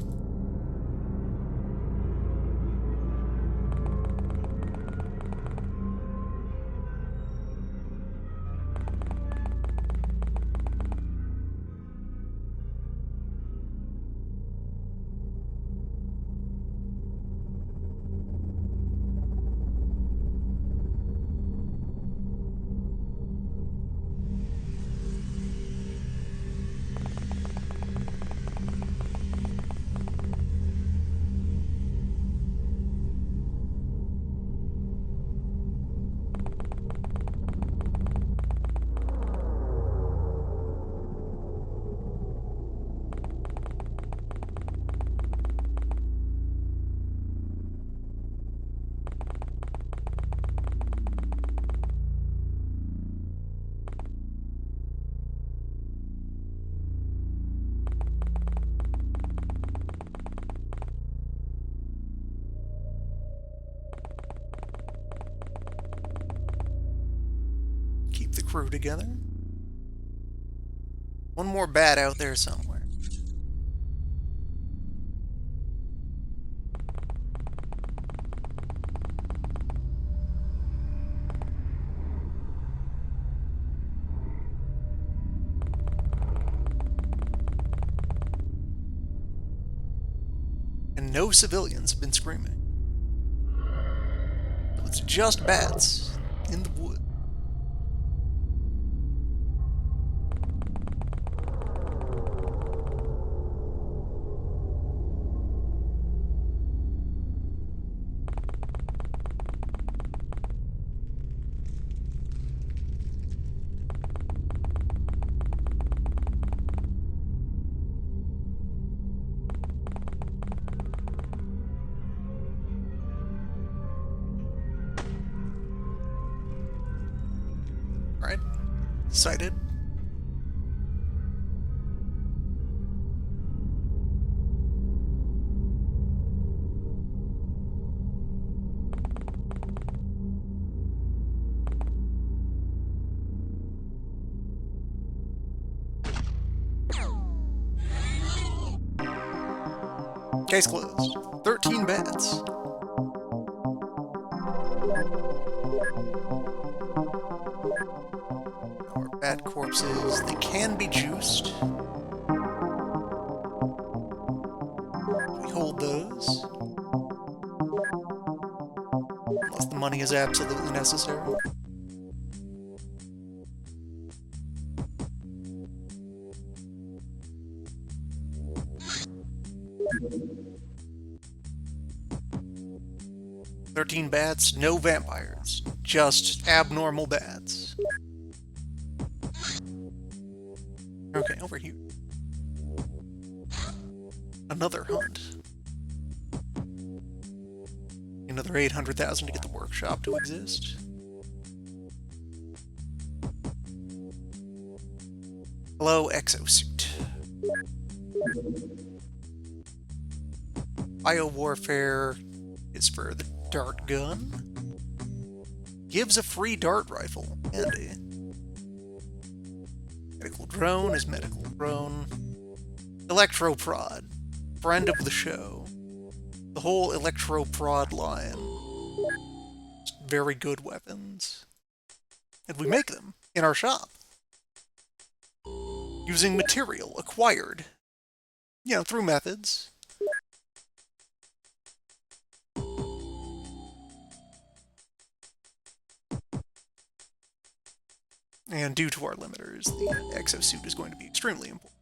Keep the crew together. One more bat out there somewhere. And no civilians have been screaming. So it's just bats in the woods. Right? Sighted. Case closed. 13 bats. Our bat corpses, they can be juiced. We hold those. Unless the money is absolutely necessary. "13 bats, no vampires. Just abnormal bats." Okay, over here. Another hunt. Another 800,000 to get the workshop to exist. Hello, exosuit. Biowarfare is for the dart gun. Gives a free dart rifle. Handy. Medical drone is medical drone. Electroprod. Friend of the show. The whole Electroprod line. Very good weapons. And we make them in our shop. Using material acquired. You know, through methods. And due to our limiters, the exosuit is going to be extremely important.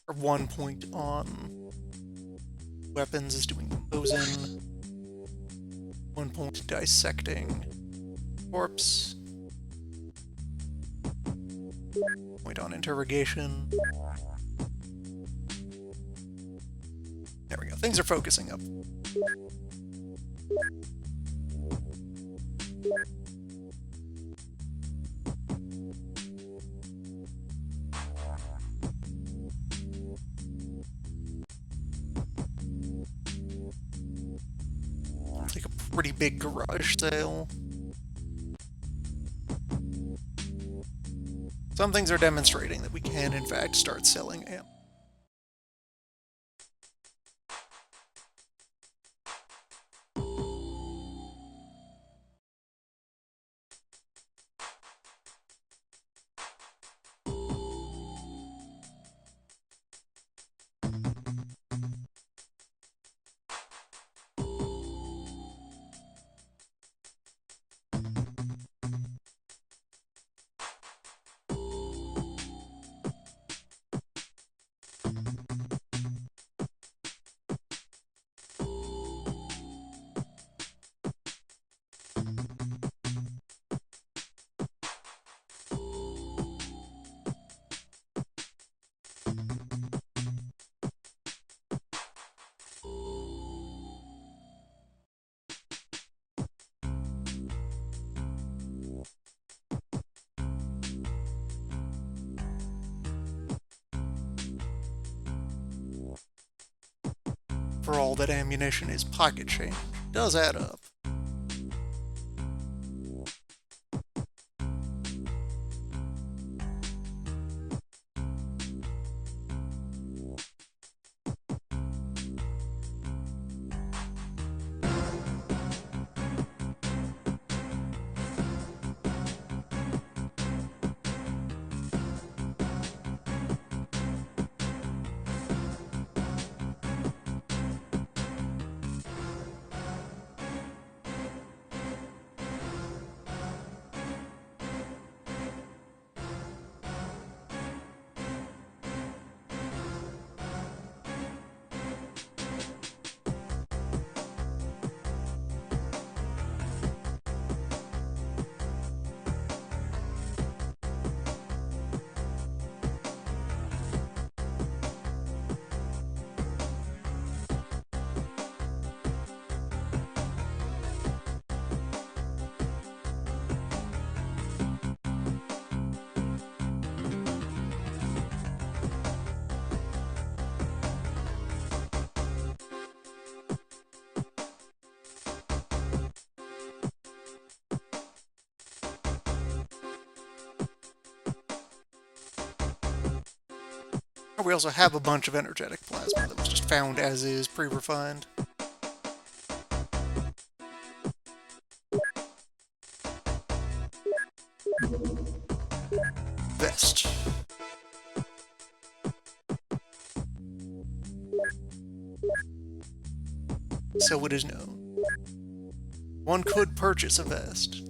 Our 1 point on weapons is doing Bosun. 1 point dissecting corpse. Point on interrogation. There we go. Things are focusing up. Take a pretty big garage sale. Some things are demonstrating that we can, in fact, start selling ammo. For all that ammunition is pocket change, it does add up. We also have a bunch of energetic plasma that was just found as is, pre-refined. Vest. So it is known. One could purchase a vest.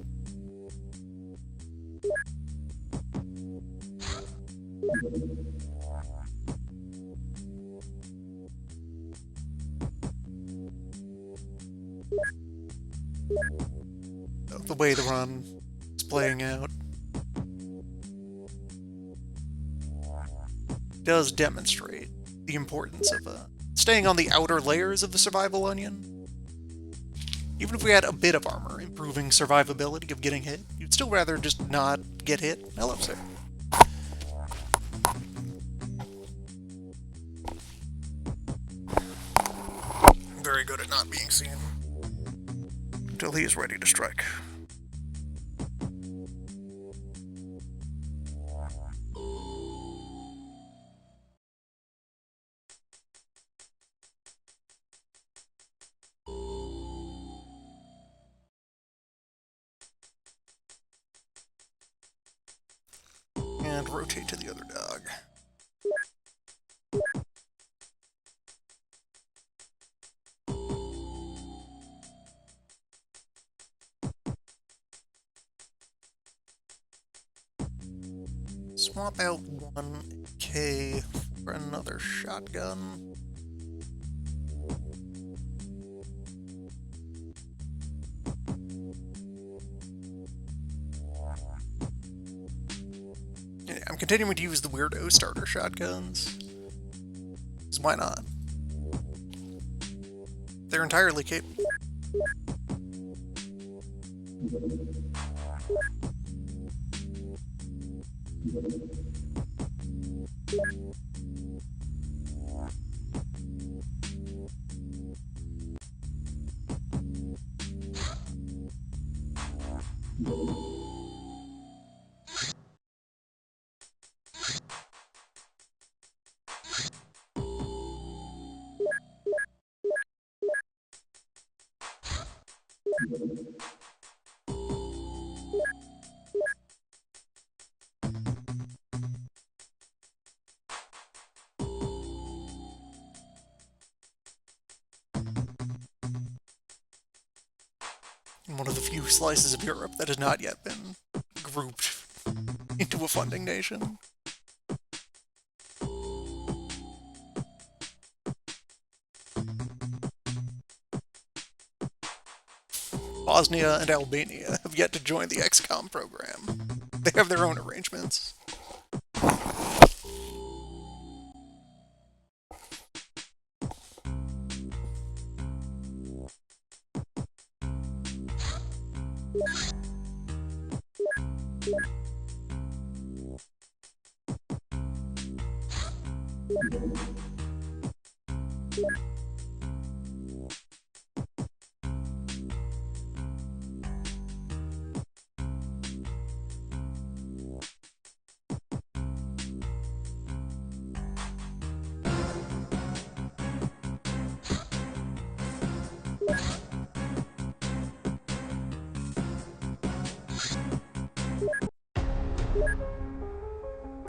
The way the run is playing out does demonstrate the importance of staying on the outer layers of the survival onion. Even if we had a bit of armor, improving survivability of getting hit, you'd still rather just not get hit. Hello, sir. Very good at not being seen. Until he is ready to strike. And rotate to the other dog. Swap out 1K for another shotgun. Yeah, I'm continuing to use the weirdo starter shotguns. 'Cause why not? They're entirely capable. One of the few slices of Europe that has not yet been grouped into a funding nation. Bosnia and Albania have yet to join the XCOM program. They have their own arrangements.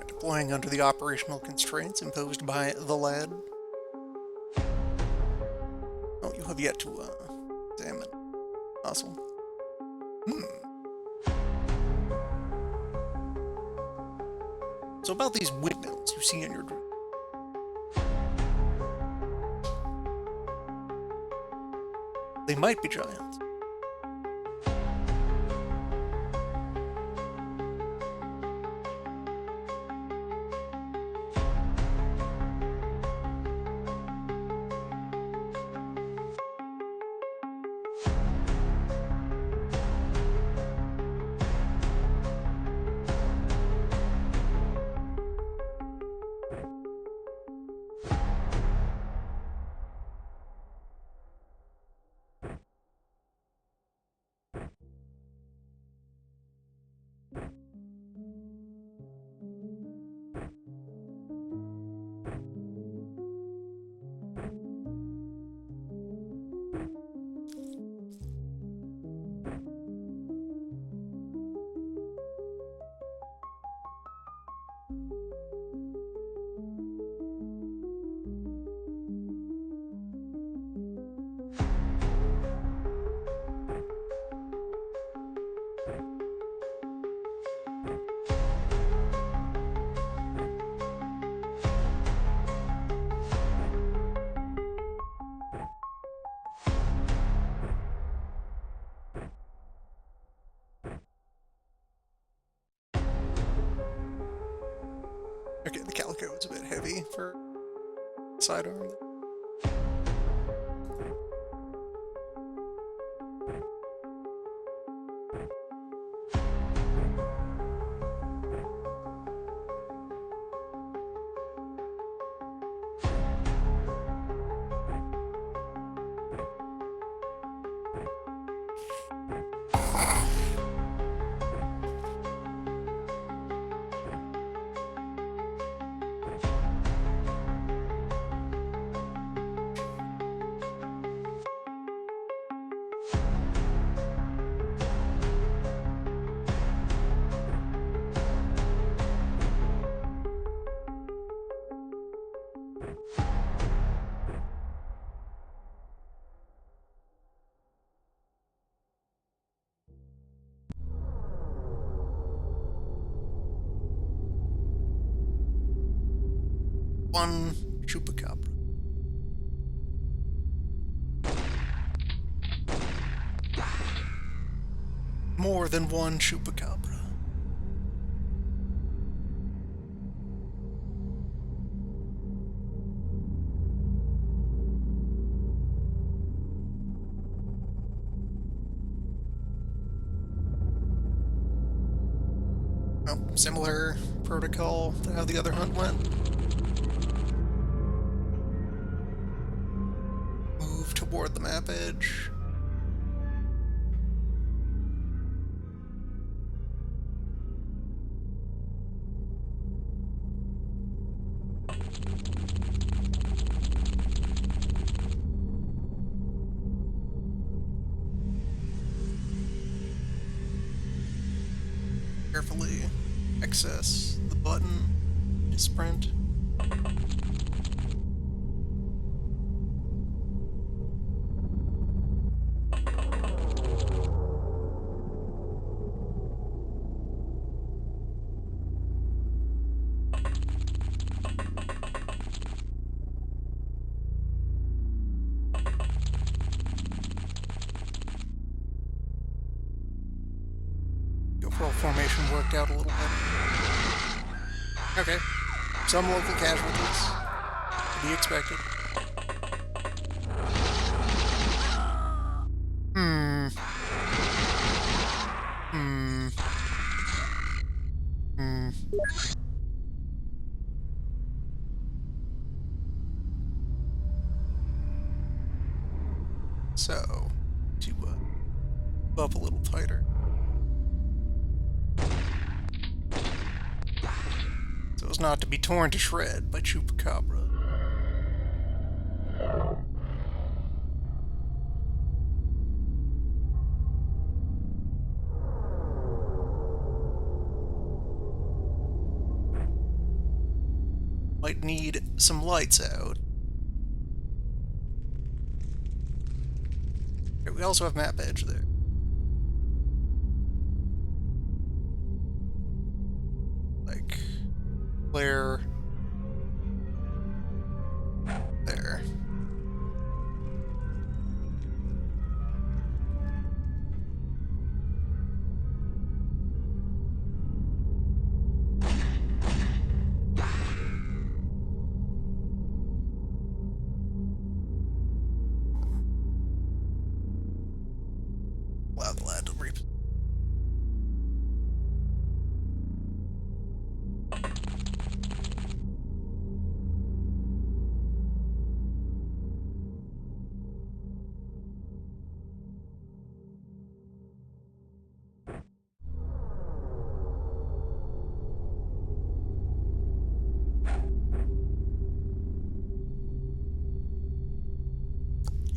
Deploying under the operational constraints imposed by the lad. Oh, you have yet to examine. Awesome. So about these windmills you see in your dream. They might be giants. Okay, the calico is a bit heavy for sidearm. One chupacabra. More than one chupacabra. Oh, similar protocol to how the other hunt went. Move toward the map edge. Carefully access the button to sprint. The overall formation worked out a little bit. Okay, some local casualties to be expected. Hmm. Hmm. Hmm. So, to up a little tighter. So as not to be torn to shred by chupacabra. Might need some lights out. Okay, we also have map edge there. Like, flare there. Allow the lad to reap.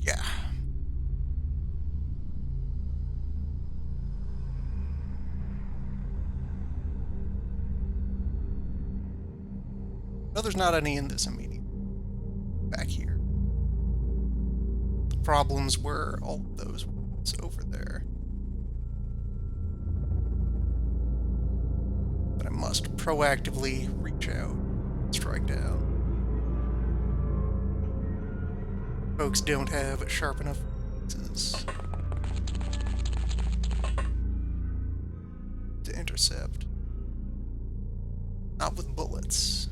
Yeah. No, there's not any in this immediate. Back here. The problems were all of those ones over there. But I must proactively reach out, strike down. Folks don't have sharp enough senses to intercept. Not with bullets.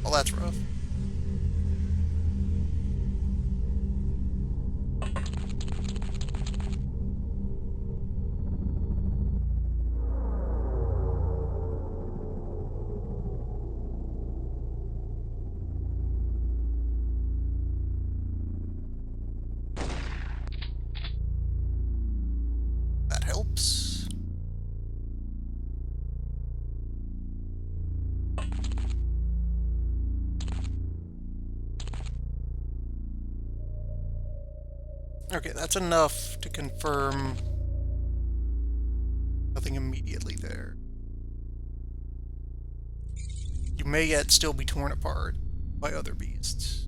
Well, that's rough. That helps. Okay, that's enough to confirm nothing immediately there. You may yet still be torn apart by other beasts.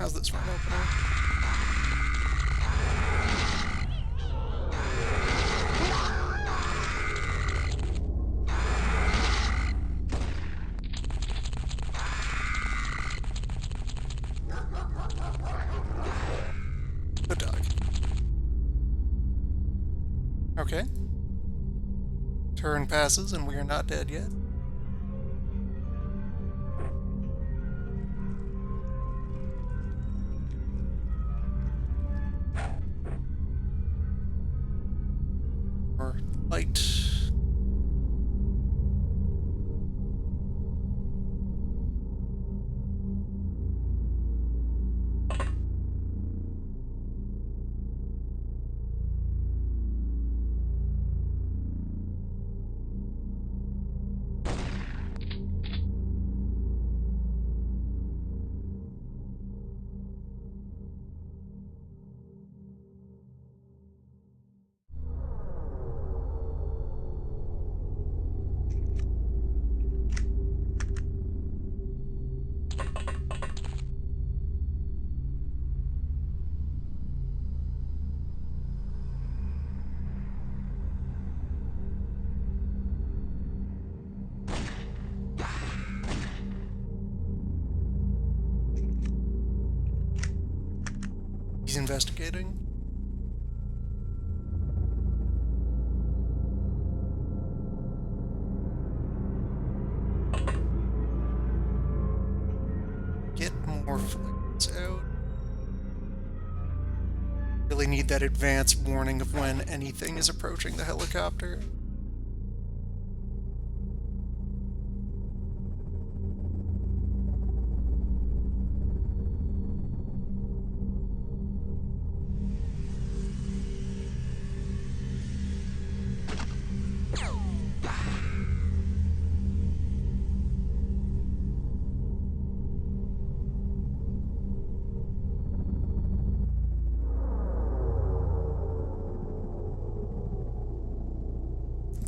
How's this run opening? Good dog. Okay. Turn passes and we are not dead yet. Or light. He's investigating. Get more flares out. Really need that advance warning of when anything is approaching the helicopter.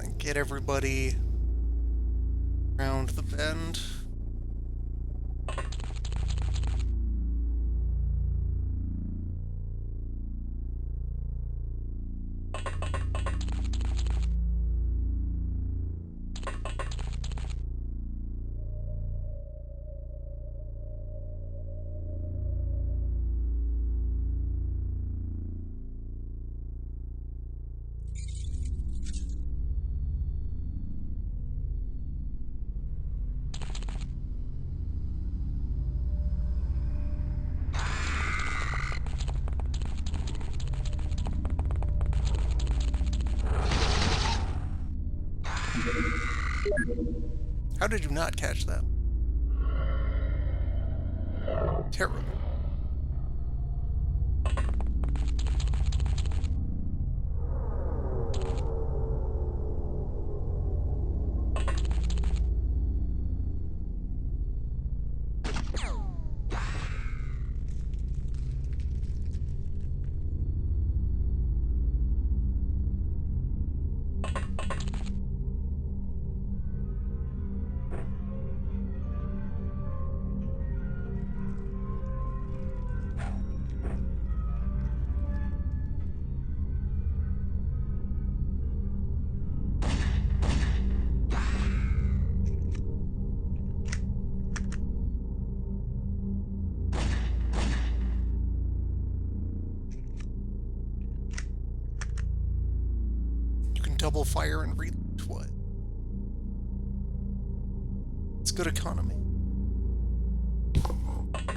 And get everybody around the bend. How did you not catch that? Terrible. Double fire and reload. What? It's good economy.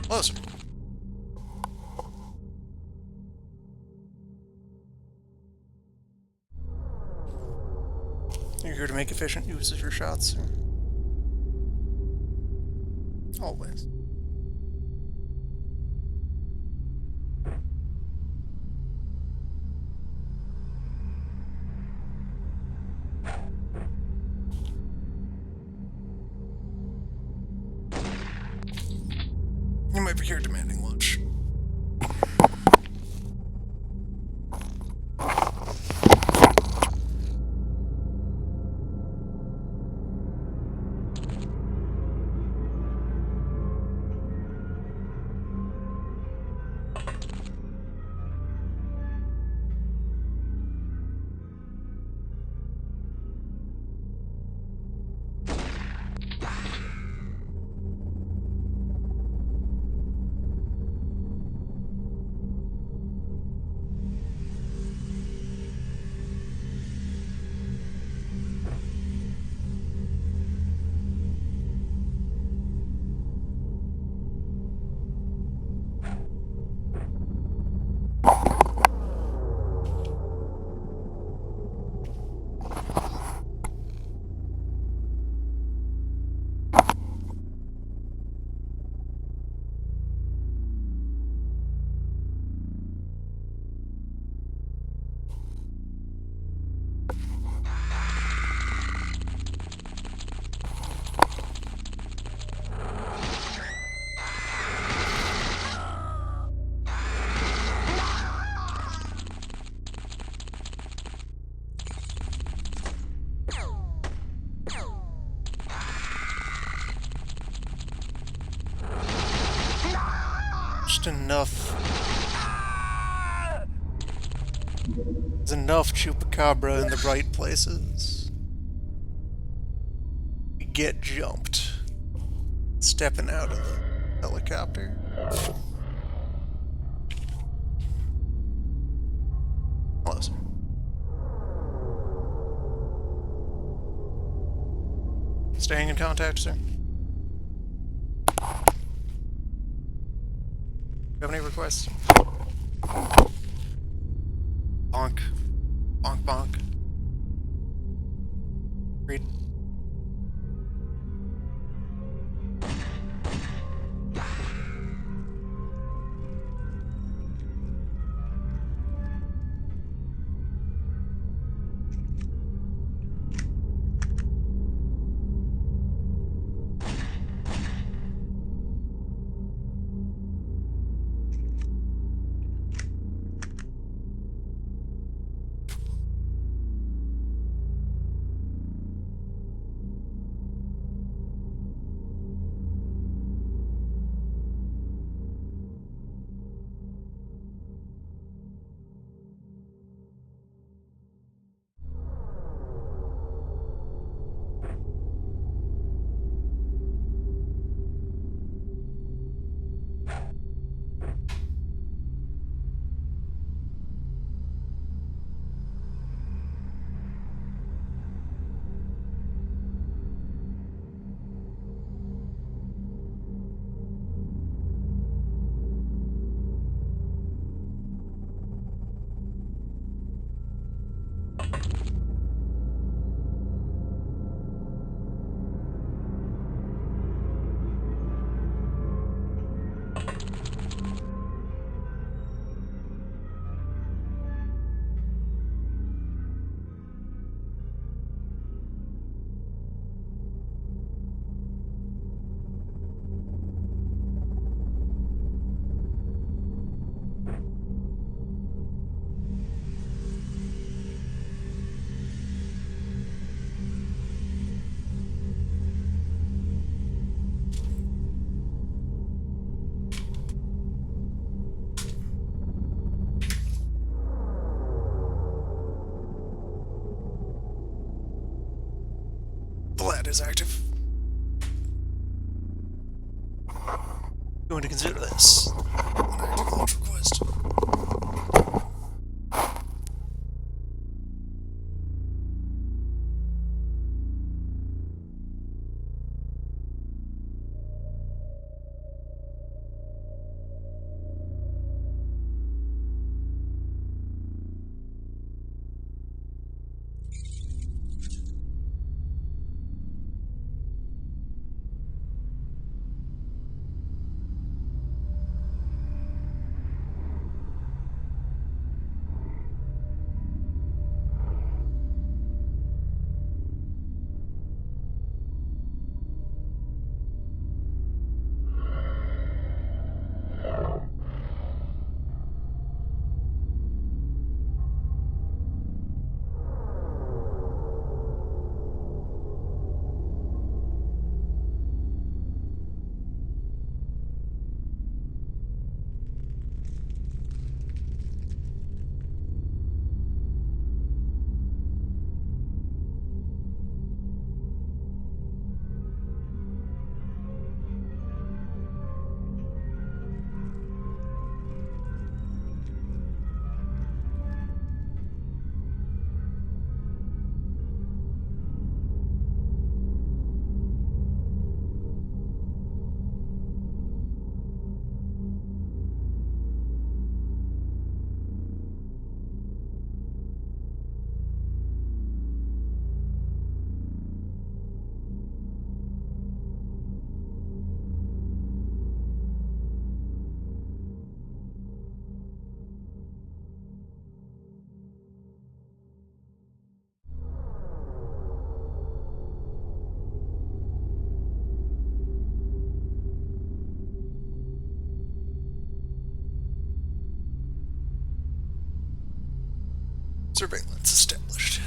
Closer. You're here to make efficient use of your shots. Always. You might be here demanding lunch. just enough. There's enough chupacabra in the right places. We get jumped. Stepping out of the helicopter. Hello, sir. Staying in contact, sir. Do you have any requests? Bonk. Bonk, bonk. Read. The lad is active. Going to consider this an active launch request. Surveillance established.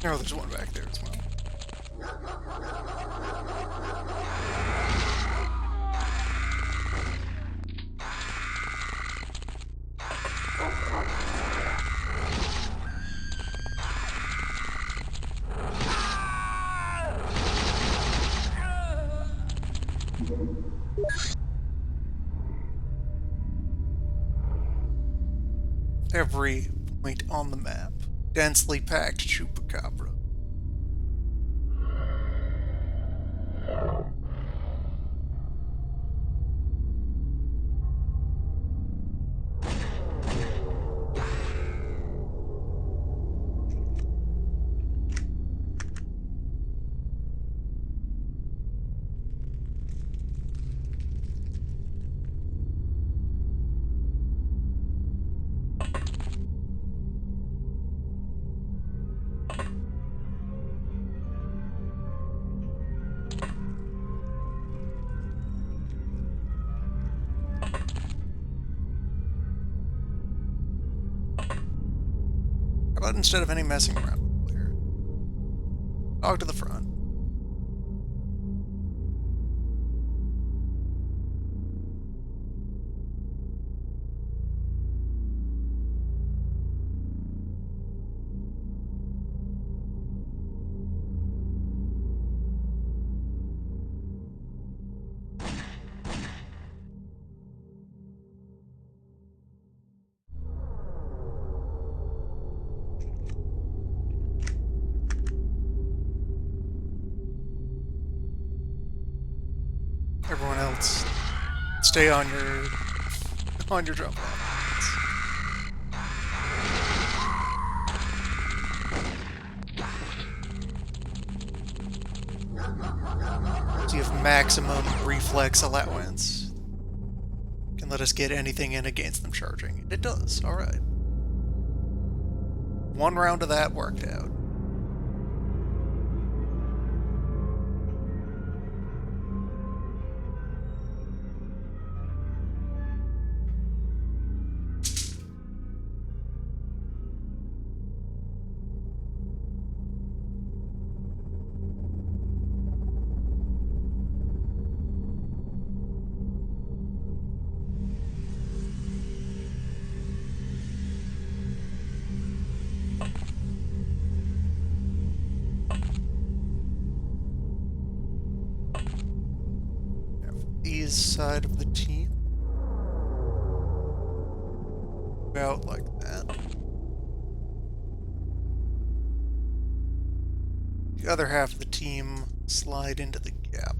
Oh, there's one back there as well. Every point on the map. Densely packed chupacabra. How about instead of any messing around with the player? Dog to the front. Everyone else, stay on your jump off. So you have maximum reflex allowance. Can let us get anything in against them charging. It does. All right. One round of that worked out. These side of the team. Out like that. The other half of the team slide into the gap.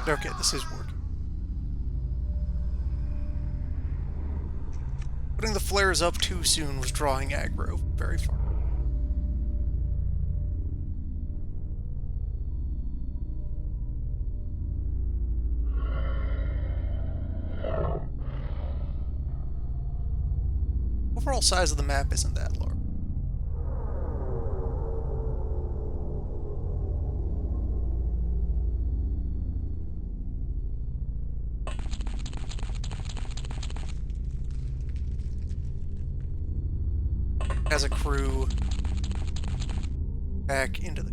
Okay, this is working. Putting the flares up too soon was drawing aggro very far. Overall size of the map isn't that large. As a crew, back into the...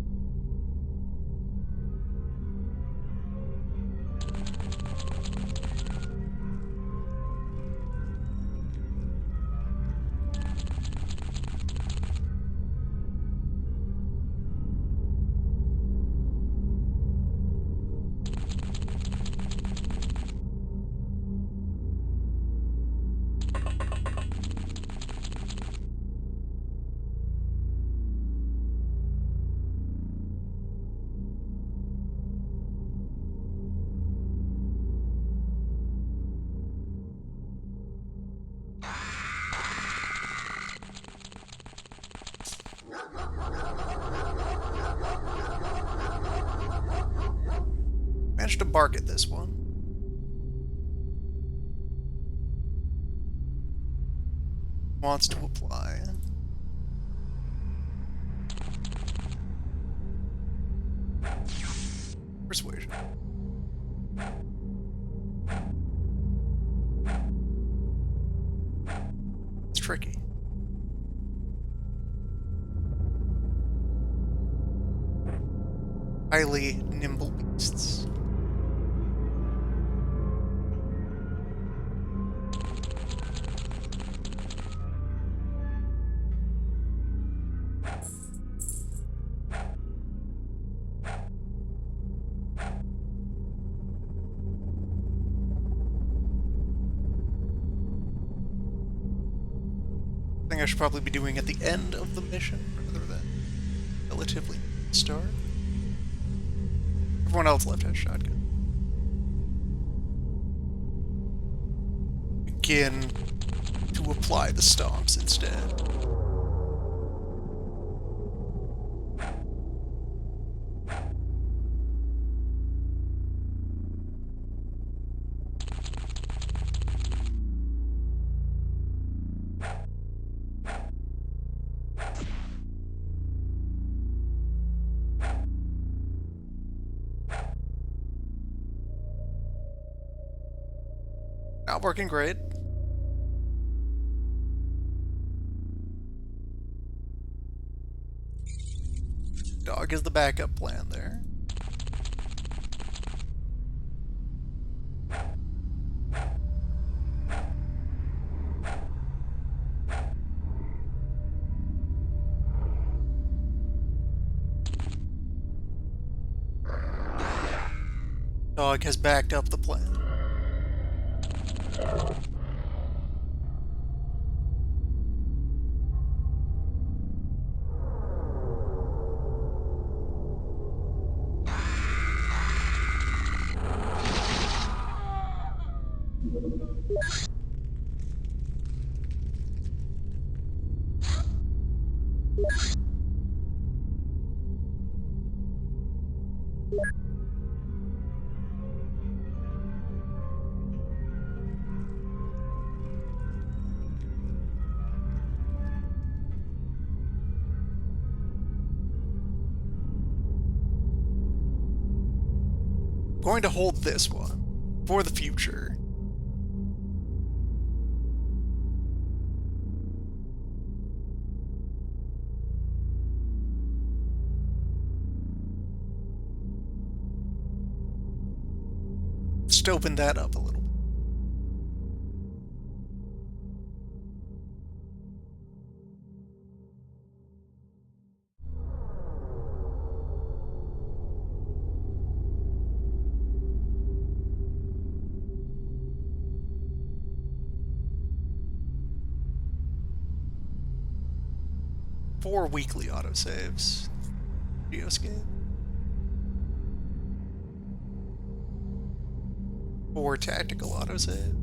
to bark at this one. Wants to apply. Persuasion. It's tricky. Highly nimble beasts. I should probably be doing at the end of the mission rather than relatively start. Everyone else left has shotgun. Begin to apply the stomps instead. Not working great. Dog is the backup plan there. Dog has backed up the plan. Going to hold this one for the future. Just open that up a little bit. Four weekly autosaves. Geoscape. 4 tactical autosave.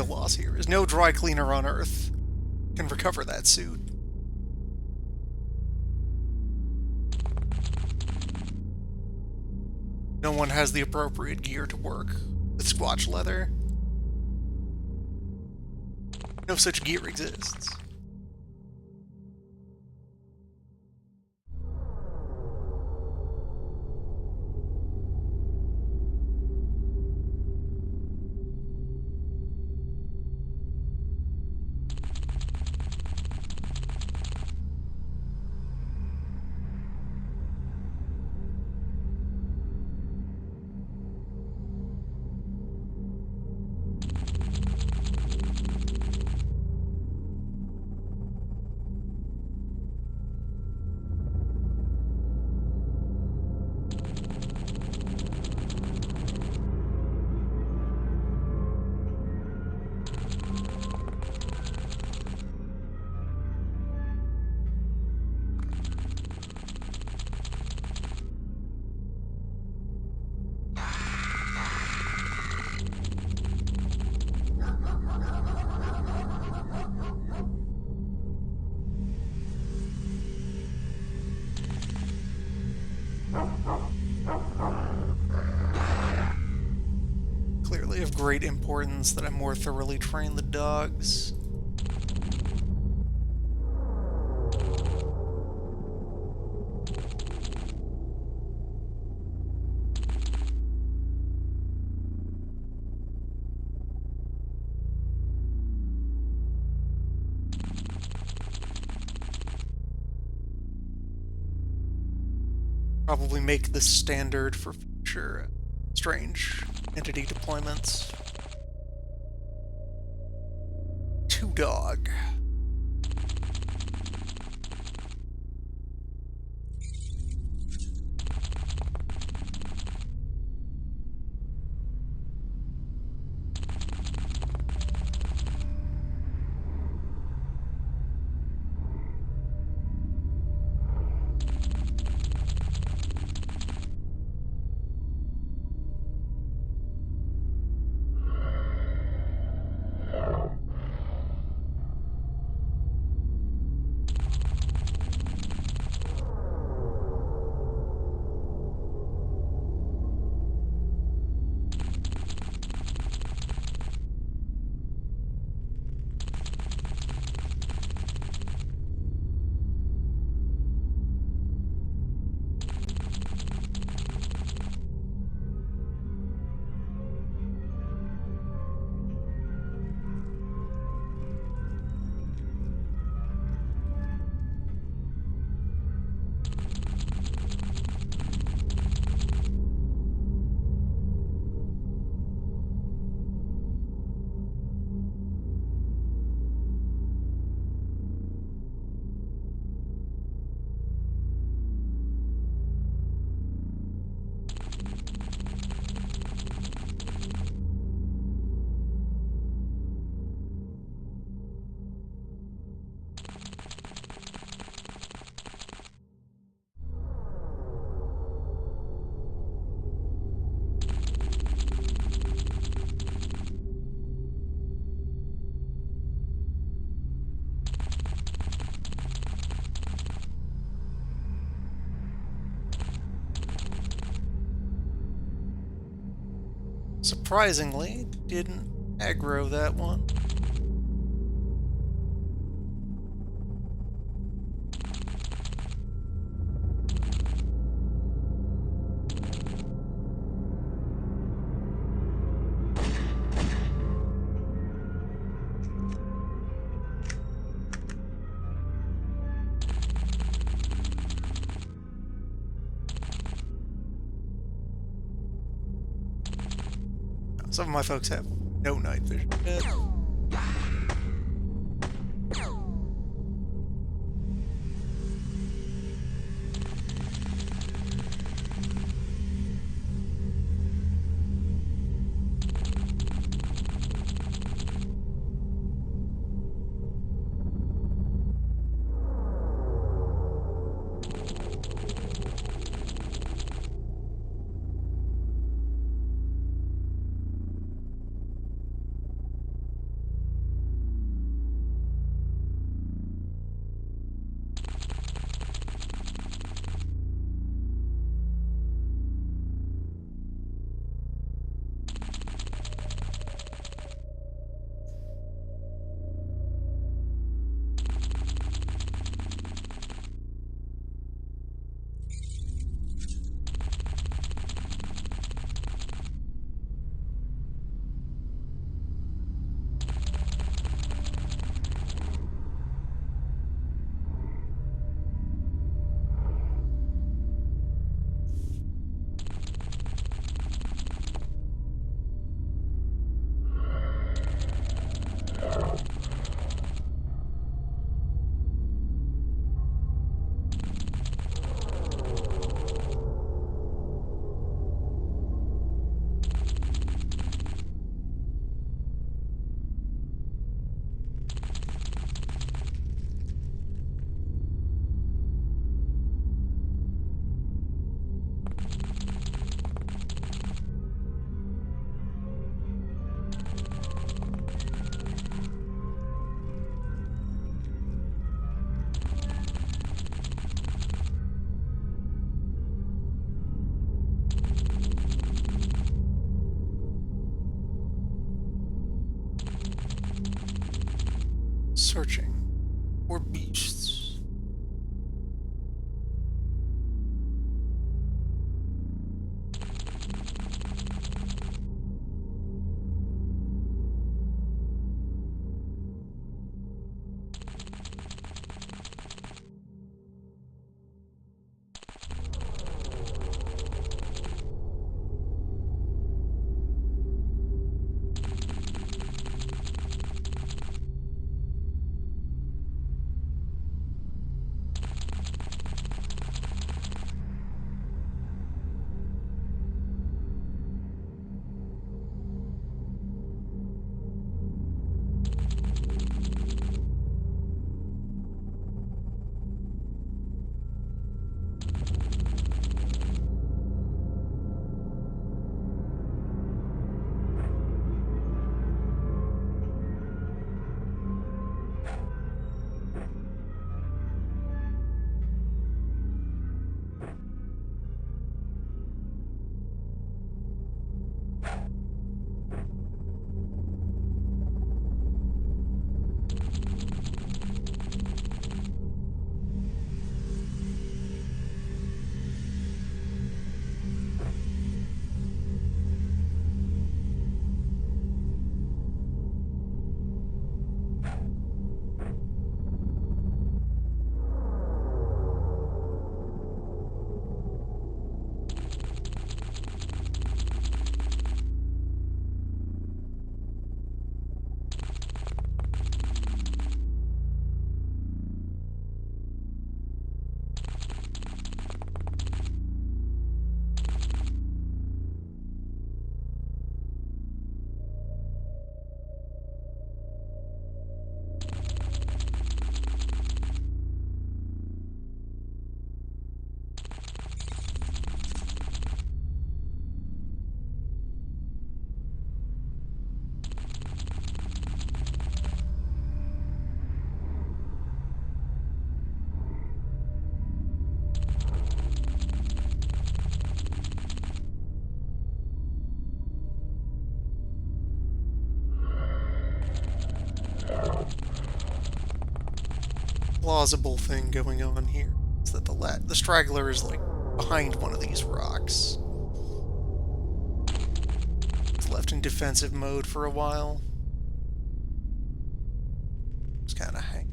real loss here is no dry cleaner on Earth can recover that suit. No one has the appropriate gear to work with squatch leather. No such gear exists. Clearly of great importance that I more thoroughly train the dogs. Probably make this standard for future strange entity deployments. 2 dog. Surprisingly, didn't aggro that one. Some of my folks have no night vision. Searching for beasts. Plausible thing going on here is that the straggler is like behind one of these rocks. It's left in defensive mode for a while. Just kind of hang.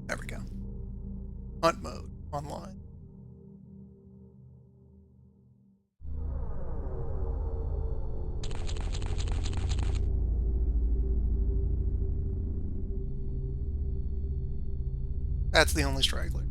There we go. Hunt mode online. That's the only straggler.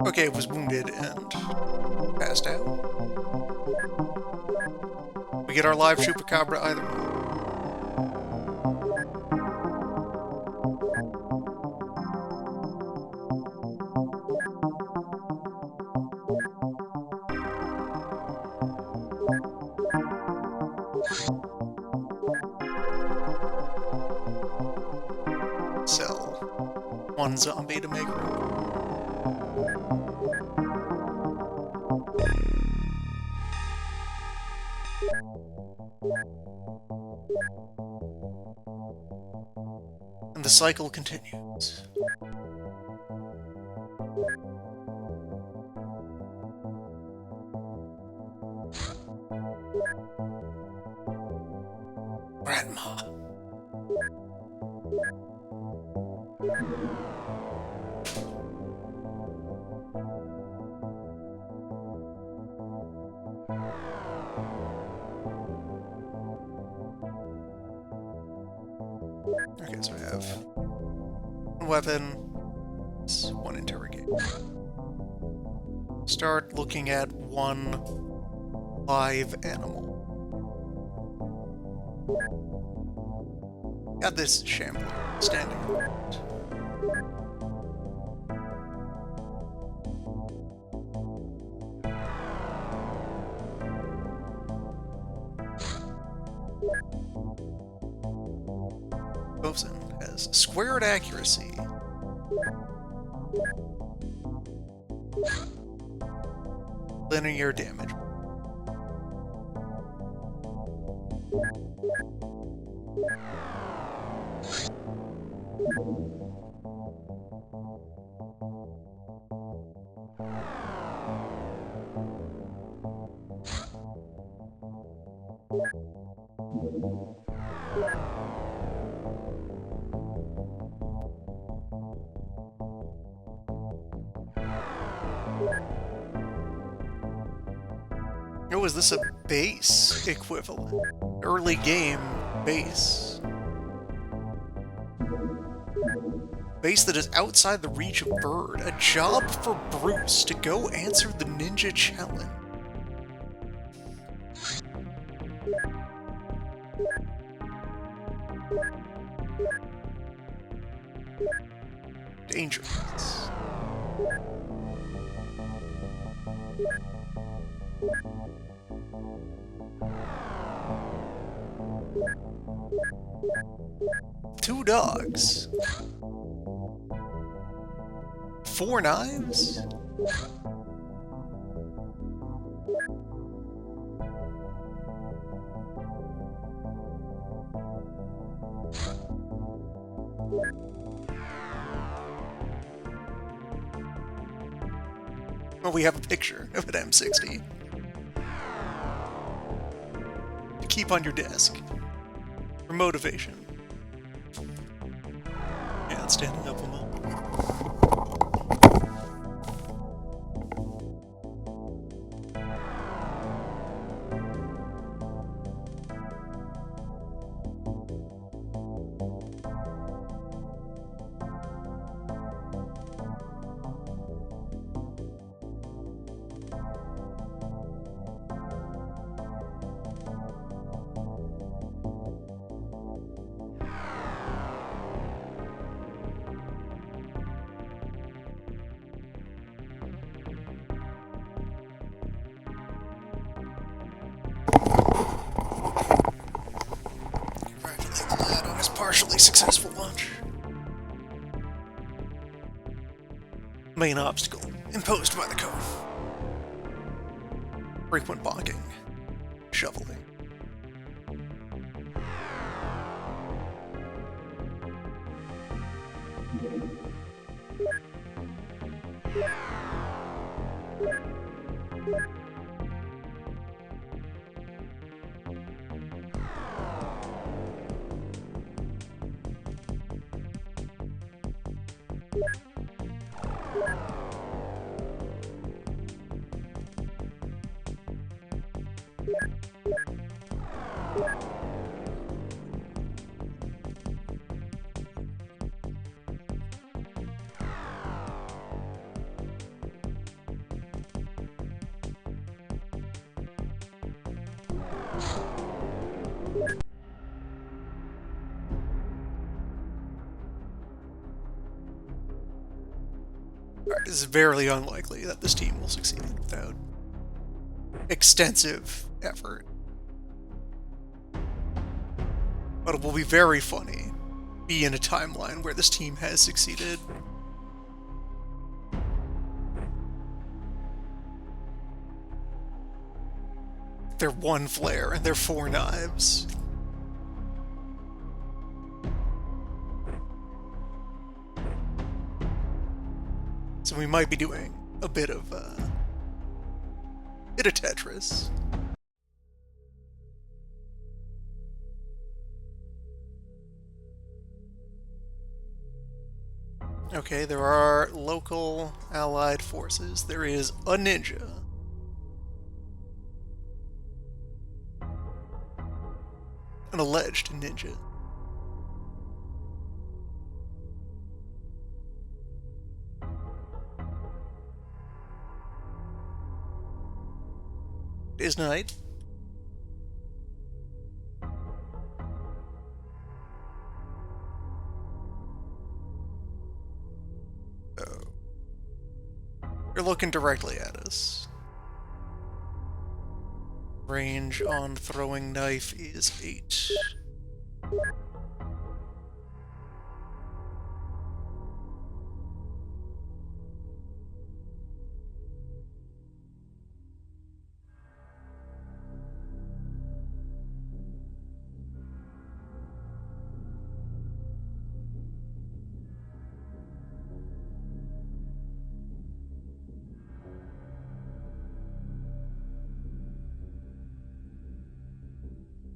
Okay, was wounded and passed out. We get our live Chupacabra either way. Sell one zombie to make room. And the cycle continues. Grandma. Okay, so I have one weapon, one interrogate. Start looking at one live animal. Got this shambler standing around. Bosun has squared accuracy. Linear damage. Oh, is this a base equivalent? Early game base. Base that is outside the reach of Bird. A job for Bruce to go answer the ninja challenge. Dangerous. Two dogs. 4 knives? Well, we have a picture of an M60 to keep on your desk for motivation. Yeah, it's standing up a moment. Partially successful launch. Main obstacle imposed by the code. Frequent bonking. Shoveling. Alright, it is very unlikely that this team will succeed without extensive effort. But it will be very funny be in a timeline where this team has succeeded. They're 1 flare and they're 4 knives. So we might be doing a bit of Tetris. Okay, there are local allied forces. There is a ninja. An alleged ninja. It is night. Oh. You're looking directly at us. Range on throwing knife is 8.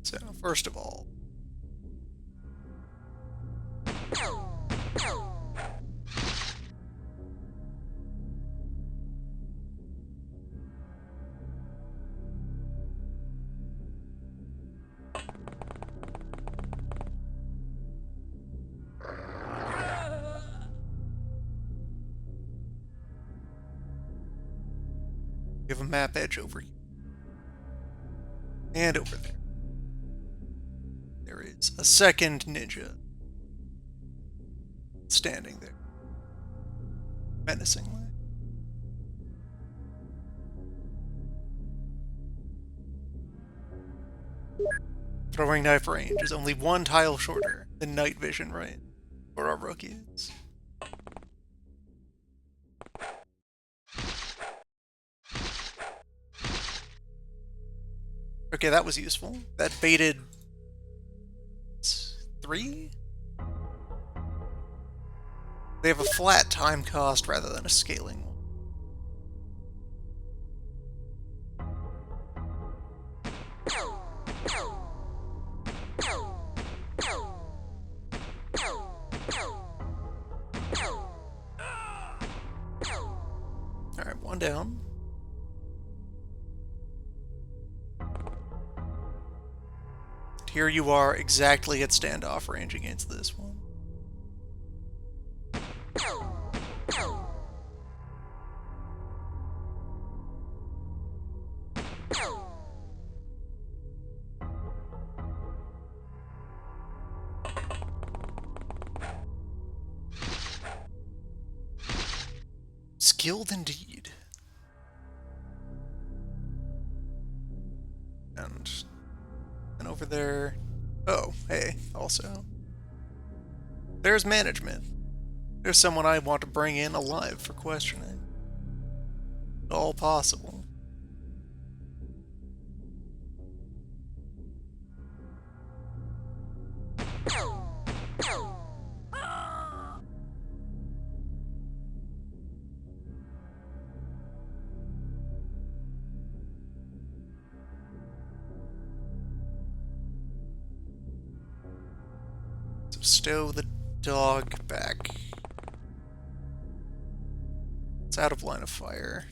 So, first of all, we have a map edge over here. And over there. There is a second ninja standing there, menacingly. Throwing knife range is only 1 tile shorter than night vision range for our rookies. Okay, that was useful. That baited 3? They have a flat time cost rather than a scaling one. Alright, 1 down. Here you are exactly at standoff range against this one. Skilled indeed. And over there... Oh, hey, also. There's management. There's someone I want to bring in alive for questioning. All possible. Stow the dog back. It's out of line of fire.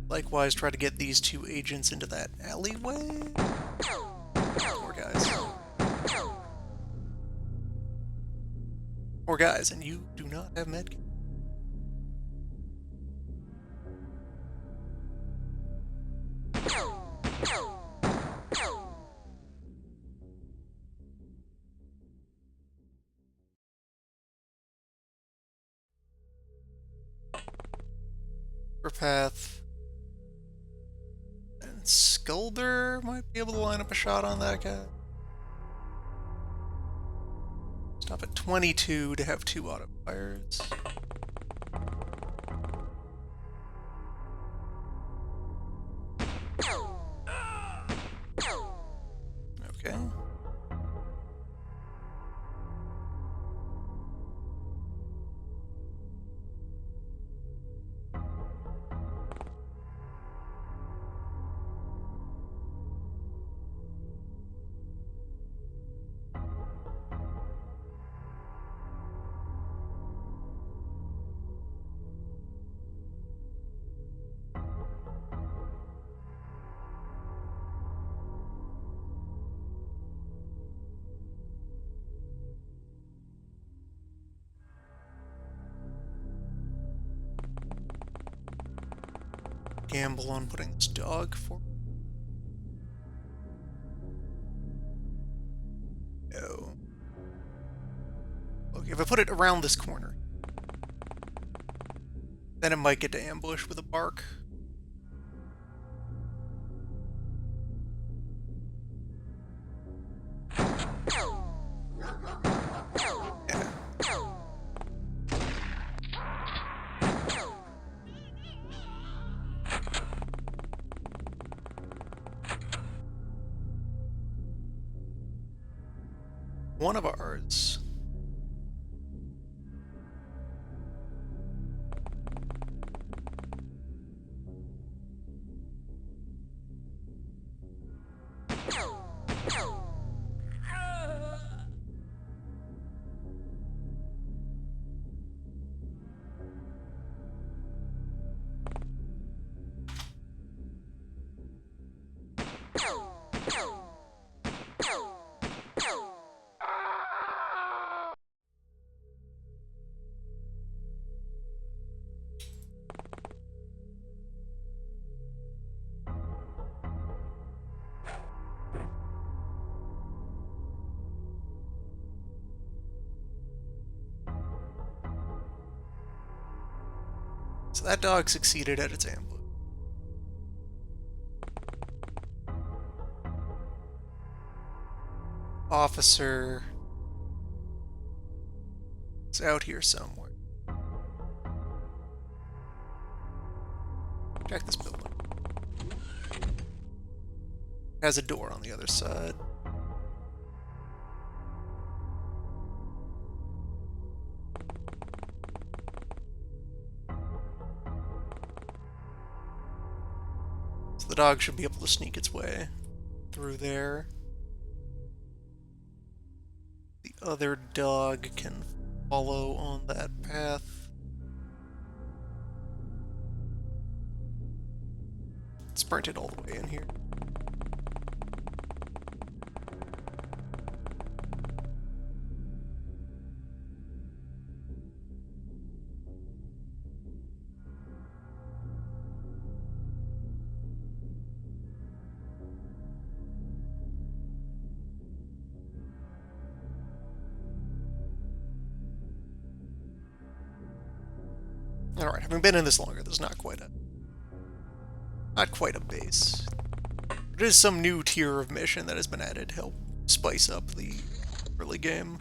Likewise, try to get these 2 agents into that alleyway. Poor guys. Poor guys, and you do not have medkit. path. And Skulder might be able to line up a shot on that guy. Stop at 22 to have 2 auto fires. Okay. Gamble on putting this dog for. No. Okay, if I put it around this corner, then it might get to ambush with a bark. Yeah. One of ours. So that dog succeeded at its ambush. Officer is out here somewhere. Check this building. Has a door on the other side. So the dog should be able to sneak its way through there. The other dog can follow on that path. Sprint it all the way in here. Alright, having been in this longer, there's not quite a base. It is some new tier of mission that has been added to help spice up the early game.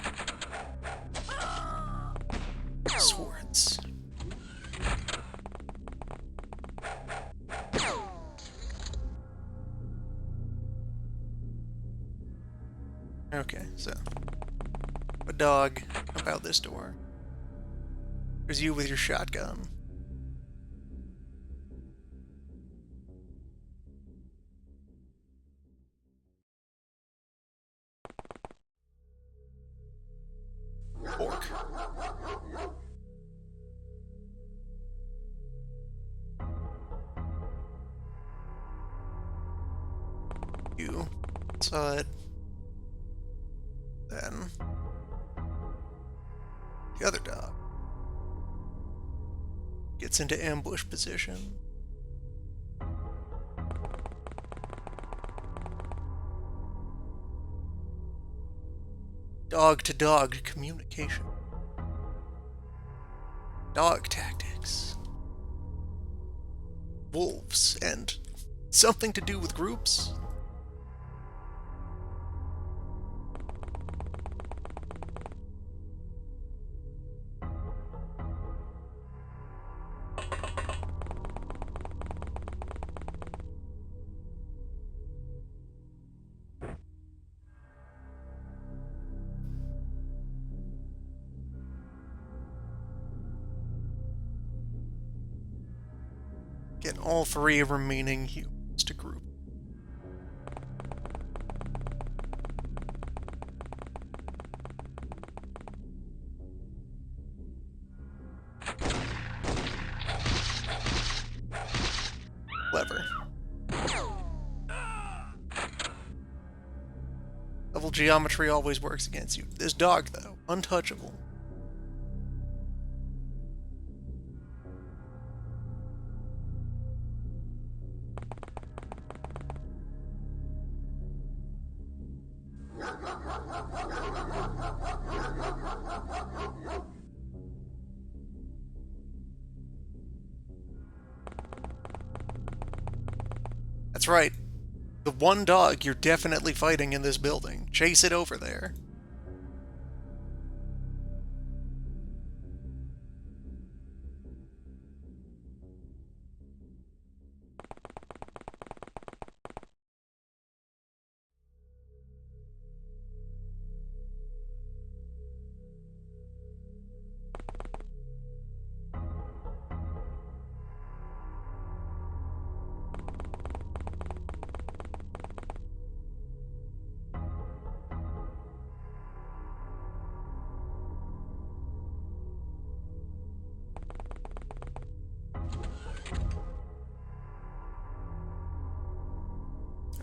Swords. Okay, so a dog about this door. There's you with your shotgun. Orc. You outside. Then the other dog gets into ambush position. Dog-to-dog communication. Dog tactics. wolves and something to do with groups? Get all 3 remaining humans to group. Clever. Level geometry always works against you. This dog, though, untouchable. That's right. The one dog you're definitely fighting in this building. Chase it over there.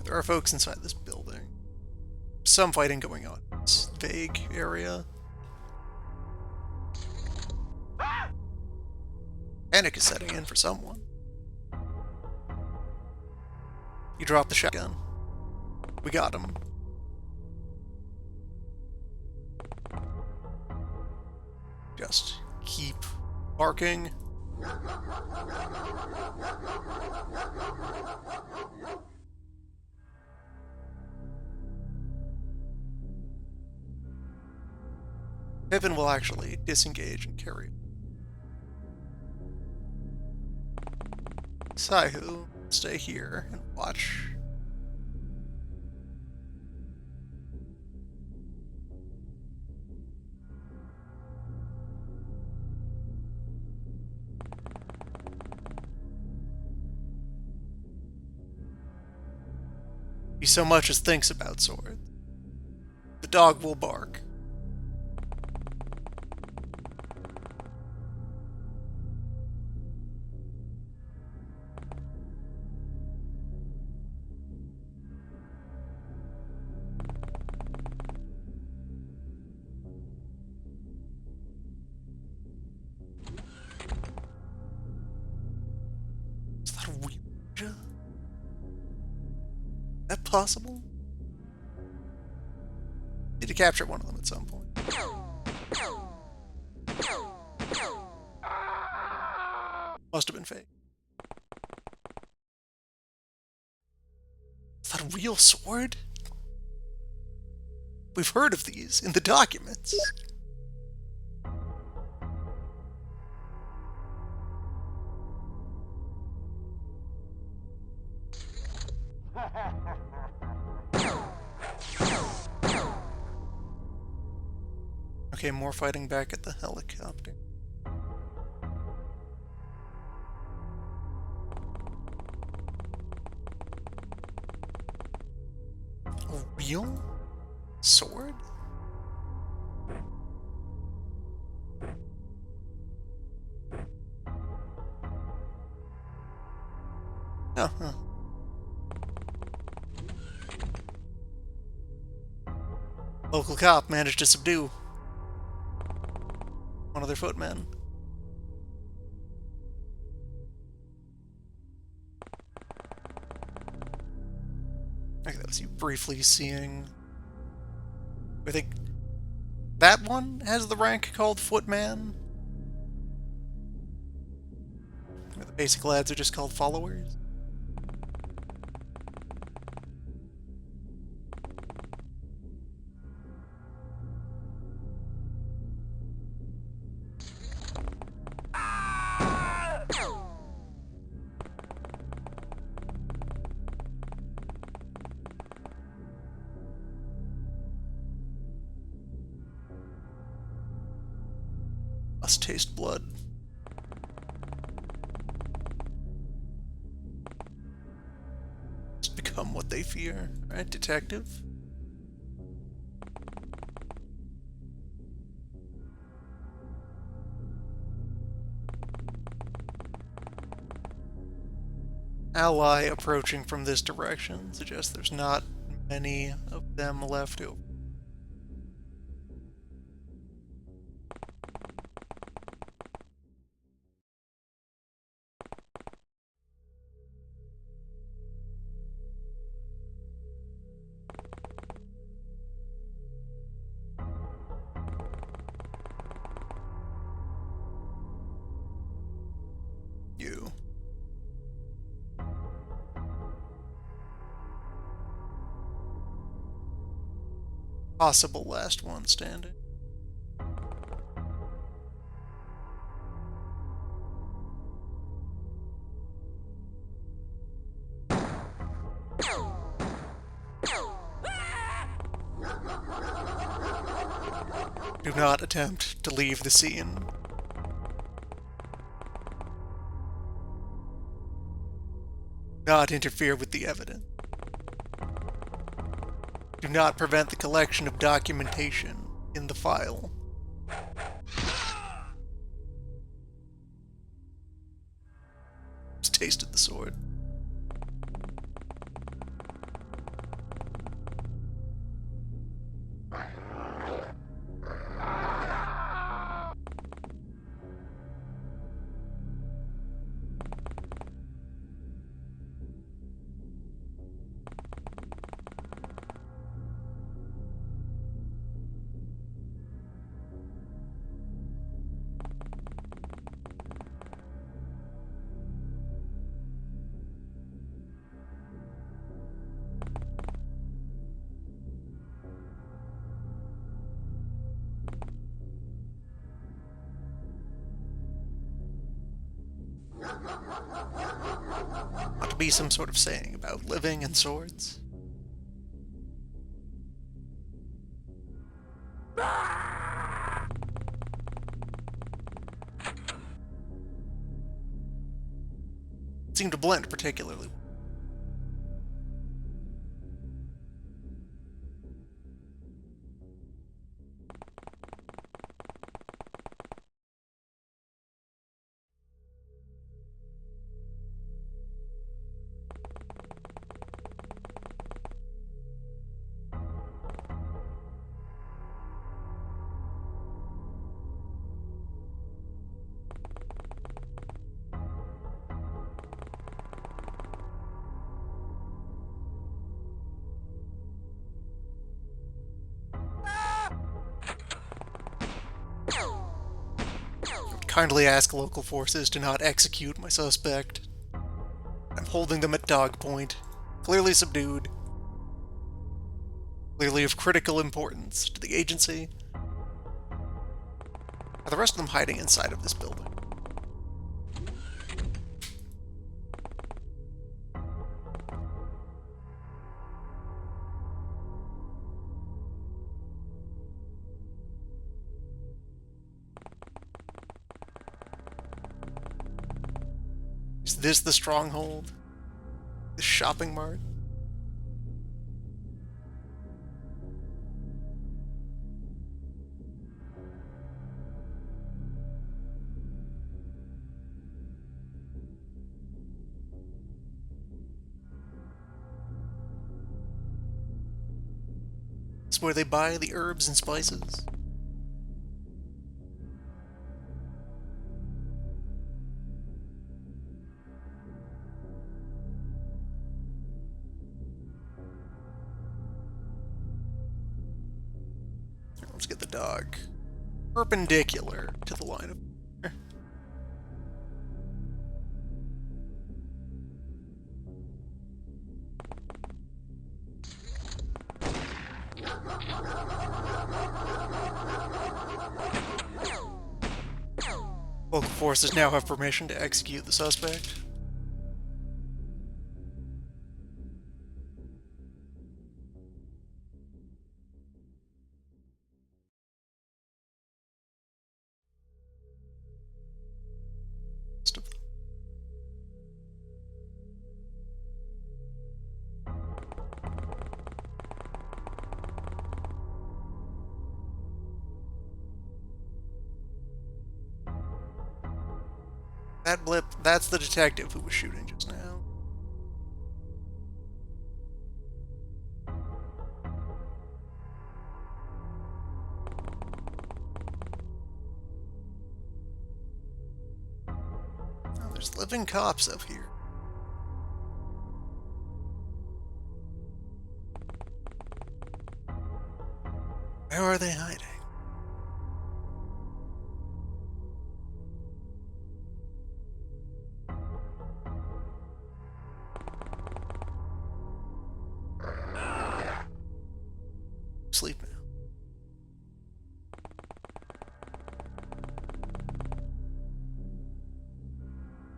There are folks inside this building. Some fighting going on in this vague area. Panic is setting in for someone. You drop the shotgun. We got him. Just keep barking. Pippin will actually disengage and carry. Saihu, stay here and watch. He so much as thinks about sword. The dog will bark. Is that a weird? Is that possible? Need to capture one of them at some point. Must have been fake. Is that a real sword? We've heard of these in the documents. Okay, more fighting back at the helicopter. A real sword? Oh, huh. Local cop managed to subdue one of their footmen. Okay, that was you briefly seeing. I think that one has the rank called Footman. The Basic lads are just called followers. Must taste blood. Must become what they fear, right, detective? Ally approaching from this direction suggests there's not many of them left over. You. Possible last one standing. Do not attempt to leave the scene. Not interfere with the evidence. Do not prevent the collection of documentation in the file. Just tasted the sword. Ought to be some sort of saying about living and swords. It seemed to blend particularly. Kindly ask local forces to not execute my suspect. I'm holding them at dog point, clearly subdued, clearly of critical importance to the agency. Are the rest of them hiding inside of this building? Is this the stronghold? The shopping mart? It's where they buy the herbs and spices. Let's get the dog perpendicular to the line of... Local forces now have permission to execute the suspect. That blip, that's the detective who was shooting just now. Oh, there's living cops up here. Where are they hiding? Sleep now.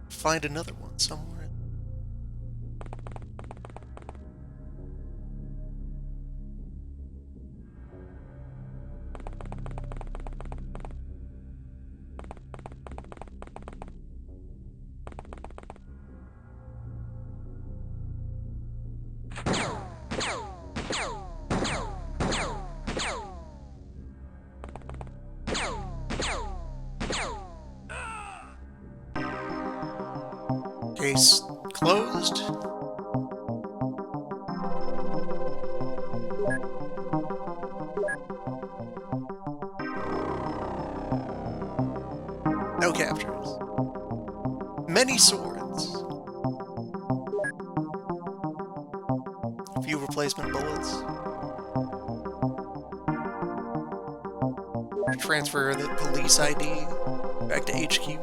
Find another one somewhere. Case closed. No captures. Many swords. A few replacement bullets. Transfer the police ID back to HQ.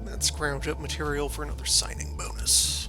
That scrounged up material for another signing bonus.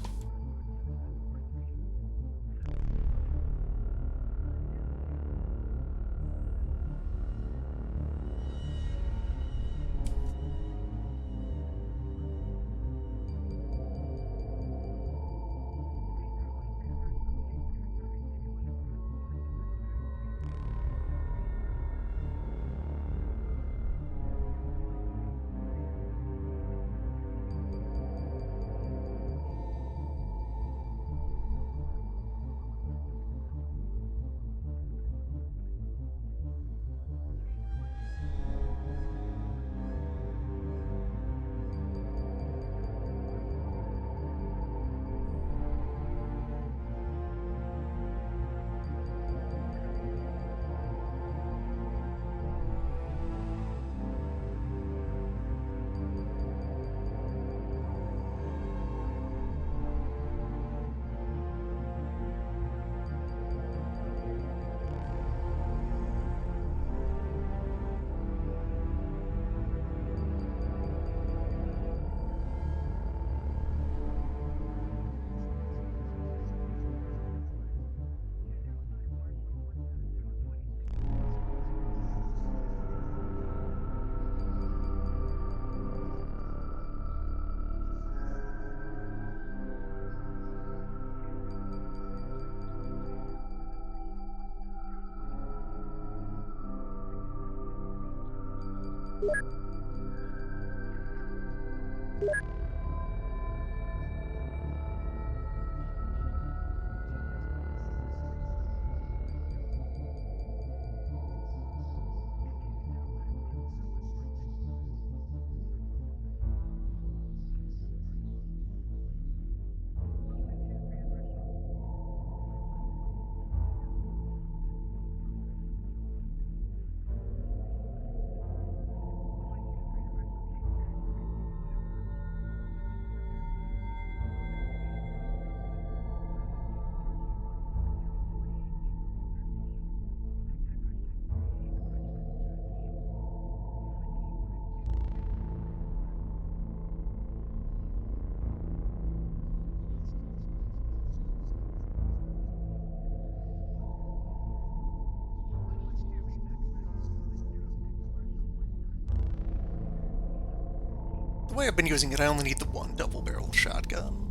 The way I've been using it, I only need the one double-barrel shotgun.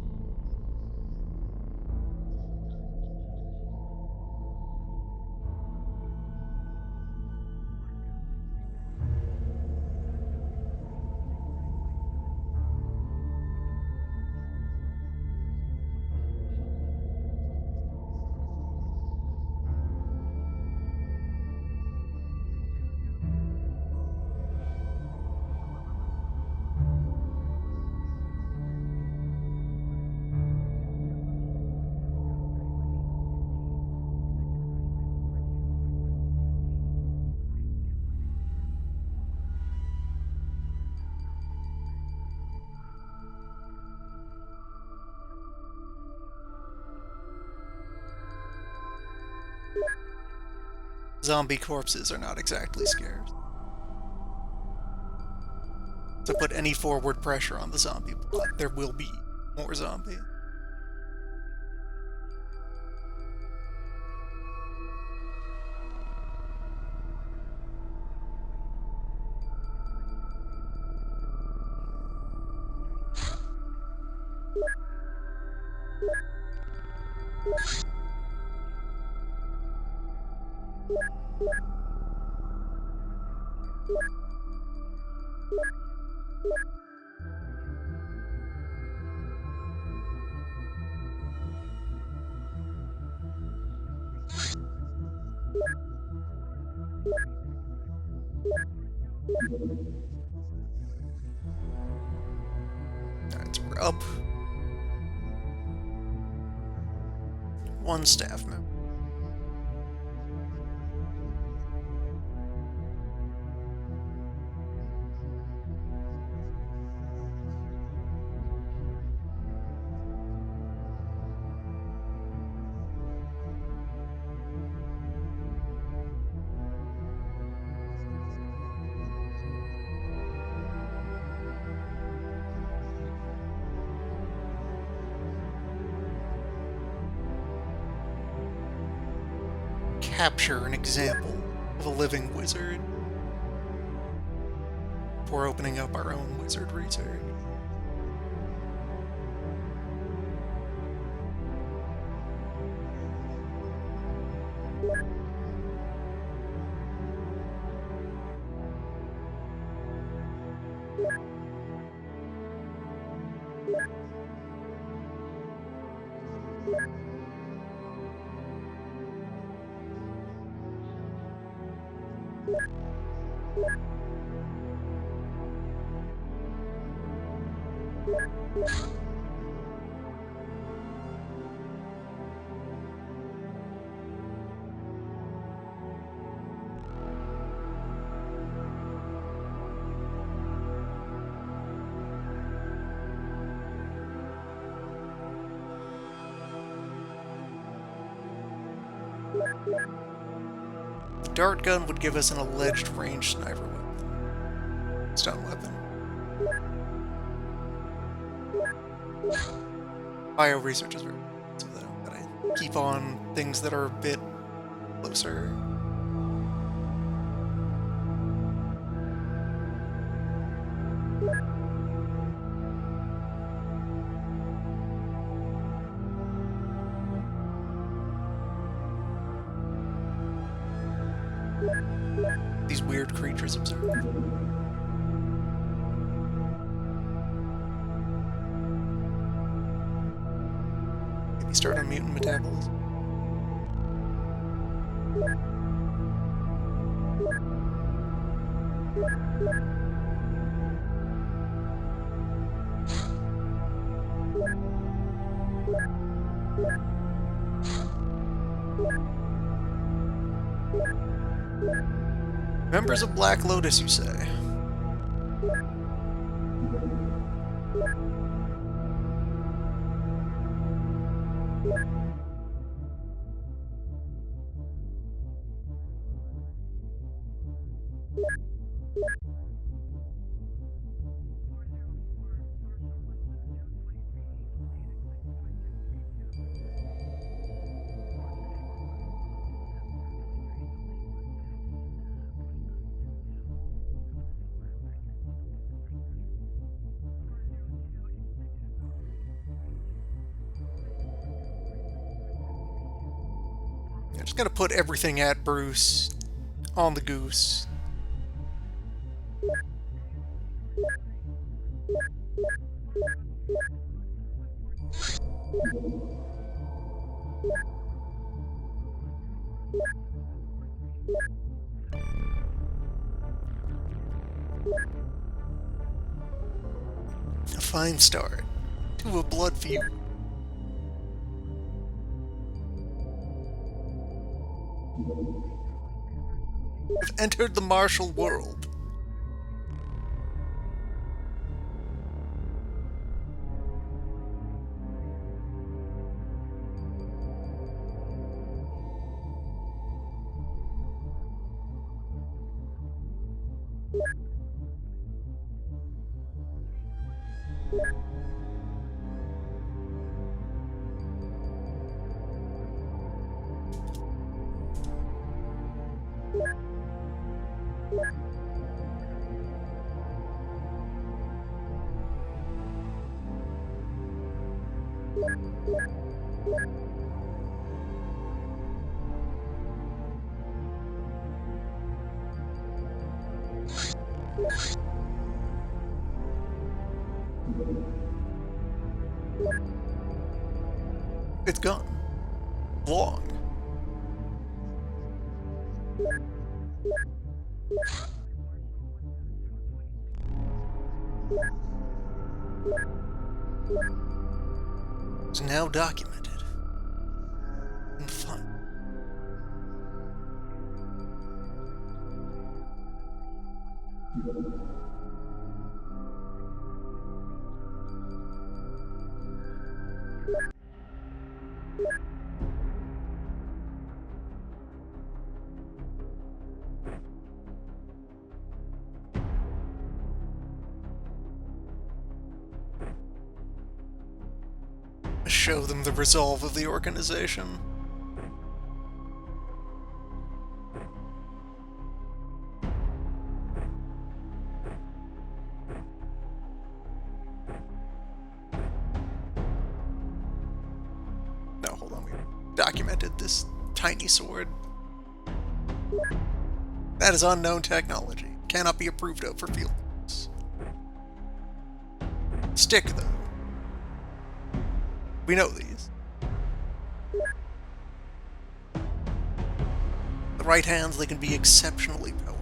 Zombie corpses are not exactly scarce. So put any forward pressure on the zombie plot, there will be more zombies. Alright, so we're up. One staff member. Capture an example of a living wizard before opening up our own wizard research. The dart gun would give us an alleged ranged sniper weapon. Stun weapon. Bio research is very so that I keep on things that are a bit closer. These weird creatures observe. Maybe start on mutant metabolism. Members of Black Lotus, you say? I'm just gonna put everything at Bruce on the goose. A fine start to a blood feud. We've entered the martial world. It's gone. Long. It's now documented. And fun. Show them the resolve of the organization. No, hold on, we documented this tiny sword. That is unknown technology. Cannot be approved of for field use. Stick, though. We know these. The right hands, they can be exceptionally powerful.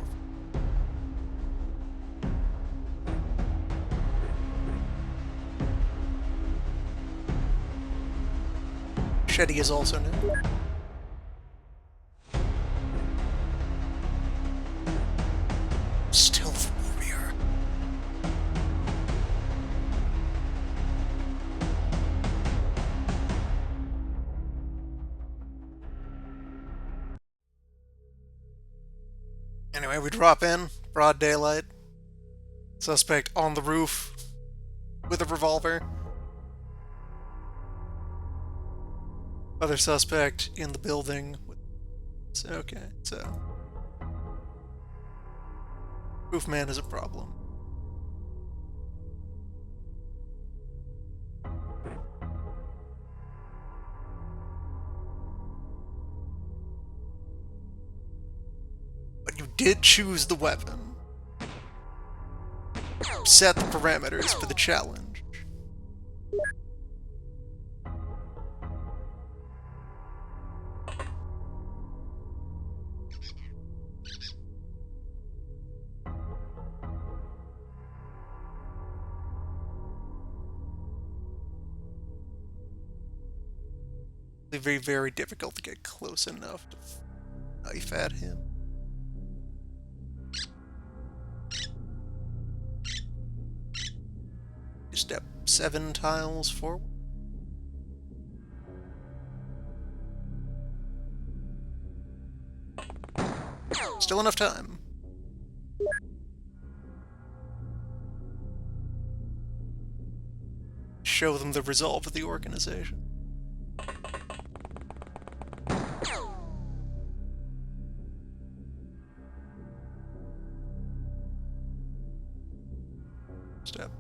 Machete is also new. Stealth warrior. Anyway, we drop in, broad daylight. Suspect on the roof with a revolver. Other suspect in the building with... Okay, so... Roofman is a problem. But you did choose the weapon. Set the parameters for the challenge. It's very, very difficult to get close enough to knife at him. Step 7 tiles forward. Still enough time. Show them the resolve of the organization. Step.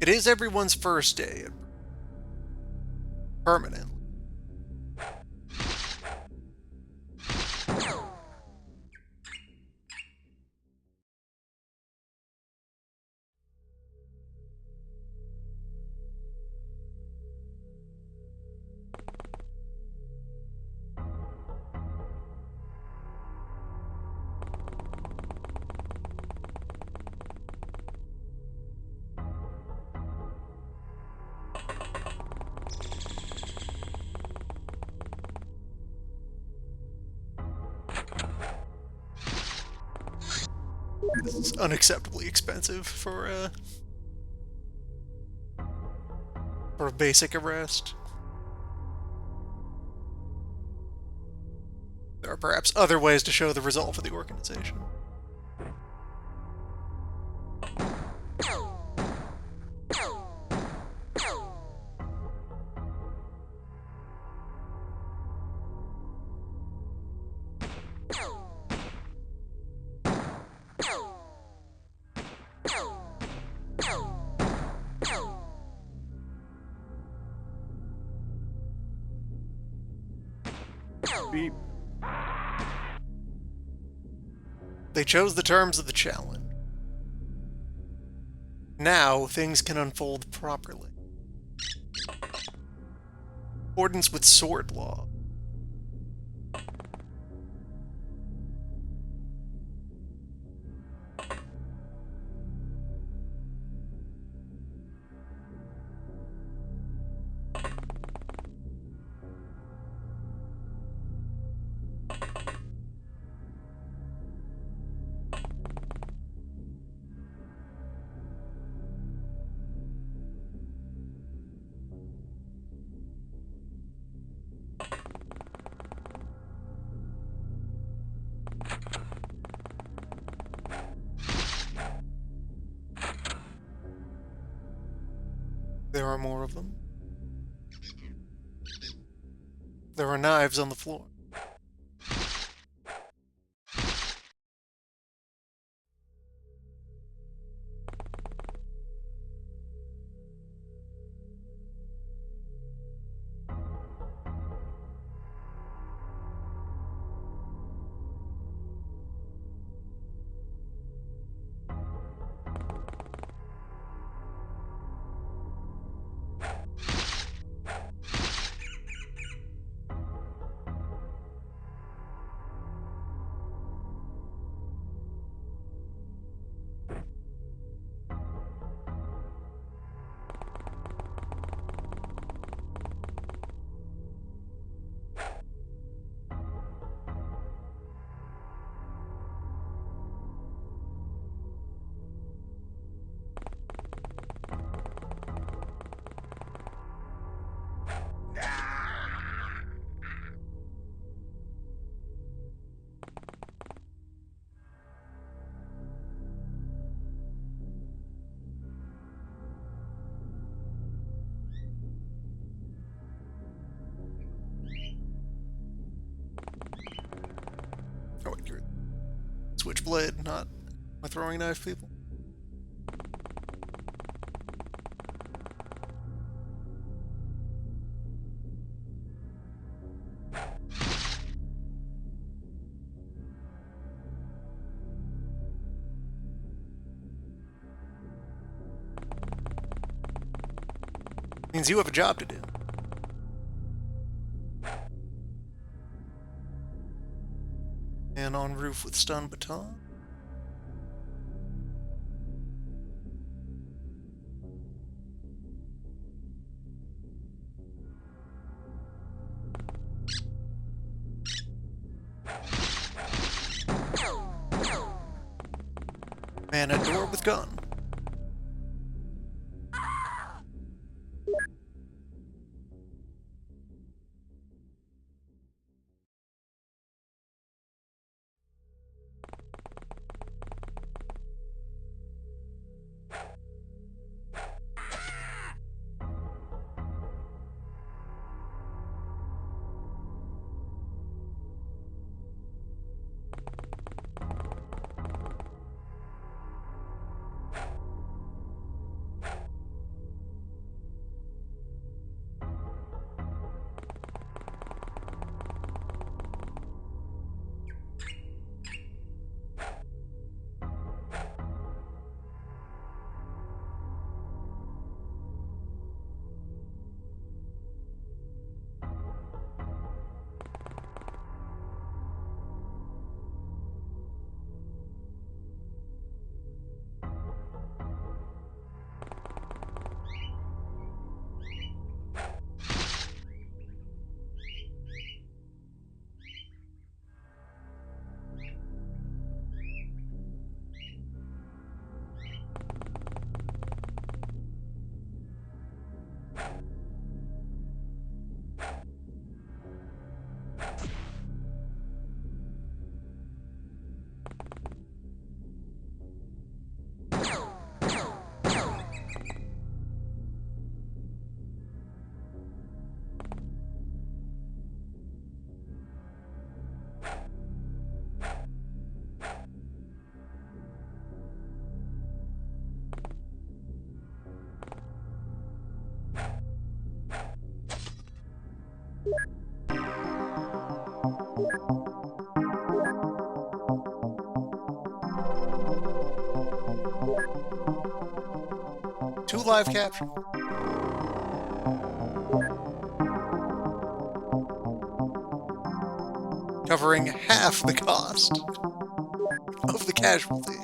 It is everyone's first day. Permanent. It's unacceptably expensive for a basic arrest. There are perhaps other ways to show the resolve of the organization. Beep. They chose the terms of the challenge. Now, things can unfold properly. In accordance with sword law. There are more of them. There are knives on the floor. Oh, wait, you're Switchblade, not my throwing knife people. Means you have a job to do. Man on roof with stun baton. Man at door with gun. 2 live capture. Covering half the cost of the casualty.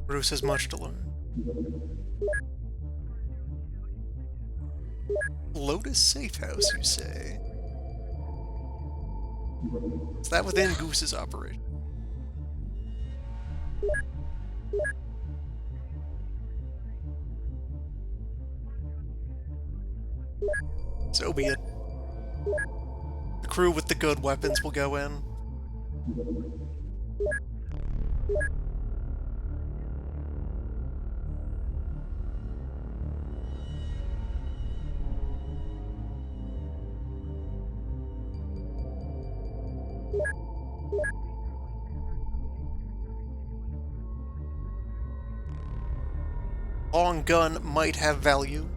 Bruce has much to learn. Lotus Safe House, you say? Is that within Goose's operation? So be it. The crew with the good weapons will go in. Long gun might have value.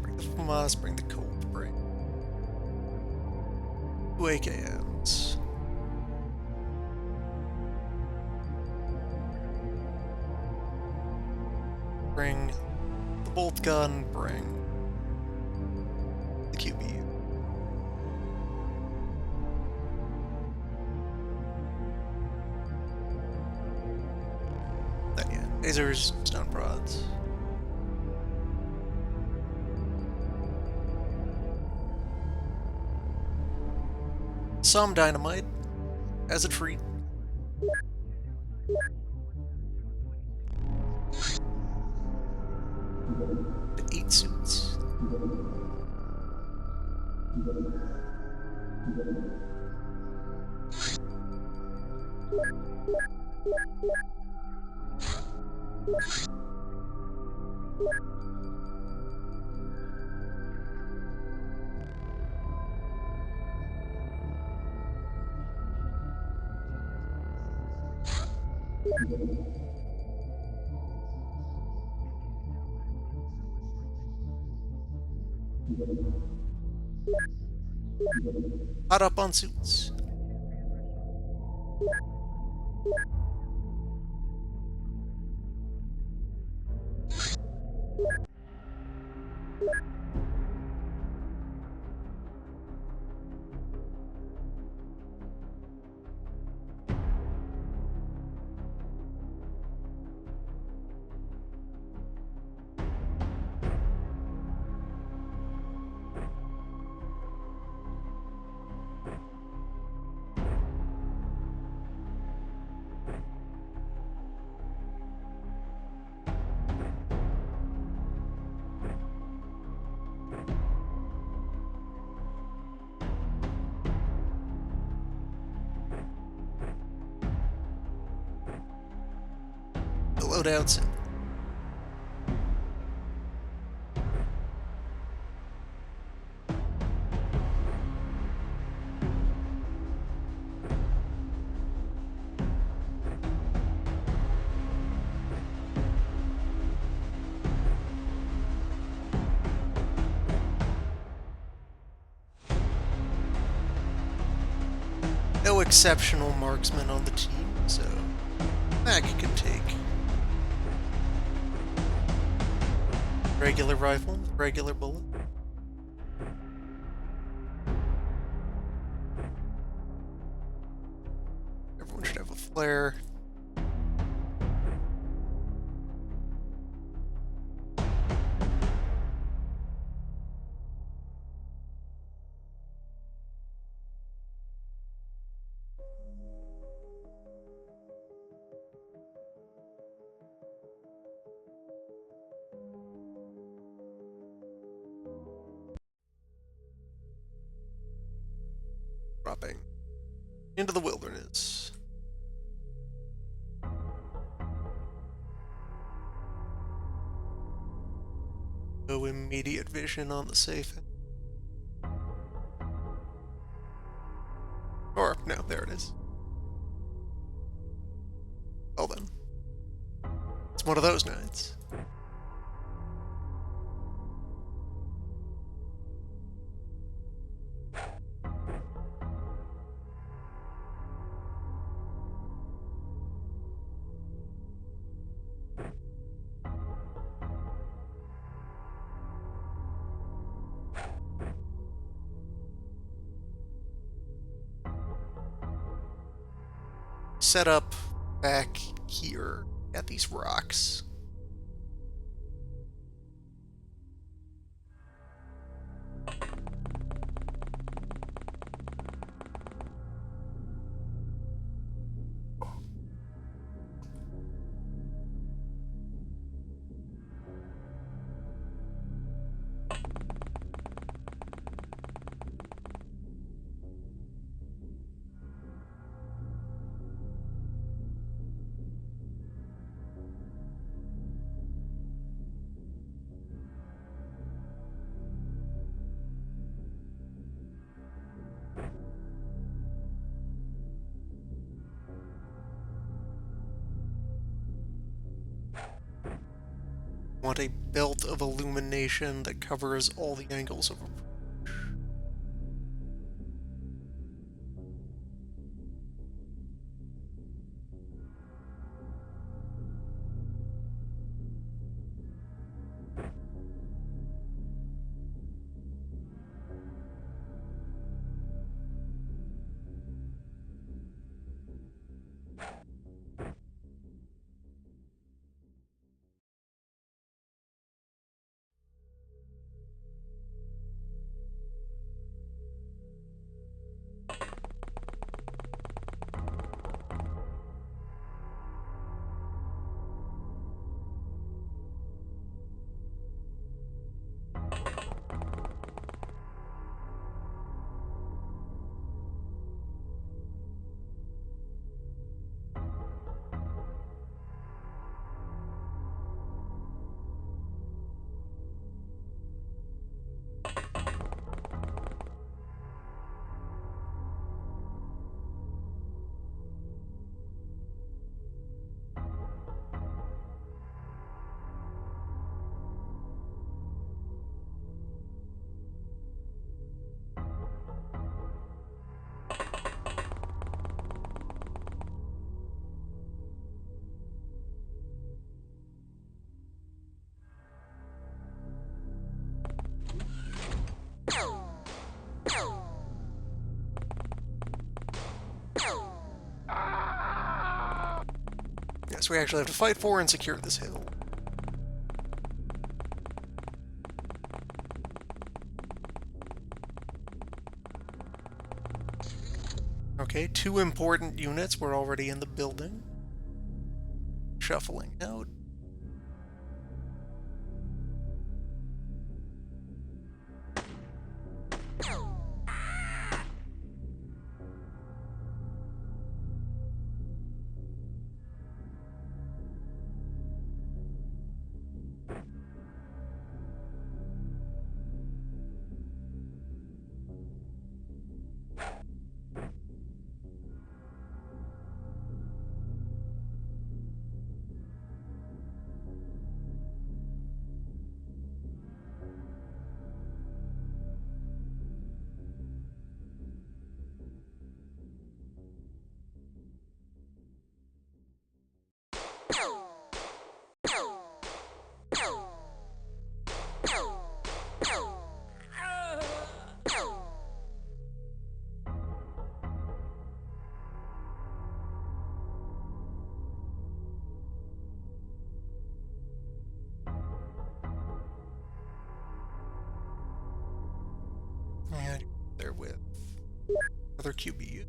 Bring the FAMAS, bring the Colt, bring 2 AKMs. Bring the bolt gun, bring the QB. Then yeah, lasers, stone prods. Some dynamite as a treat. The 8 suits. Hot up on suits. The loadouts. No exceptional marksman on the team, so Mac can take regular rifle with regular bullet. Everyone should have a flare. dropping into the wilderness. No immediate vision on the safe. Or, no, there it is. Well then. It's one of those nights. Set up back here at these rocks. Want a belt of illumination that covers all the angles of a... Yes, we actually have to fight for and secure this hill. Okay, 2 important units were already in the building. Shuffling out. And there with another QB.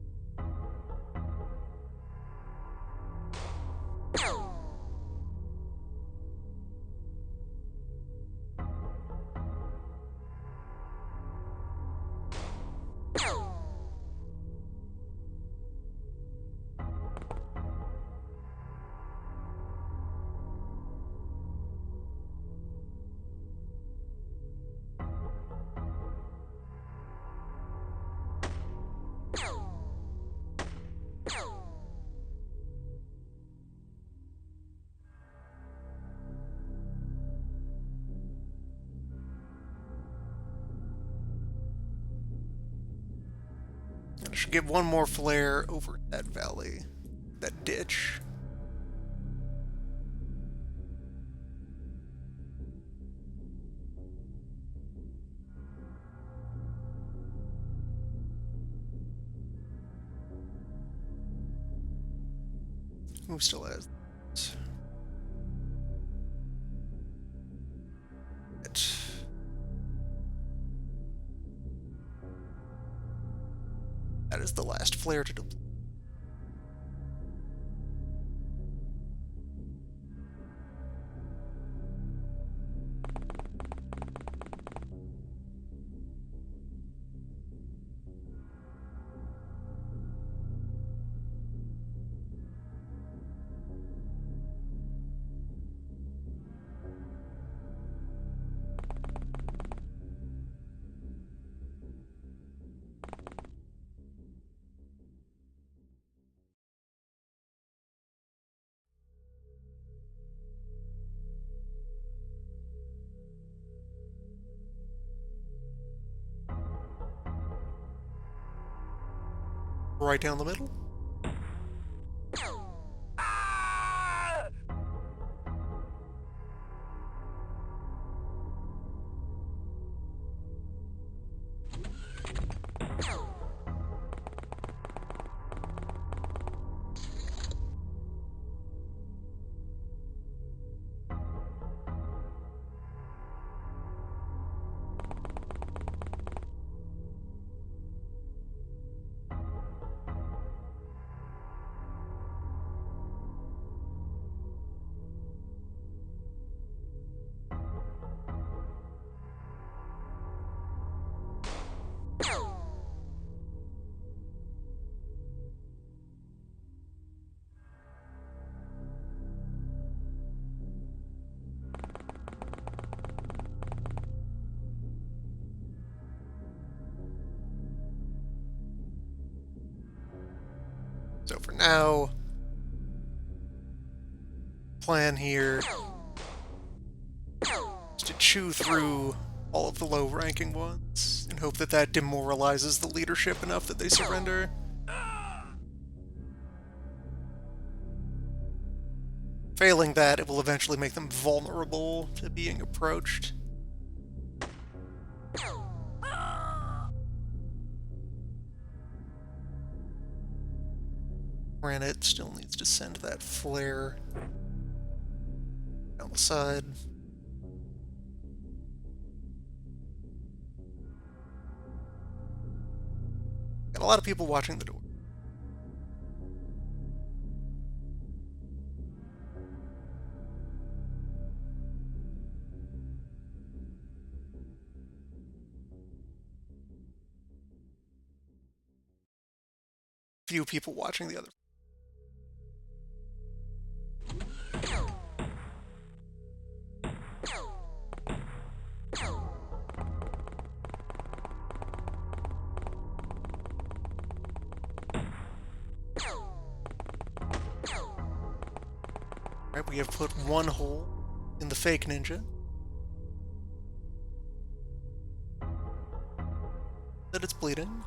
And I should get one more flare over that valley, that ditch. Who still has it? That is the last flare to deplete. Right down the middle. So for now, plan here is to chew through all of the low-ranking ones and hope that that demoralizes the leadership enough that they surrender. Failing that, it will eventually make them vulnerable to being approached. Granite still needs to send that flare down the side. Got a lot of people watching the door. Few people watching the other. Right, we have put one hole in the fake ninja. That it's bleeding.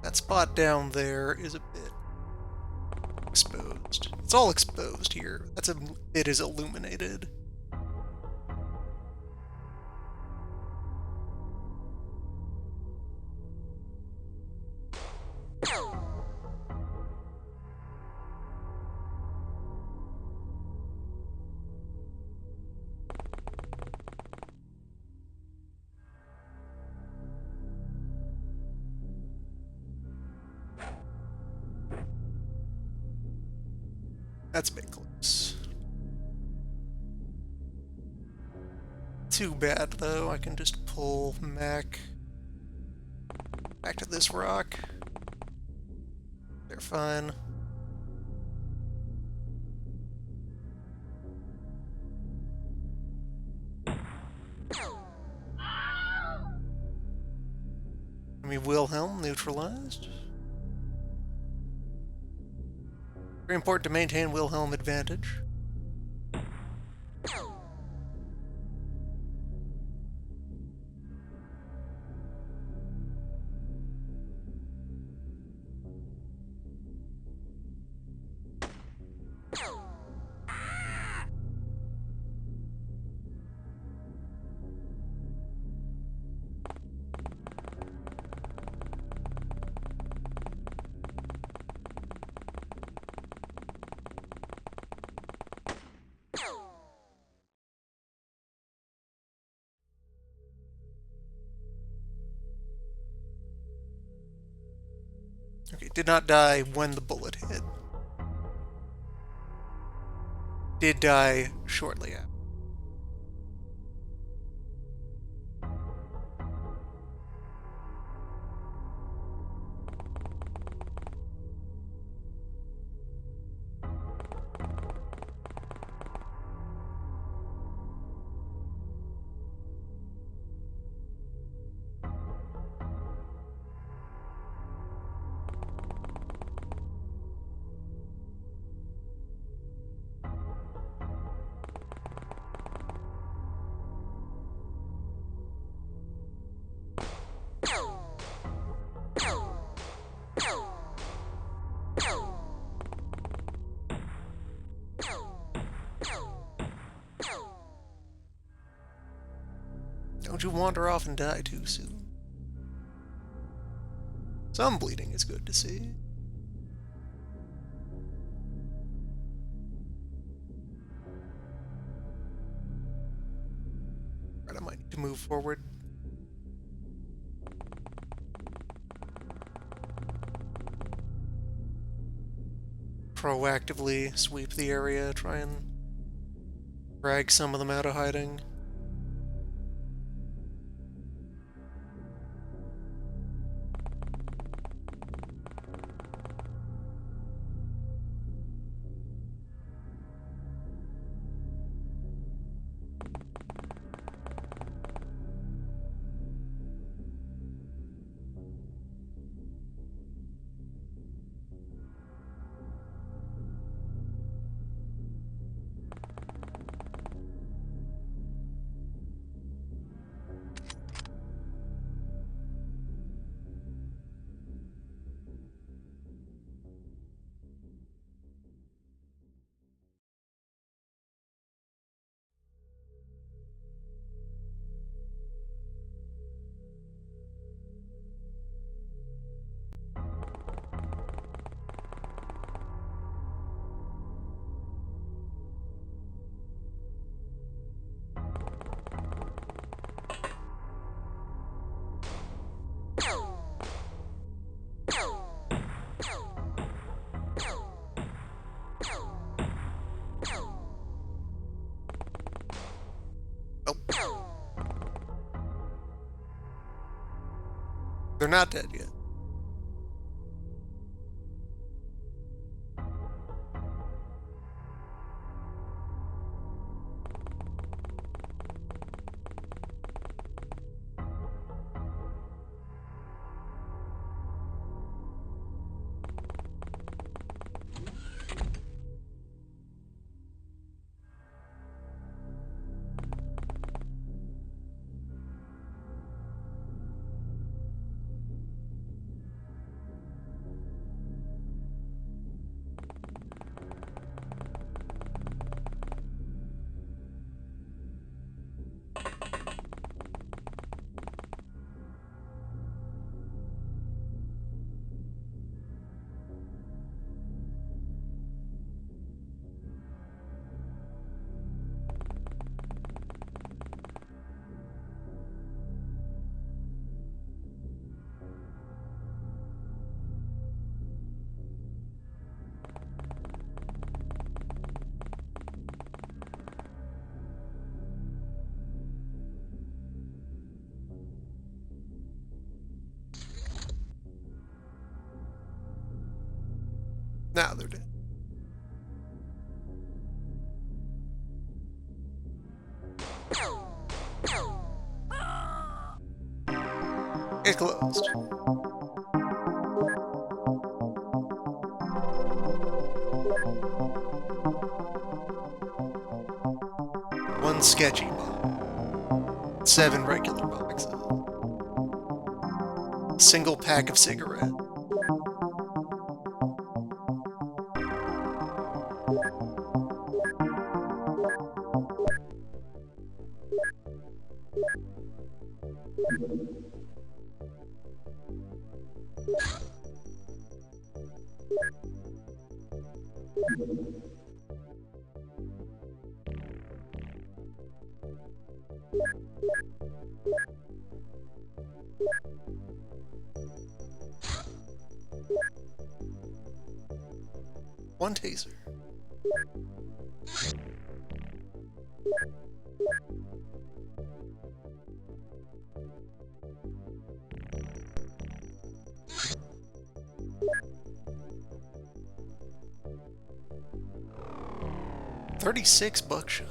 That spot down there is a bit exposed. It's all exposed here. It is illuminated. That's a bit close. Too bad, though. I can just pull Mac back to this rock. They're fine. Wilhelm neutralized. Very important to maintain Wilhelm advantage. Okay, did not die when the bullet hit. Did die shortly after. Don't you wander off and die too soon. Some bleeding is good to see. Right, I might need to move forward. Proactively sweep the area, try and drag some of them out of hiding. Oh. They're not dead yet. Now they're dead. It's closed. One sketchy box. 7 regular boxes. A single pack of cigarettes. pacer. .36 buckshot.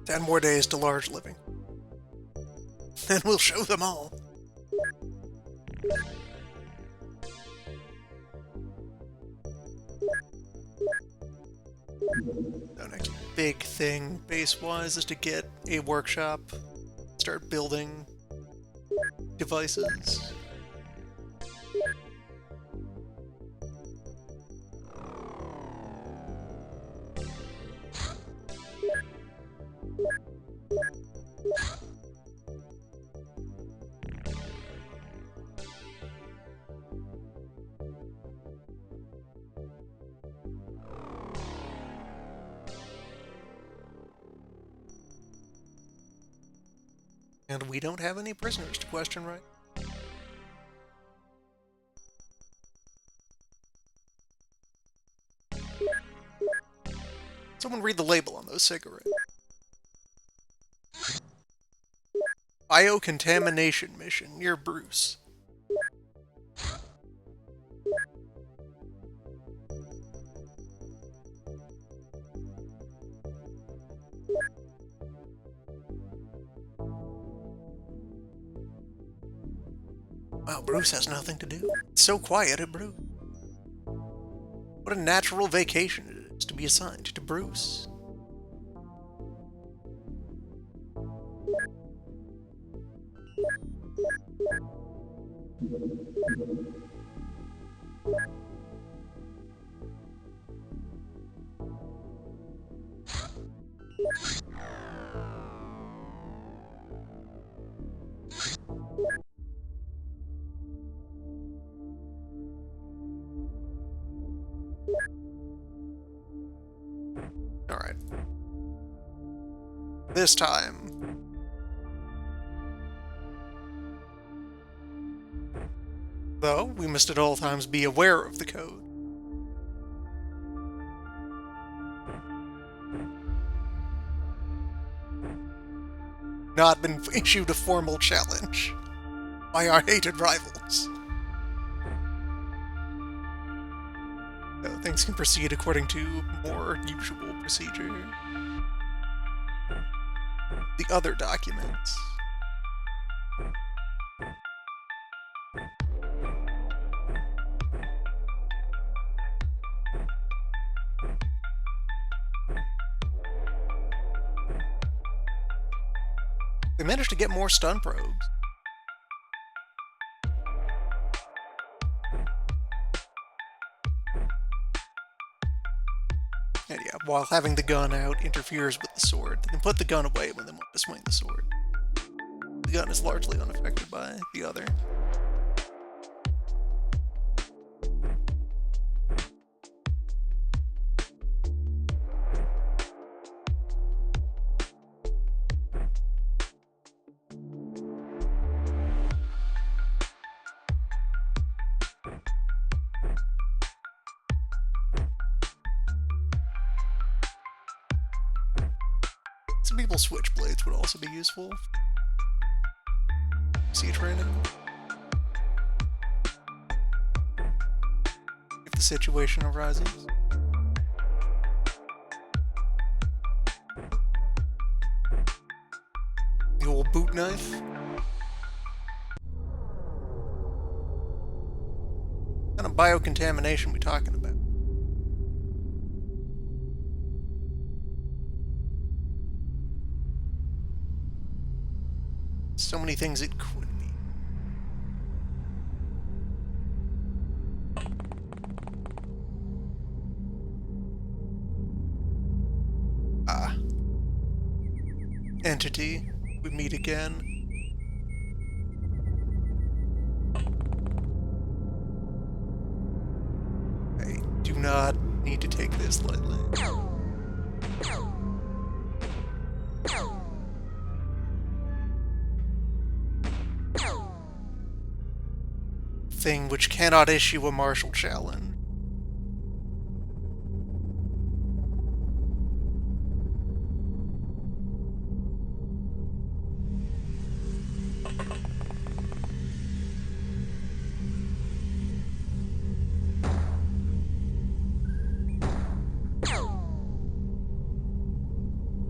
Ten more days to large living. Then we'll show them all. The next big thing, base-wise, is to get a workshop, start building devices. And we don't have any prisoners to question, right? Someone read the label on those cigarettes. Biocontamination mission near Bruce. Wow, Bruce has nothing to do. It's so quiet at Bruce. What a natural vacation it is to be assigned to Bruce. Alright. This time. Though, we must at all times be aware of the code. Not been issued a formal challenge by our hated rivals. So things can proceed according to more usual procedure. The other documents. They managed to get more stun probes. And yeah, while having the gun out interferes with the sword. They can put the gun away when they want to swing the sword. The gun is largely unaffected by the other. Some people switchblades would also be useful. Sea training. If the situation arises. The old boot knife. What kind of biocontamination we talking about? So many things it could be. Ah. Entity, we meet again. I do not need to take this lightly. Thing which cannot issue a martial challenge.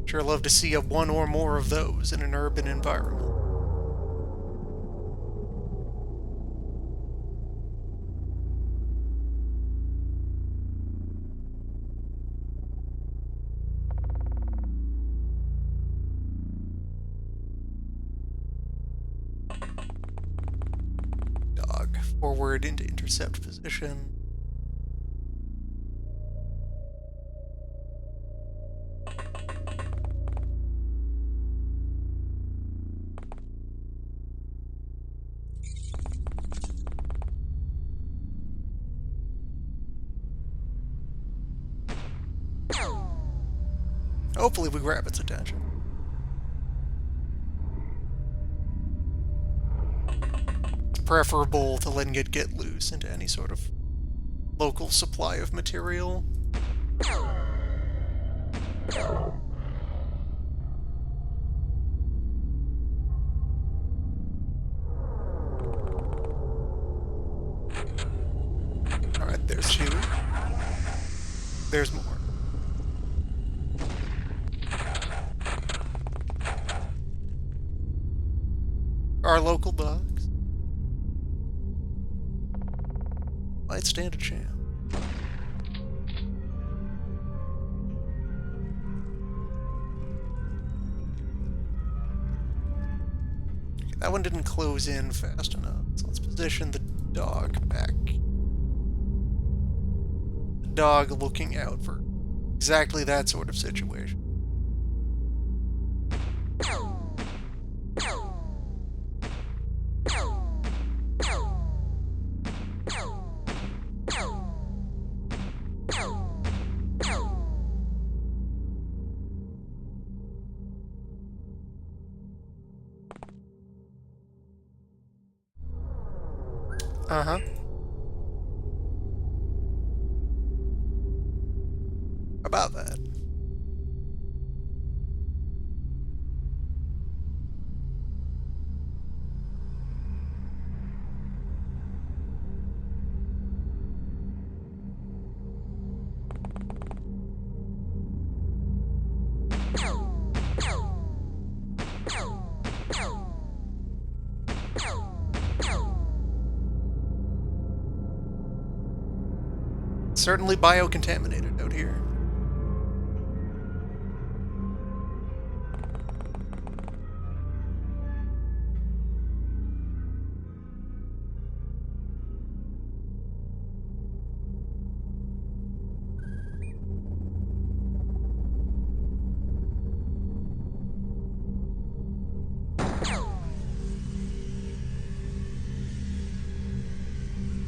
Sure love to see one or more of those in an urban environment. Dog, forward into intercept position. Hopefully we grab its attention. It's preferable to letting it get loose into any sort of local supply of material. Alright, there's two. There's more. Our local dogs might stand a chance. Okay, that one didn't close in fast enough, so let's position the dog back. The dog looking out for exactly that sort of situation. Uh-huh. About that. Certainly biocontaminated out here.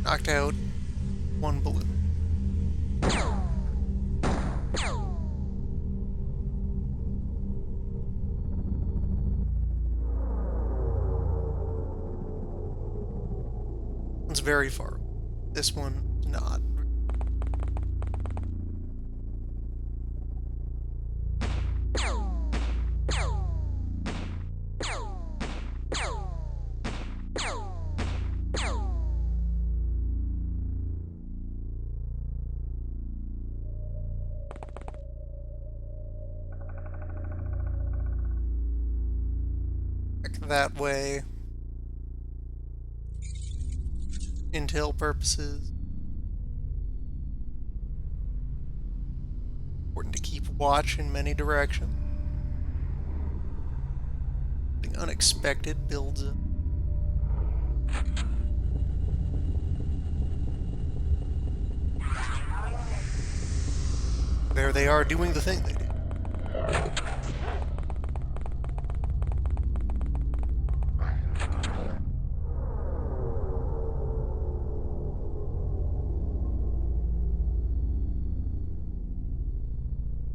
Knocked out one balloon. One's very far. This one, not. Back that way. Intel purposes. Important to keep watch in many directions. Something unexpected builds up. There they are doing the thing they do.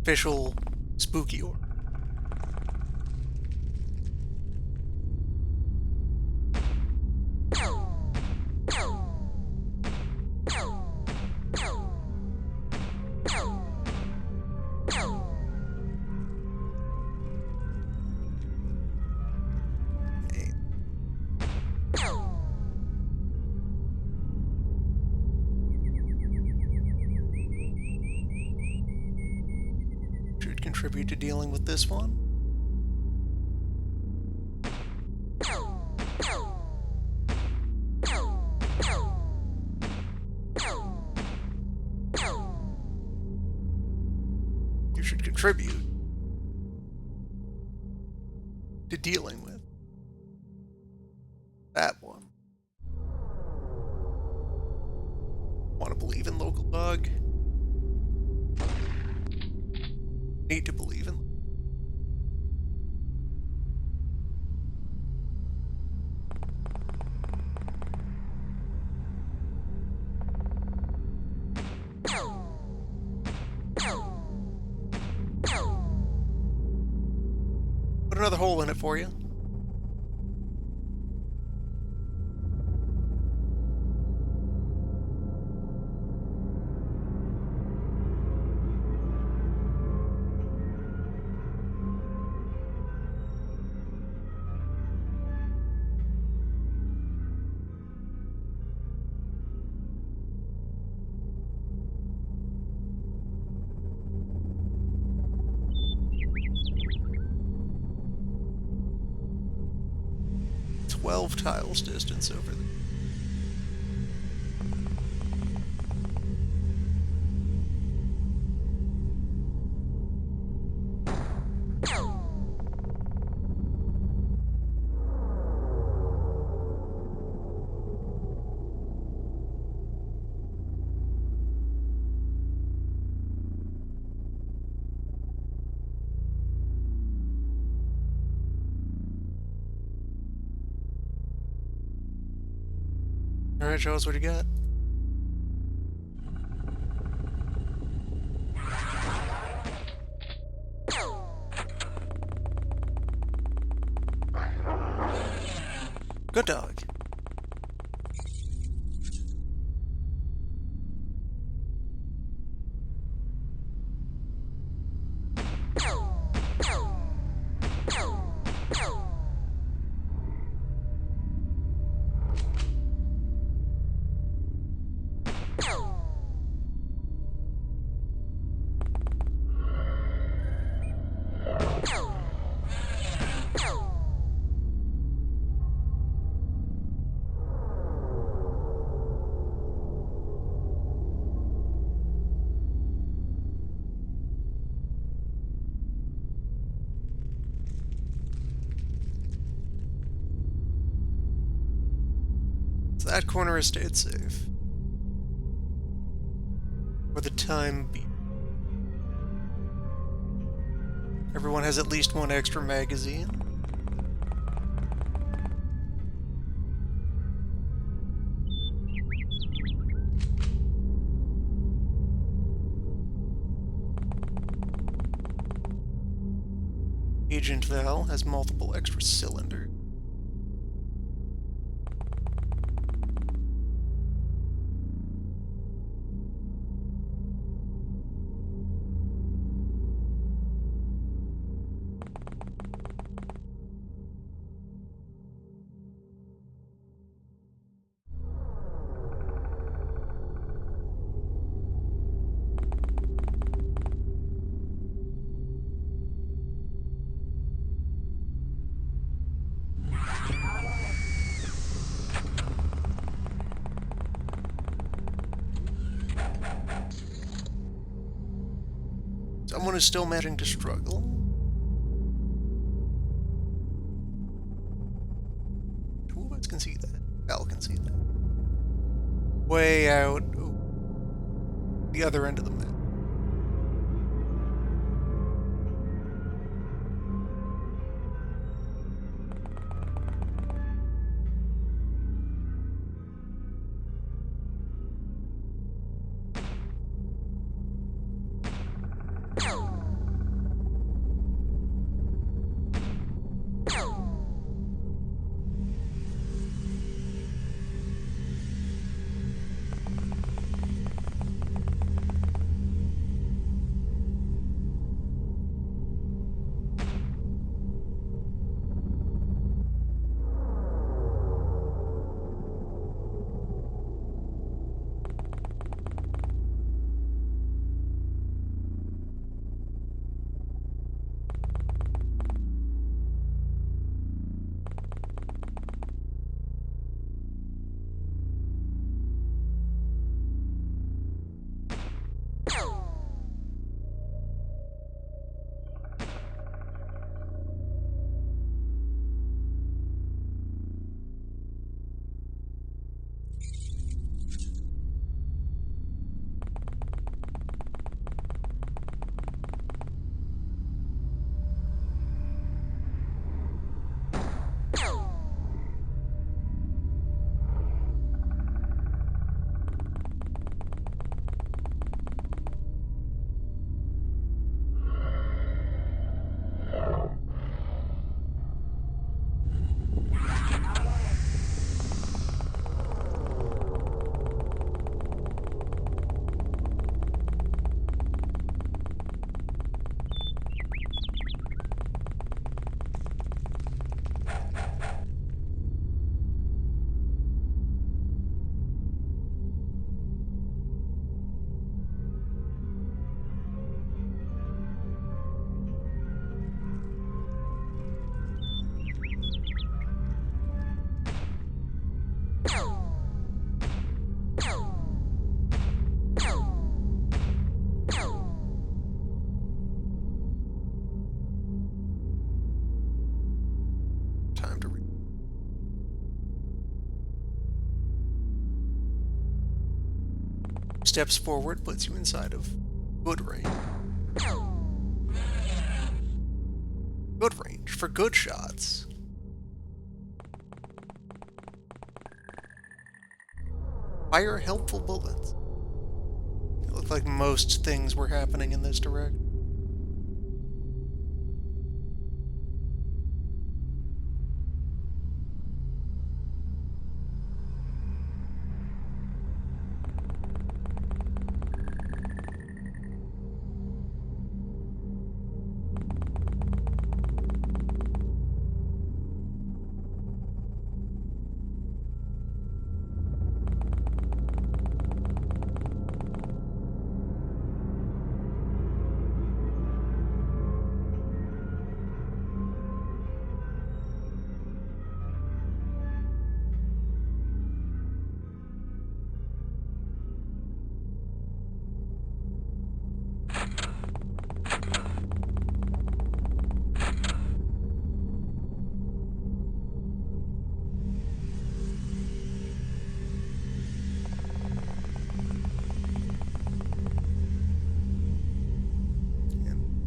official spooky order. Should contribute to dealing with this one. You should contribute to dealing with that one. Want to believe in local dog? Need to believe in. Put another hole in it for you. Twelve tiles distance over there. Alright, show us what you got. Good dog. So that corner has stayed safe. For the time being. Everyone has at least one extra magazine. Agent Val has multiple extra cylinders. Someone is still managing to struggle. Who of us can see that? Val can see that. Way out the other end of the map. steps forward puts you inside of good range. Good range for good shots. Fire helpful bullets. It looked like most things were happening in this direction.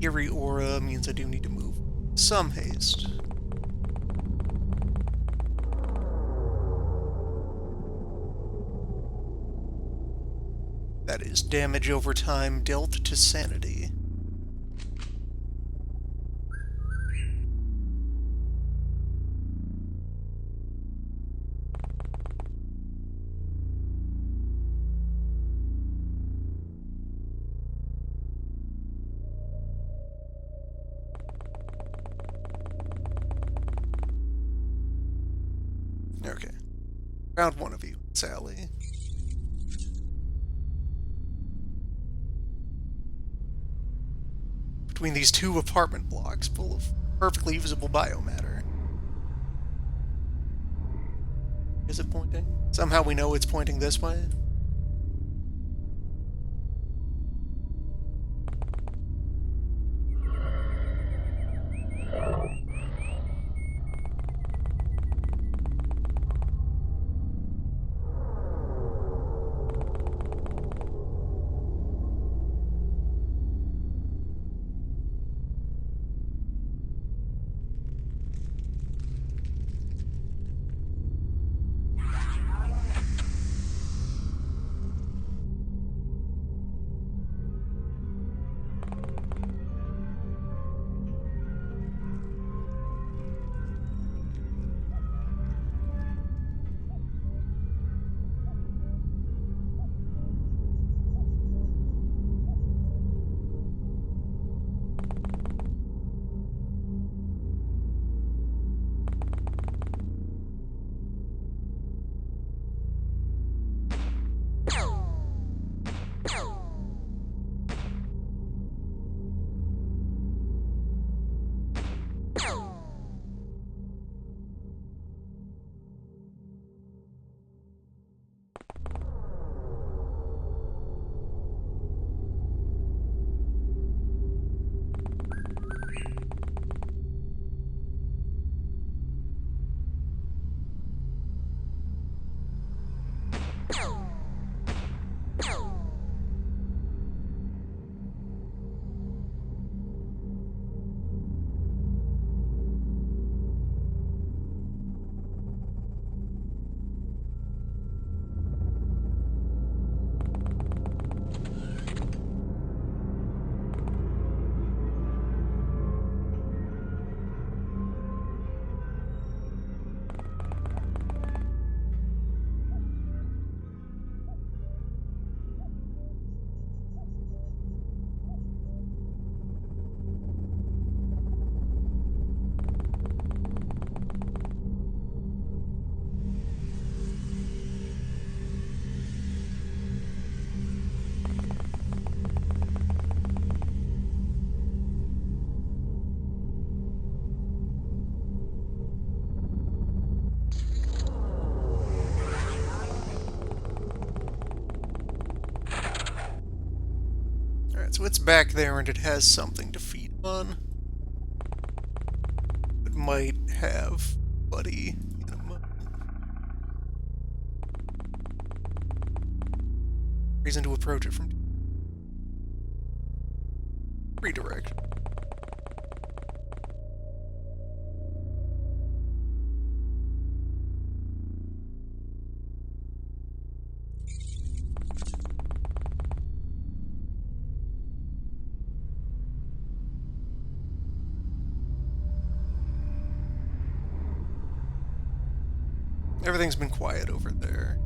Eerie aura means I do need to move. Some haste. That is damage over time dealt to sanity. Okay. Found one of you, Sally. Between these two apartment blocks full of perfectly usable biomatter. Is it pointing? Somehow we know it's pointing this way? Alright, so it's back there and it has something to feed on. It might have Buddy in a moment. reason to approach it from redirect. Everything's been quiet over there.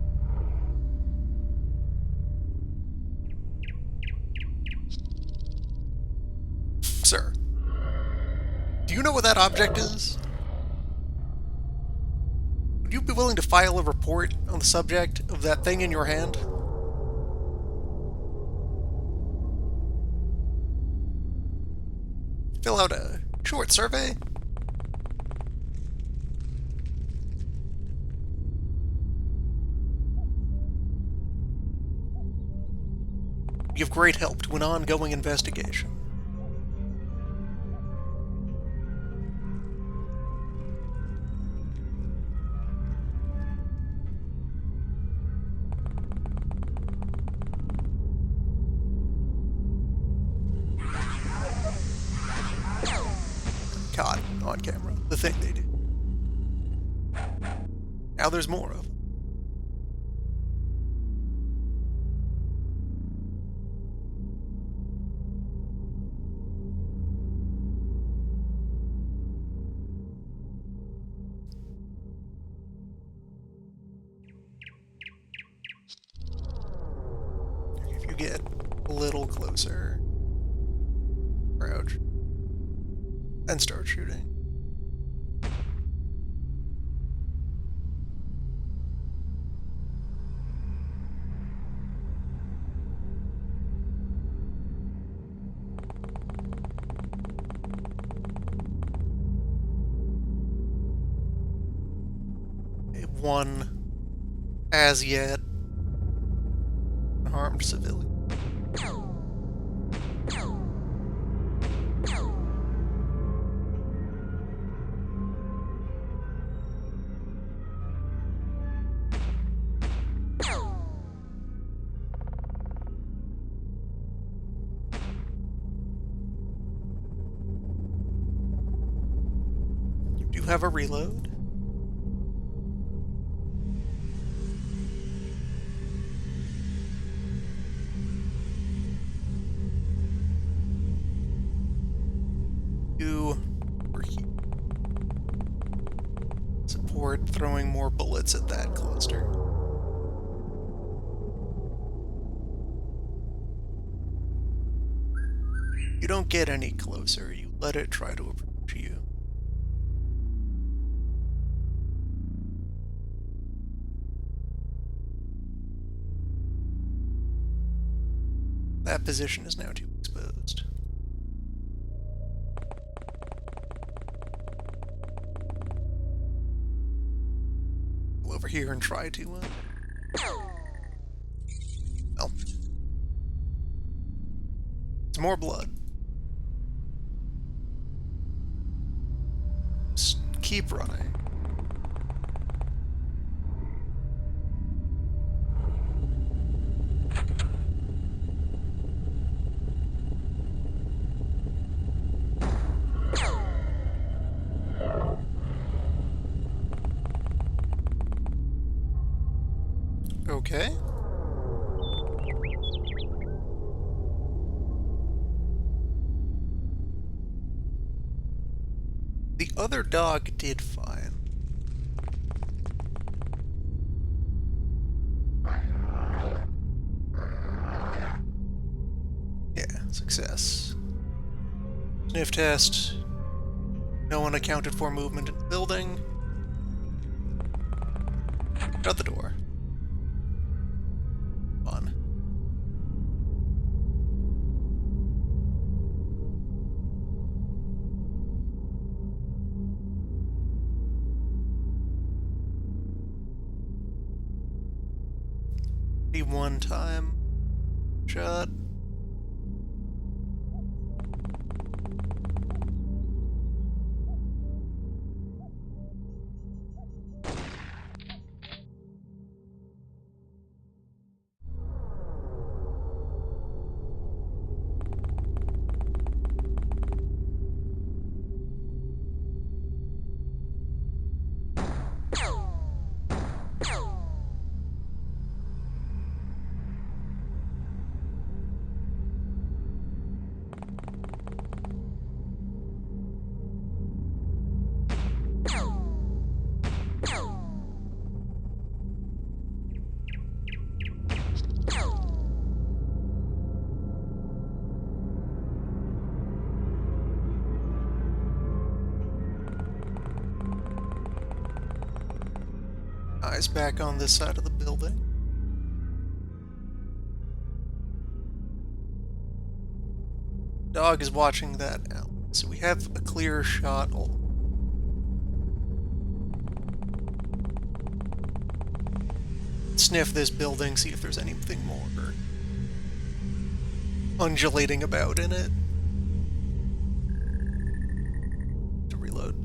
Sir, do you know what that object is? Would you be willing to file a report on the subject of that thing in your hand? Fill out a short survey? Give great help to an ongoing investigation. Caught on camera. The thing they do. Now there's more of them. If you get a little closer, crouch, and start shooting. One, as yet, unharmed civilian. You do have a reload. You were here. Support throwing more bullets at that cluster. You don't get any closer, you let it try to approach you. That position is now too exposed. Go over here and try to, well. It's more blood. Just keep running. Okay. The other dog did fine. Yeah, success. Sniff test. No one accounted for movement in the building. Shut the door. On. One time. Shut. Eyes back on this side of the building. Dog is watching that alley, so we have a clear shot. Sniff this building, see if there's anything more undulating about in it. To reload.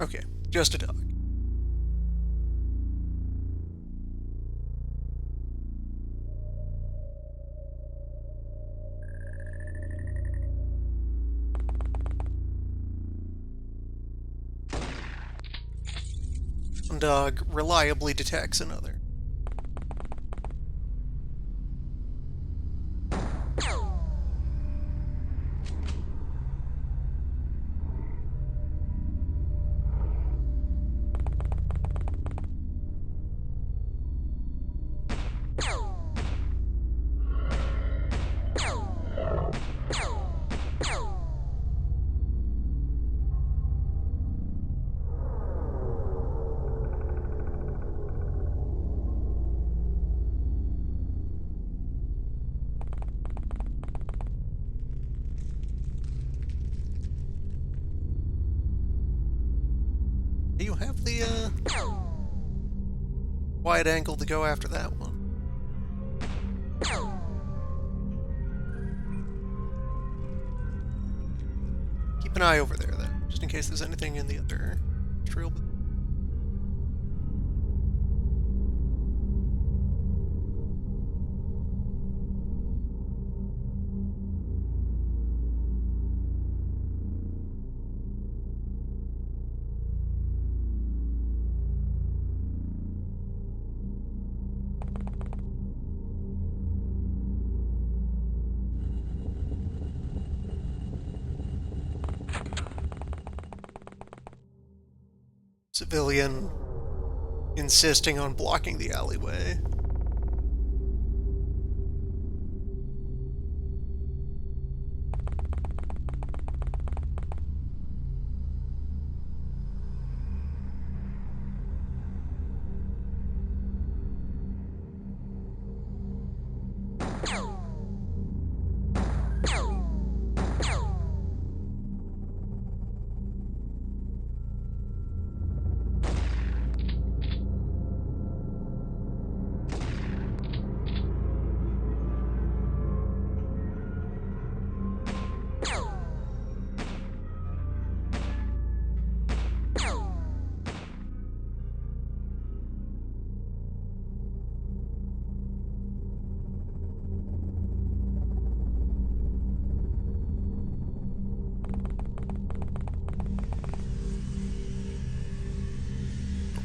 Okay, just a dog. One dog reliably detects another. Do you have the, wide angle to go after that one? Keep an eye over there, then, just in case there's anything in the other trail. Civilian insisting on blocking the alleyway.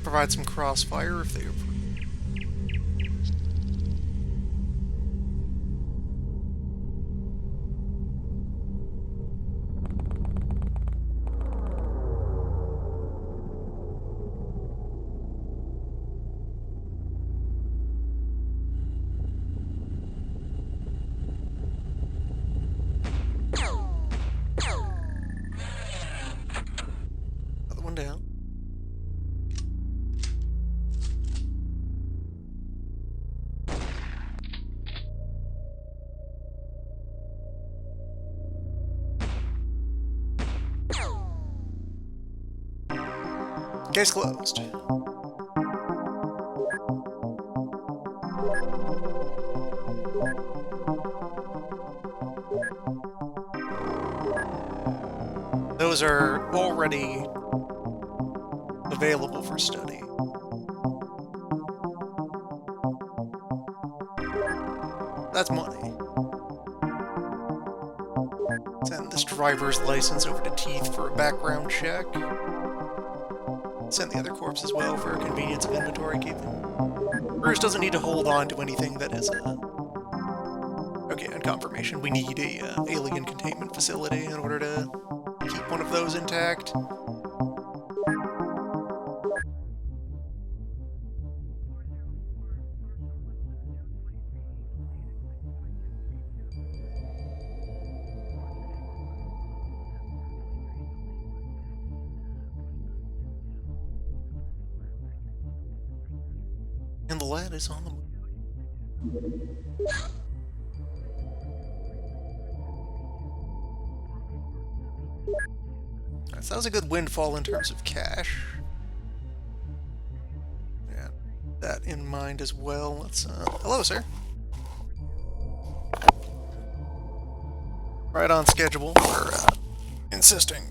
Provide some crossfire if they approve. Another one down. Case closed. Those are already available for study. That's money. Send this driver's license over to Teeth for a background check. Send the other corpse as well for convenience of inventory keeping. Bruce doesn't need to hold on to anything that is okay, on confirmation, we need a alien containment facility in order to keep one of those intact. And the lad is on the move. Alright, so that was a good windfall in terms of cash. Yeah, that in mind as well. Let's, hello, sir. Right on schedule for, insisting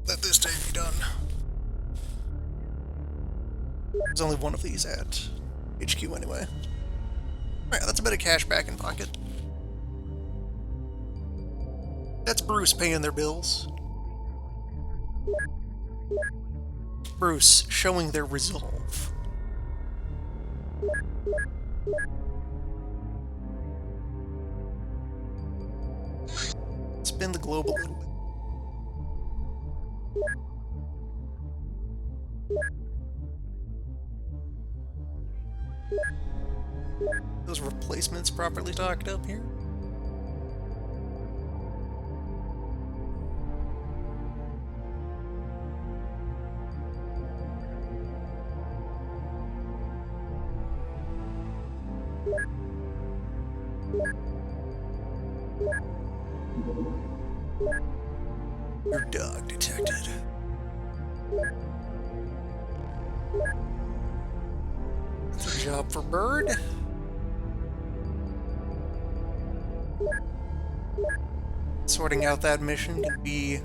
that this day be done. There's only one of these at HQ anyway. Alright, that's a bit of cash back in pocket. That's Bruce paying their bills. Bruce showing their resolve. Spin the globe a little bit. Those replacements properly docked up here. Your dog detected. That's a job for Bird. Sorting out that mission could be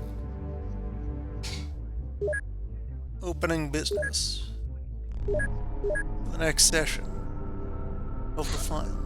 opening business for the next session of the file.